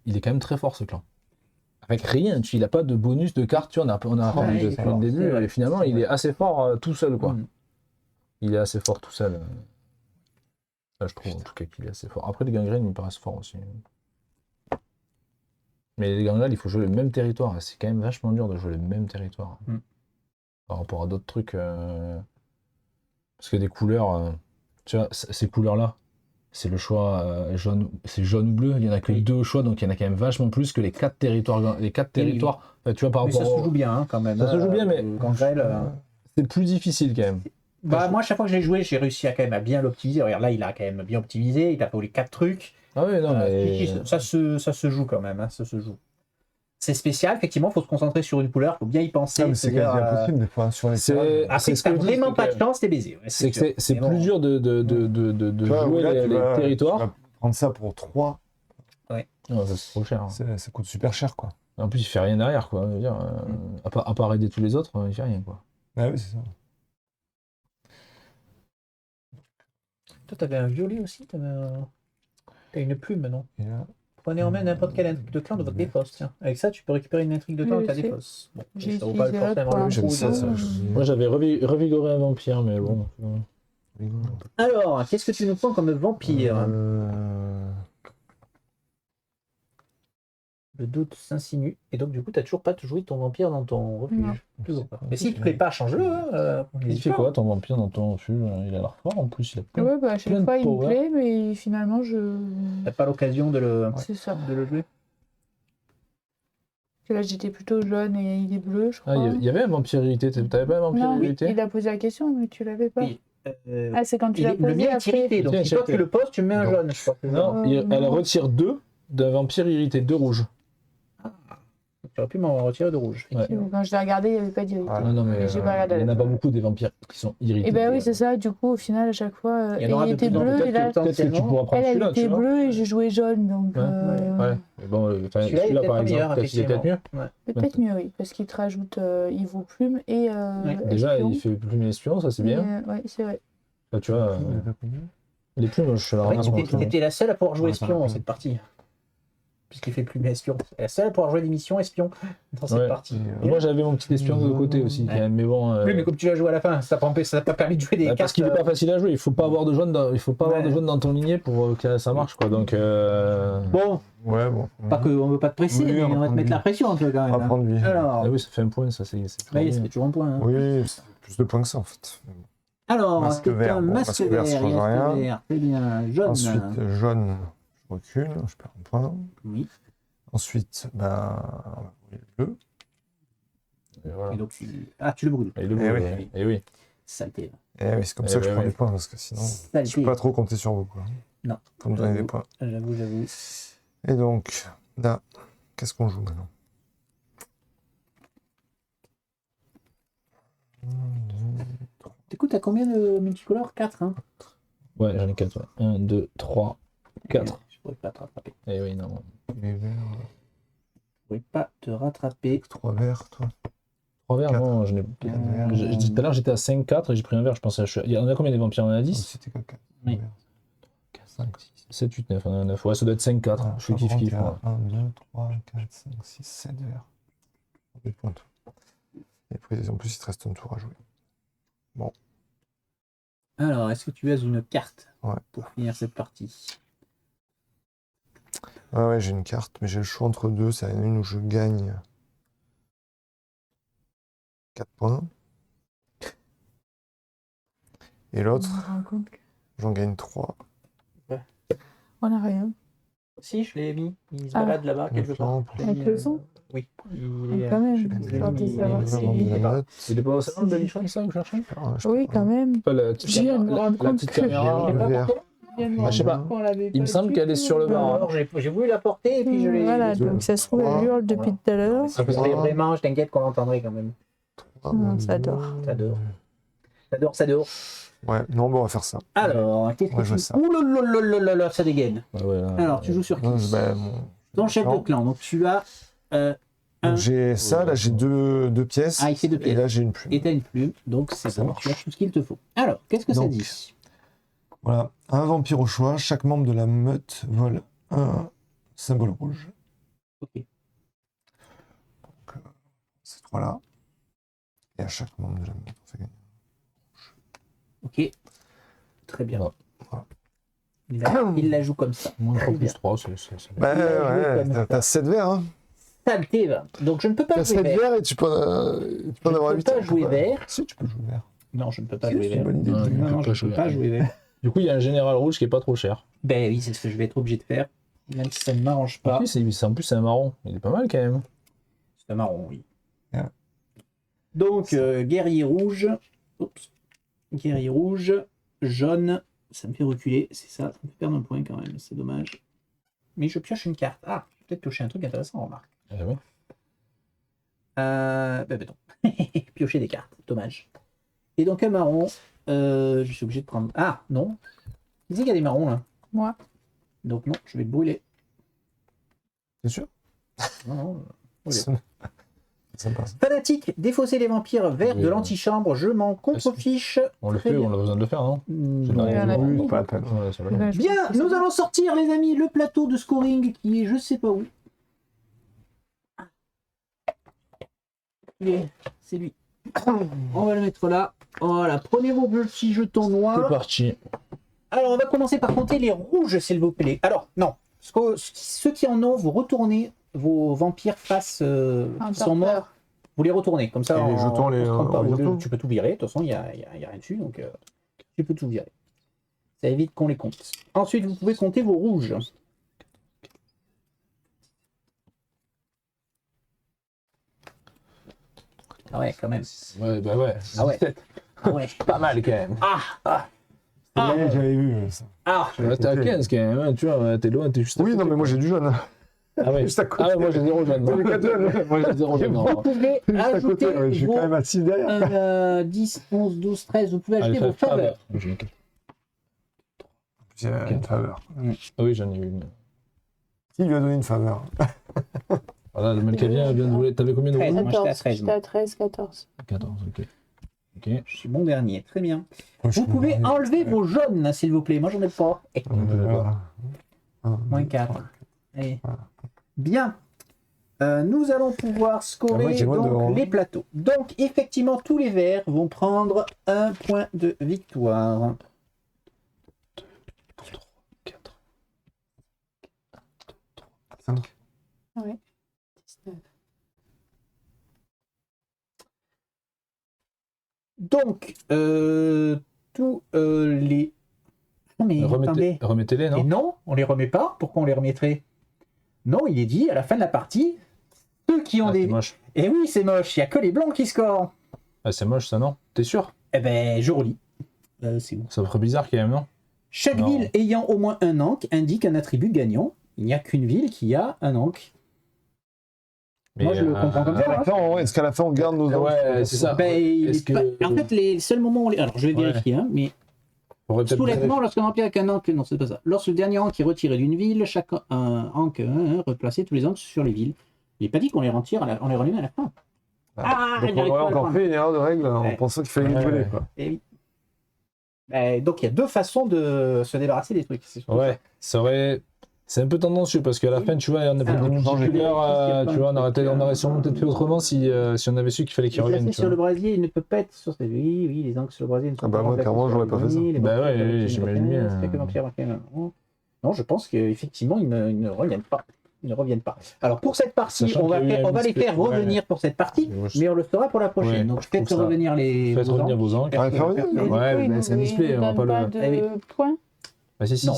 il est quand même très fort ce clan. Avec rien, il n'a pas de bonus de cartes, tu vois, on a parlé depuis le début, et finalement il est assez fort tout seul, quoi. Il est assez fort tout seul. Là, je trouve en tout cas qu'il est assez fort. Après, les gangrènes me paraissent forts aussi. Mais les gangrènes, il faut jouer le même territoire. C'est quand même vachement dur de jouer le même territoire. Par rapport à d'autres trucs. Parce que des couleurs, tu vois, ces couleurs-là, c'est le choix jaune, c'est jaune ou bleu. Il n'y en a que 2 au choix, donc il y en a quand même vachement plus que les 4 territoires. Les 4 territoires, tu vois, par rapport. Mais ça se joue bien, hein, quand même. Ça se joue bien, mais gangrel, c'est plus difficile quand même. Bah, moi, chaque fois que j'ai joué, j'ai réussi à quand même à bien l'optimiser. Regarde, là, il a quand même bien optimisé. Il a pas les 4 trucs. Ah oui, non, mais. Ça se joue quand même, hein, ça se joue. C'est spécial, effectivement, il faut se concentrer sur une couleur, il faut bien y penser. Mais c'est quasi impossible des fois sur les Après, si t'as vraiment pas de chance, t'es baisé. Ouais, c'est plus dur de jouer les territoires. Tu vas prendre ça pour 3. Ouais. Non, c'est trop cher. Ça coûte super cher, quoi. En plus, il fait rien derrière, quoi. Je veux dire, à part aider tous les autres, il fait rien, quoi. Ah oui, c'est ça. Toi, t'avais un violet aussi, t'as une plume, non? Prenez en main n'importe quel intrigue de clan de votre défausse. Tiens. Avec ça, tu peux récupérer une intrigue de clan de ta défausse. Bon, ça vaut pas forcément le coup. Moi, j'avais revigoré un vampire, mais bon. Alors, qu'est-ce que tu nous prends comme vampire? Le doute s'insinue. Et donc, du coup, t'as toujours pas joué ton vampire dans ton refuge. Toujours pas. Mais si tu ne plais pas, change-le. Il fait quoi ton vampire dans ton refuge? Il a l'air fort en plus. Il a plein, ouais, bah, à chaque fois, il me plaît, mais finalement, t'as pas l'occasion de le jouer. Là, j'étais plutôt jaune et il est bleu, je crois. Ah, il y avait un vampire irrité. T'avais pas un vampire irrité? Il a posé la question, mais tu l'avais pas. Oui. C'est quand tu l'as posé. Le mien est irrité, donc si toi tu le poses, tu mets un jaune, je crois. Non, elle retire 2 d'un vampire irrité, 2 rouges. Tu aurais pu m'en retirer de rouge. Ouais. Quand je l'ai regardé, il n'y avait pas d'irrité. Non, mais il n'y en a pas beaucoup des vampires qui sont irrités. Et ben oui, c'est ça. Du coup, au final, à chaque fois, il était bleu. Et là, peut-être que tu pourras prendre elle était bleue et j'ai joué jaune. Donc, ouais. Bon, celui-là, par exemple, peut-être qu'il est peut-être mieux. Peut-être mieux, oui. Parce qu'il te rajoute Ivo Plume et. Déjà, il fait plume espion, ça c'est bien. Oui, c'est vrai. Là, tu vois. Les plumes, je suis là. T'étais la seule à pouvoir jouer espion dans cette partie. Puisqu'il fait plus espion. Elle est la seule à pouvoir jouer des missions espion dans cette partie. Moi j'avais mon petit espion de côté aussi, quand même, mais bon. Oui, mais comme tu l'as joué à la fin, ça t'a pas permis de jouer des cartes. Parce qu'il est pas facile à jouer, il faut pas avoir de jaune dans ton ligné pour que ça marche, quoi. Donc. Bon. Ouais, bon. Pas qu'on veut pas te presser, mais on va te mettre la pression, toi, quand même. On va prendre lui. Alors. Ah oui, ça fait un point, ça c'est. Oui, ça fait toujours un point. Hein. Oui, c'est plus de points que ça en fait. Alors, masque vert, masque vert, ça change rien. Très bien. Jaune. Ensuite, jaune, je recule, je perds un point. Oui. Ensuite, le bleu. Et voilà. Et donc, tu le brûles. Et le bleu, et oui. Saleté. Et oui, c'est comme ça que je prends des points, parce que sinon, je peux pas trop compter sur vous. Quoi. Non. Pour me donner des points. J'avoue. Et donc, là, qu'est-ce qu'on joue maintenant? Écoute, t'as combien de multicolores? 4, hein? Ouais, j'en ai 4. Ouais. 1, 2, 3, 4. Je pourrais pas te rattraper. Eh oui, non. Les verts. Je pourrais pas te rattraper. 3 verts, toi. 3 verts, non, je n'ai. Tout à l'heure, j'étais à 5, 4 et j'ai pris un verre, je pensais. Il y en a combien des vampires? On en a 10? C'était que 4. Oui. 5, 6, 7, 8, 9, on en a 9. Ouais, ça doit être 5, 4. Je suis kiff. 1, 2, 3, 4, 5, 6, 7 verts. Des points tout. Et après, en plus, il te reste un tour à jouer. Bon. Alors, est-ce que tu as une carte pour finir cette partie? Ouais, j'ai une carte, mais j'ai le choix entre deux. C'est une où je gagne 4 points. Et l'autre, j'en gagne 3. On n'a rien. Si, je l'ai mis. Il se balade là-bas quelque part. Avec le son? Oui. Quand même, histoire de savoir si... C'était pas au salon de Demi-Fan, ça, que vous cherchez? Oui, quand même. Pas la petite Je viens de me rendre compte petite que caméra. je sais pas. Il me semble qu'elle est sur le bar. Alors, j'ai voulu la porter et puis je l'ai. Voilà, donc ça se trouve, elle hurle depuis tout à l'heure. Si vous savez vraiment, je t'inquiète qu'on l'entendrait quand même. Ça dort. Ça dort. Ouais, non, mais on va faire ça. Alors, qu'est-ce que ça. Ouh là là, ça dégaine. Alors, tu joues sur qui? Ton chef de clan. Donc, tu as. J'ai ça, là j'ai deux pièces. Ah, ici 2 pièces. Et là j'ai une plume. Et t'as une plume, donc c'est bon, tu as tout ce qu'il te faut. Alors, qu'est-ce que ça dit? Voilà, un vampire au choix, chaque membre de la meute vole un symbole rouge. Ok. Donc, ces 3-là. Et à chaque membre de la meute, on fait gagner. Ok. Très bien. Voilà. Il la joue comme ça. Moins 3 plus 3, c'est... Bah ouais, t'as 7 verres, hein. Saleté, va. Donc je ne peux pas T'as jouer 7 vert. verres et tu peux en avoir 8. Je ne peux pas jouer vert. Si, tu peux jouer vert. Non, je ne peux pas Si, jouer c'est une vert. bonne idée. Non, je ne peux pas jouer vert. Du coup, il y a un général rouge qui est pas trop cher. Ben oui, c'est ce que je vais être obligé de faire. Même si ça ne m'arrange pas. En plus, c'est un marron. Il est pas mal quand même. C'est un marron, oui. Yeah. Donc, guerrier rouge. Oups. Guerrier rouge. Jaune. Ça me fait reculer. C'est ça. Ça me fait perdre un point quand même. C'est dommage. Mais je pioche une carte. Ah, je vais peut-être piocher un truc intéressant, remarque. Ah ouais. Ben non. Piocher des cartes. Dommage. Et donc, un marron. Je suis obligé de prendre. Ah, non. Qui c'est qu'il y a des marrons là? Moi. Donc, non, je vais te brûler. C'est sûr? Non, non. Sympa. Fanatique, défausser les vampires verts de l'antichambre, je m'en contrefiche. On le fait, on a besoin de le faire, non? Oui, pas la peine. Ouais, ça va. Bien, nous allons sortir, les amis, le plateau de scoring qui est je sais pas où. C'est lui. On va le mettre là. Voilà, prenez vos petits jetons noirs. C'est parti. Alors, on va commencer par compter les rouges, s'il vous plaît. Alors, non. Ceux qui en ont, vous retournez vos vampires face qui sont morts. Vous les retournez. Comme ça, et les jetons, tu peux tout virer. De toute façon, il n'y a rien dessus. Donc, tu peux tout virer. Ça évite qu'on les compte. Ensuite, vous pouvez compter vos rouges. Ah ouais, quand même. Ouais, bah ouais. Ah ouais. Ah ouais. Pas mal quand même. J'avais vu ça. T'es à 15 quand même, hein, tu vois, t'es loin, t'es juste à Oui, côté. non, mais moi j'ai du jaune. Ah ouais. Juste à côté. Ah ouais, moi j'ai 0 jaune. Moi j'ai 4 jaunes. Moi j'ai 0 jaune. Vous pouvez Juste à côté, ajouter je suis quand même à 6 derrière. 10, 11, 12, 13. Vous pouvez ajouter vos faveurs. J'ai une faveur. Ah oui, j'en ai une. Qui lui a donné une faveur? Voilà, le Malkavien vient de voler. T'avais combien de 13. rouges? Moi, j'étais à 13, J'étais à 13, 14. 14, ok. Ok. Je suis bon dernier, très bien. Vous pouvez enlever vos jaunes, s'il vous plaît. Moi, j'en ai pas. Moins 4. Allez. Bien. Nous allons pouvoir scorer donc, les plateaux. Donc, effectivement, tous les verts vont prendre un point de victoire. 2, 3, 4. Ouais. 19. Donc, tous les... Non, mais attendez. Remettez-les, non? Et non, on les remet pas. Pourquoi on les remettrait? Non, il est dit, à la fin de la partie, ceux qui ont des... C'est moche. Eh oui, c'est moche, il n'y a que les blancs qui scorent. Ah, c'est moche ça, non? T'es sûr? Eh ben, je relis. C'est où? Ça me ferait bizarre quand même, non? Chaque ville ayant au moins un ankh indique un attribut gagnant. Il n'y a qu'une ville qui a un ankh. Mais moi, je le comprends comme ça. Est-ce qu'à la fin, on garde nos ankh? Ouais, c'est ça. Ben, en fait, les seuls moments où on les... Alors, je vais vérifier, hein, mais... Soulèvement, lorsqu'un vampire avec un ankh... Non, c'est pas ça. Lorsque le dernier ankh est retiré d'une ville, chaque ankh replacer tous les ankhs sur les villes. Il n'est pas dit qu'on les retire, on les remet à la fin. Donc on aurait encore fait une erreur de règle en pensant qu'il fallait les voler, quoi. Et oui. Donc il y a deux façons de se débarrasser des trucs. Ouais, ça aurait... C'est un peu tendancieux parce qu'à la fin, tu vois, on a pris des multiplieurs, tu vois, on aurait sûrement peut-être fait autrement si on avait su qu'il fallait qu'il revienne. Sur le brasier, il ne peut pas être sur ces... Oui, les ankh sur le brasier ne sont pas... moi, clairement, j'aurais pas fait ça. Bah ouais, j'imagine bien. Non, je pense qu'effectivement, ils ne reviennent pas. Ils ne reviennent pas. Alors pour cette partie, on va les faire revenir pour cette partie, mais on le fera pour la prochaine. Donc faites revenir vos ankh. Faites revenir vos ankh. Ouais, mais c'est un display, on va pas le... de points. Bah, si, Non,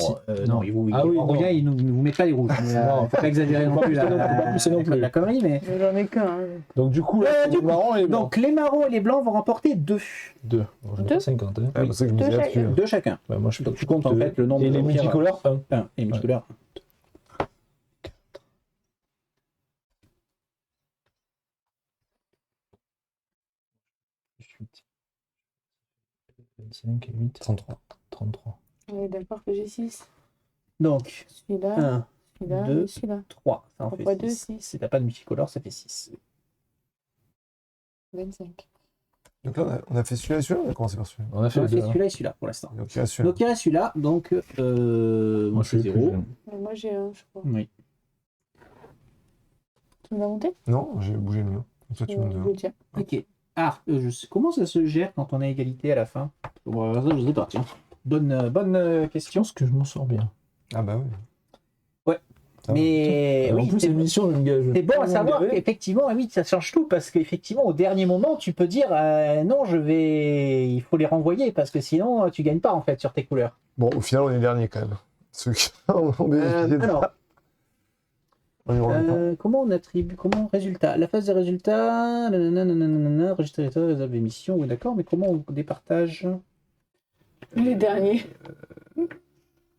non, il revient, il ne vous met pas les rouges. Il ne faut pas exagérer non plus la connerie, mais... J'en ai qu'un. Hein. Donc du coup, là, les marrons et les blancs. Donc les marrons et les blancs vont remporter 2. 2. Bon, j'en ai pas 50. Hein. Ah, c'est que je me disais là-dessus. 2 chacun. Bah, moi, je Donc tu comptes en fait le nombre et de les multicolores 1. 1. Et multicolores 1. 25 et 8. 33. 33. On est d'accord que j'ai 6. Donc, Celui-là, 1, celui-là, 2, et celui-là. 3. Ça en Pourquoi fait 2, 6. 6 Si t'as pas de multicolore, ça fait 6. 25. Donc là, on a fait celui-là et celui-là, on a commencé par celui-là. On a fait On a les fait deux. celui-là et celui-là pour l'instant. Donc il reste celui-là. Donc il reste celui-là. Donc, moi je fais suis le plus 0. jeune. Et moi j'ai un, je crois. Oui. Tu me l'as monté? Non, j'ai bougé le mien. Donc toi, tu me Je le le tiens. Ok. Ah, comment ça se gère quand on a égalité à la fin? Bon, ça, je sais pas, tiens. Bonne Je question. pense que je m'en sors bien. Ah bah oui. Ouais. Ça va. Mais en oui, plus, l'émission, je me gage. c'est bon à savoir qu'effectivement, oui, ça change tout parce qu'effectivement, au dernier moment, tu peux dire non, il faut les renvoyer parce que sinon, tu gagnes pas en fait sur tes couleurs. Bon, au final, on est dernier quand même. Ceux qui ont bénéficié de Alors, ça. On est revenu. comment on attribue, résultat, la phase de résultat, nanana, registre territoire, réserve émission, oui d'accord, mais comment on départage Les derniers.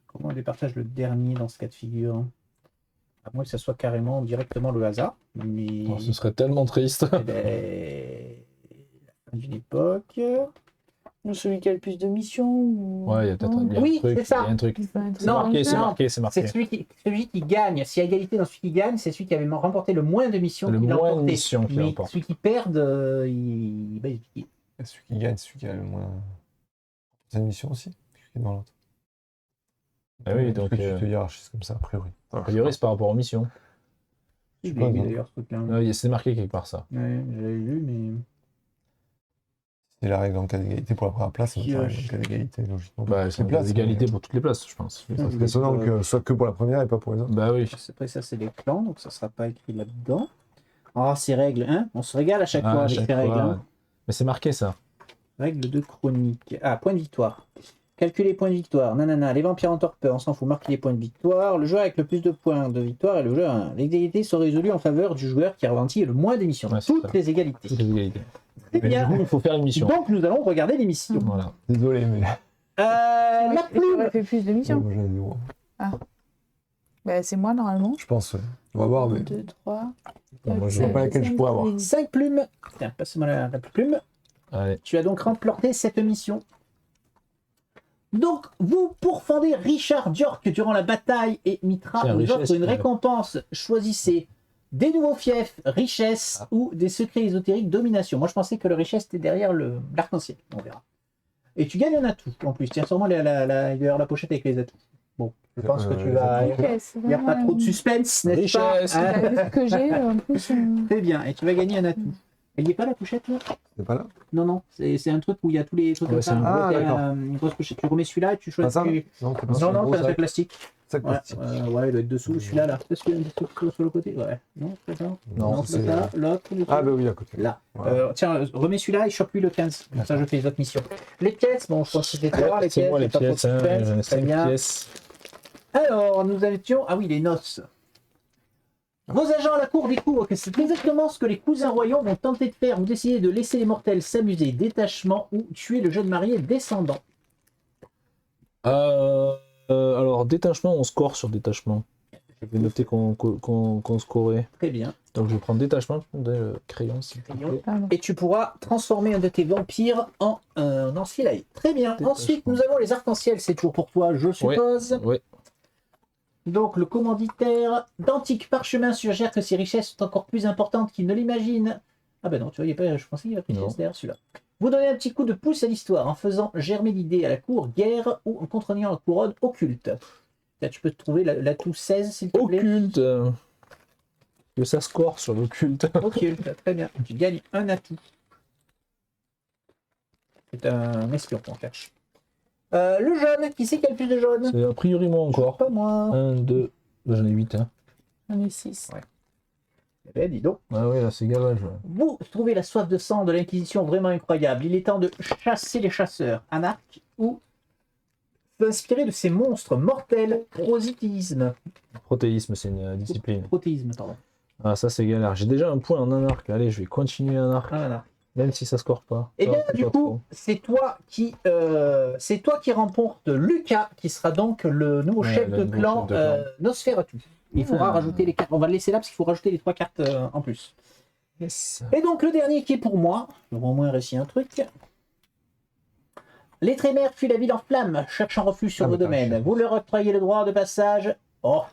Comment on départage le dernier dans ce cas de figure? À moins que ça soit carrément directement le hasard. Mais... Oh, ce serait tellement triste. Eh ben, la fin d'une époque. Celui qui a le plus de missions ou... Ouais, il y a peut-être un, Oui, truc. c'est ça. Il y a un truc. C'est Non, marqué, c'est non. marqué, c'est marqué. C'est celui qui gagne. S'il y a égalité dans celui qui gagne, c'est celui qui avait remporté le moins de missions Le qui l'a moins de remporté. missions qui Mais remporte. celui qui perd, il... Celui qui gagne, celui qui a le moins. C'est une mission aussi. Qui est dans l'autre. Ah oui, donc. Tu te hiérarchises comme ça, a priori. A priori, c'est par rapport aux missions. Je sais l'ai pas, vu non. d'ailleurs ce truc-là. C'est marqué quelque part ça. Ouais, j'avais vu, mais. C'est la règle en cas d'égalité pour la première place, c'est la règle en cas d'égalité, logiquement. Bah, c'est l'égalité pour toutes les places, je pense. Ça serait étonnant que ce soit que pour la première et pas pour les autres. Bah oui. Après, ça, c'est les clans, donc ça sera pas écrit là-dedans. Ah, ces règles, hein? On se régale à chaque fois avec ces règles. Hein. Mais c'est marqué ça. Règle de chronique. Ah, point de victoire. Calculer les points de victoire. Nanana, les vampires en torpeur, on s'en fout. Marquer les points de victoire. Le joueur avec le plus de points de victoire est le joueur 1. Les égalités sont résolues en faveur du joueur qui a reventi le moins d'émissions. Ouais, toutes les égalités. Toutes les égalités. Très Mais bien. du coup, il faut faire une mission. Donc, nous allons regarder l'émission. Voilà. Désolé, mais. La Tu plume. aurais fait plus de missions. Moi, j'en ai zéro. Bah, c'est moi normalement. Je pense, ouais. On va voir, 1, mais. 2, 3. Bon, moi, je sais pas laquelle je pourrais avoir. 5 plumes. Tiens, passe-moi la plume. Allez. Tu as donc remporté cette mission. Donc, vous pourfendez Richard d'York durant la bataille et Mitra Tiens, vous richesse, offre une ouais. récompense. Choisissez des nouveaux fiefs, richesse ou des secrets ésotériques, domination. Moi, je pensais que le richesse était derrière l'arc-en-ciel. On verra. Et tu gagnes un atout en plus. Tiens, sûrement il y a la pochette avec les atouts. Bon, je pense que tu vas. Il n'y a pas trop de suspense, n'est-ce pas? Richesse. Hein? Vu ce que j'ai, en plus. Très bien. Et tu vas gagner un atout. Elle n'y est pas la pochette là? C'est pas là? Non, non. C'est un truc où il y a tous les trucs Ouais, comme c'est ça. un- Ah, Il y a d'accord. une grosse pochette. Tu remets celui-là et tu Pas choisis. ça? Non, c'est pas ça. Non, non, c'est un sac plastique. Sac Ouais, plastique. ouais, il doit être dessous. Celui-là, là. Est-ce qu'il y a un truc sur le côté? Ouais. Non, c'est pas ça. Non, c'est c'est. ça. L'autre. Ah, bah oui, à côté. Là. Voilà. Tiens, remets celui-là et chope-lui le 15. Comme ça, je fais les autres missions. Les pièces, bon, je pense que c'était toi, les C'est pièces. moi les pas trop de pièces. Hein. suspense, J'en ai très 5 bien. pièces. Alors, nous étions. Ah oui, les noces. Vos agents à la cour découvrent que c'est exactement ce que les cousins royaux vont tenter de faire. Vous décidez de laisser les mortels s'amuser, détachement, ou tuer le jeune marié descendant. Alors, détachement, on score sur détachement. Je vais noter qu'on scorait. Très bien. Donc, je vais prendre détachement, je prends le crayon, s'il te plaît. Pardon. Et tu pourras transformer un de tes vampires en Ancillae. Très bien. Détachement. Ensuite, nous avons les arcs-en-ciel. C'est toujours pour toi, je suppose. Ouais. Donc, le commanditaire d'antiques parchemins suggère que ses richesses sont encore plus importantes qu'il ne l'imagine. Ah ben non, tu vois, il y a pas, je pensais qu'il y avait Non. richesse derrière celui-là. Vous donnez un petit coup de pouce à l'histoire en faisant germer l'idée à la cour, guerre ou en contrôlant la couronne occulte. Là, tu peux te trouver l'atout 16, s'il te plaît. Occulte. Que ça score sur l'occulte. Occulte, très bien. Tu gagnes un atout. C'est un espion qu'on cherche. Le jaune, qui c'est qui a le plus de jaune? C'est a priori moi encore. Pas moi. 1, 2, j'en ai 8. Hein. J'en ai 6. Eh ben, dis donc. Ah oui, là c'est gavage. Vous trouvez la soif de sang de l'Inquisition vraiment incroyable. Il est temps de chasser les chasseurs. Un arc ou inspiré de ces monstres mortels. Prosélytisme. Protéisme, c'est une discipline. Protéisme, pardon. Ah, ça, c'est galère. J'ai déjà un point en un arc. Allez, je vais continuer un arc. Ah, voilà. Même si ça score pas. Et bien, Ça, du pas coup, c'est toi qui remporte Lucas, qui sera donc le nouveau chef de clan Nosferatu. Il faudra rajouter les cartes. On va le laisser là parce qu'il faut rajouter les 3 cartes en plus. Yes. Et donc, le dernier qui est pour moi, je vais au moins réussir un truc. Les Trémères fuient la ville en flammes, cherchant refuge sur vos domaines. Vous leur octroyez le droit de passage. Oh,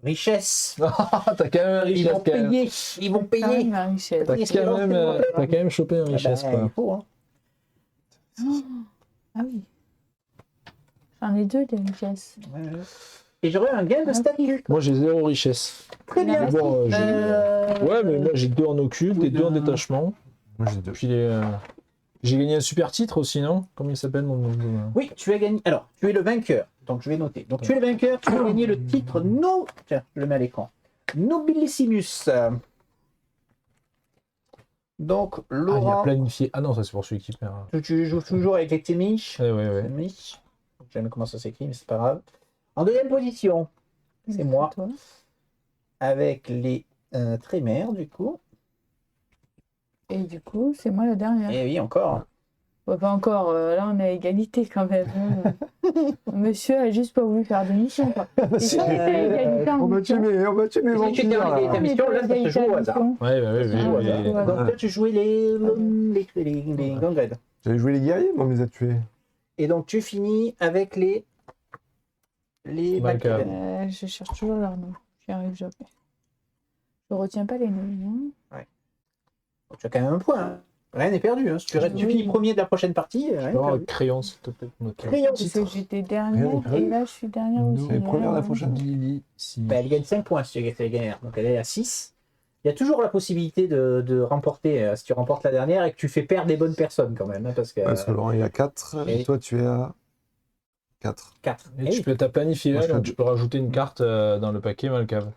richesse. T'as quand même un Ils richesse. vont payer. Ils vont payer. T'as quand même chopé un richesse. Ah ben, il faut, hein. Ah oui. J'en ai 2 des richesses. Et j'aurai un gain de statut. Moi, j'ai 0 richesse. Très bien. Bon, ouais, mais moi, j'ai 2 en occulte et 2 en détachement. Moi j'ai 2. Puis j'ai gagné un super titre aussi, non? Comment il s'appelle mon... Oui, tu as gagné. Alors, tu es le vainqueur. Donc, je vais noter. Donc, tu es le vainqueur. Tu as gagné le titre No. Tiens, je le mets à l'écran. Nobilissimus. Donc, Ah, il a Laurent. planifié. Ah non, ça c'est pour celui qui perd. Tu joues toujours avec les Témiches. Ouais. Témiches. Je sais jamais comment ça s'écrit, mais c'est pas grave. En deuxième position, c'est moi. Toi. Avec les Trémères, du coup. Et du coup, c'est moi la dernière. Et oui, encore. Ouais, pas encore, là on est à égalité quand même. Monsieur a juste pas voulu faire d'émission quoi. Et ça, c'est égalité en On va mission. tuer mes Si tu termines vampires. ta mission, là, ça se joue au hasard. Ouais. Donc, toi, tu jouais les gangrènes. J'avais joué les guerriers, mais on les a tués. Et donc, tu finis avec les Malkav. Malkav. Je cherche toujours leur nom. J'y arrive jamais. Je retiens pas les noms. Tu as quand même un point. Hein. Rien n'est perdu. Hein. Si tu finis premier de la prochaine partie, rien n'est perdu. Crayon, s'il te plaît. Crayon. Parce que j'étais dernière et là je suis dernière aussi. C'est première la Ouais. prochaine. Ben, elle gagne 5 points si tu gagnes. Donc, elle est à 6. Il y a toujours la possibilité de remporter, si tu remportes la dernière et que tu fais perdre des bonnes personnes quand même. Hein, parce que Parce que Laurent il a 4 et toi tu es à 4. 4. Et tu peux t'as planifié là, donc tu peux rajouter une carte dans le paquet Malkav.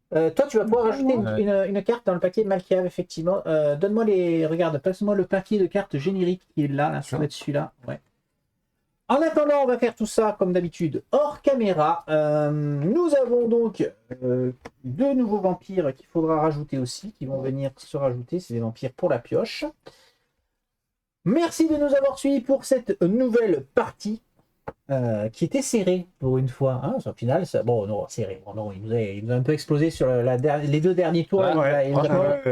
Toi, tu vas pouvoir rajouter une carte dans le paquet Malkav, effectivement. Donne-moi regarde, passe-moi le papier de cartes générique qui est là, ça va être celui-là. Ouais. En attendant, on va faire tout ça, comme d'habitude, hors caméra. Nous avons donc 2 nouveaux vampires qu'il faudra rajouter aussi, qui vont venir se rajouter. C'est des vampires pour la pioche. Merci de nous avoir suivis pour cette nouvelle partie. Qui était serré pour une fois. Hein, au final, bon, non, serré. Bon, non, il nous a un peu explosé sur les 2 derniers tours.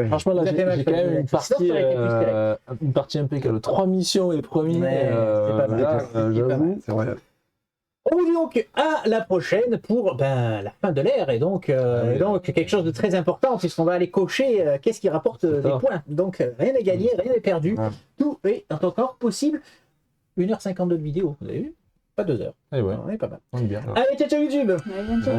Franchement, là, j'ai quand même une partie impeccable. 3 missions et premier. C'est pas mal. J'avoue, c'est vrai. On vous dit donc à la prochaine pour la fin de l'ère et donc quelque chose de très important puisqu'on va aller cocher qu'est-ce qui rapporte des points. Donc rien n'est gagné, rien n'est perdu. Tout est encore possible. 1h52 de vidéo, vous avez vu? Pas 2 heures. Eh ouais. On est pas mal. On est bien. Allez, ciao YouTube. Ouais, bientôt.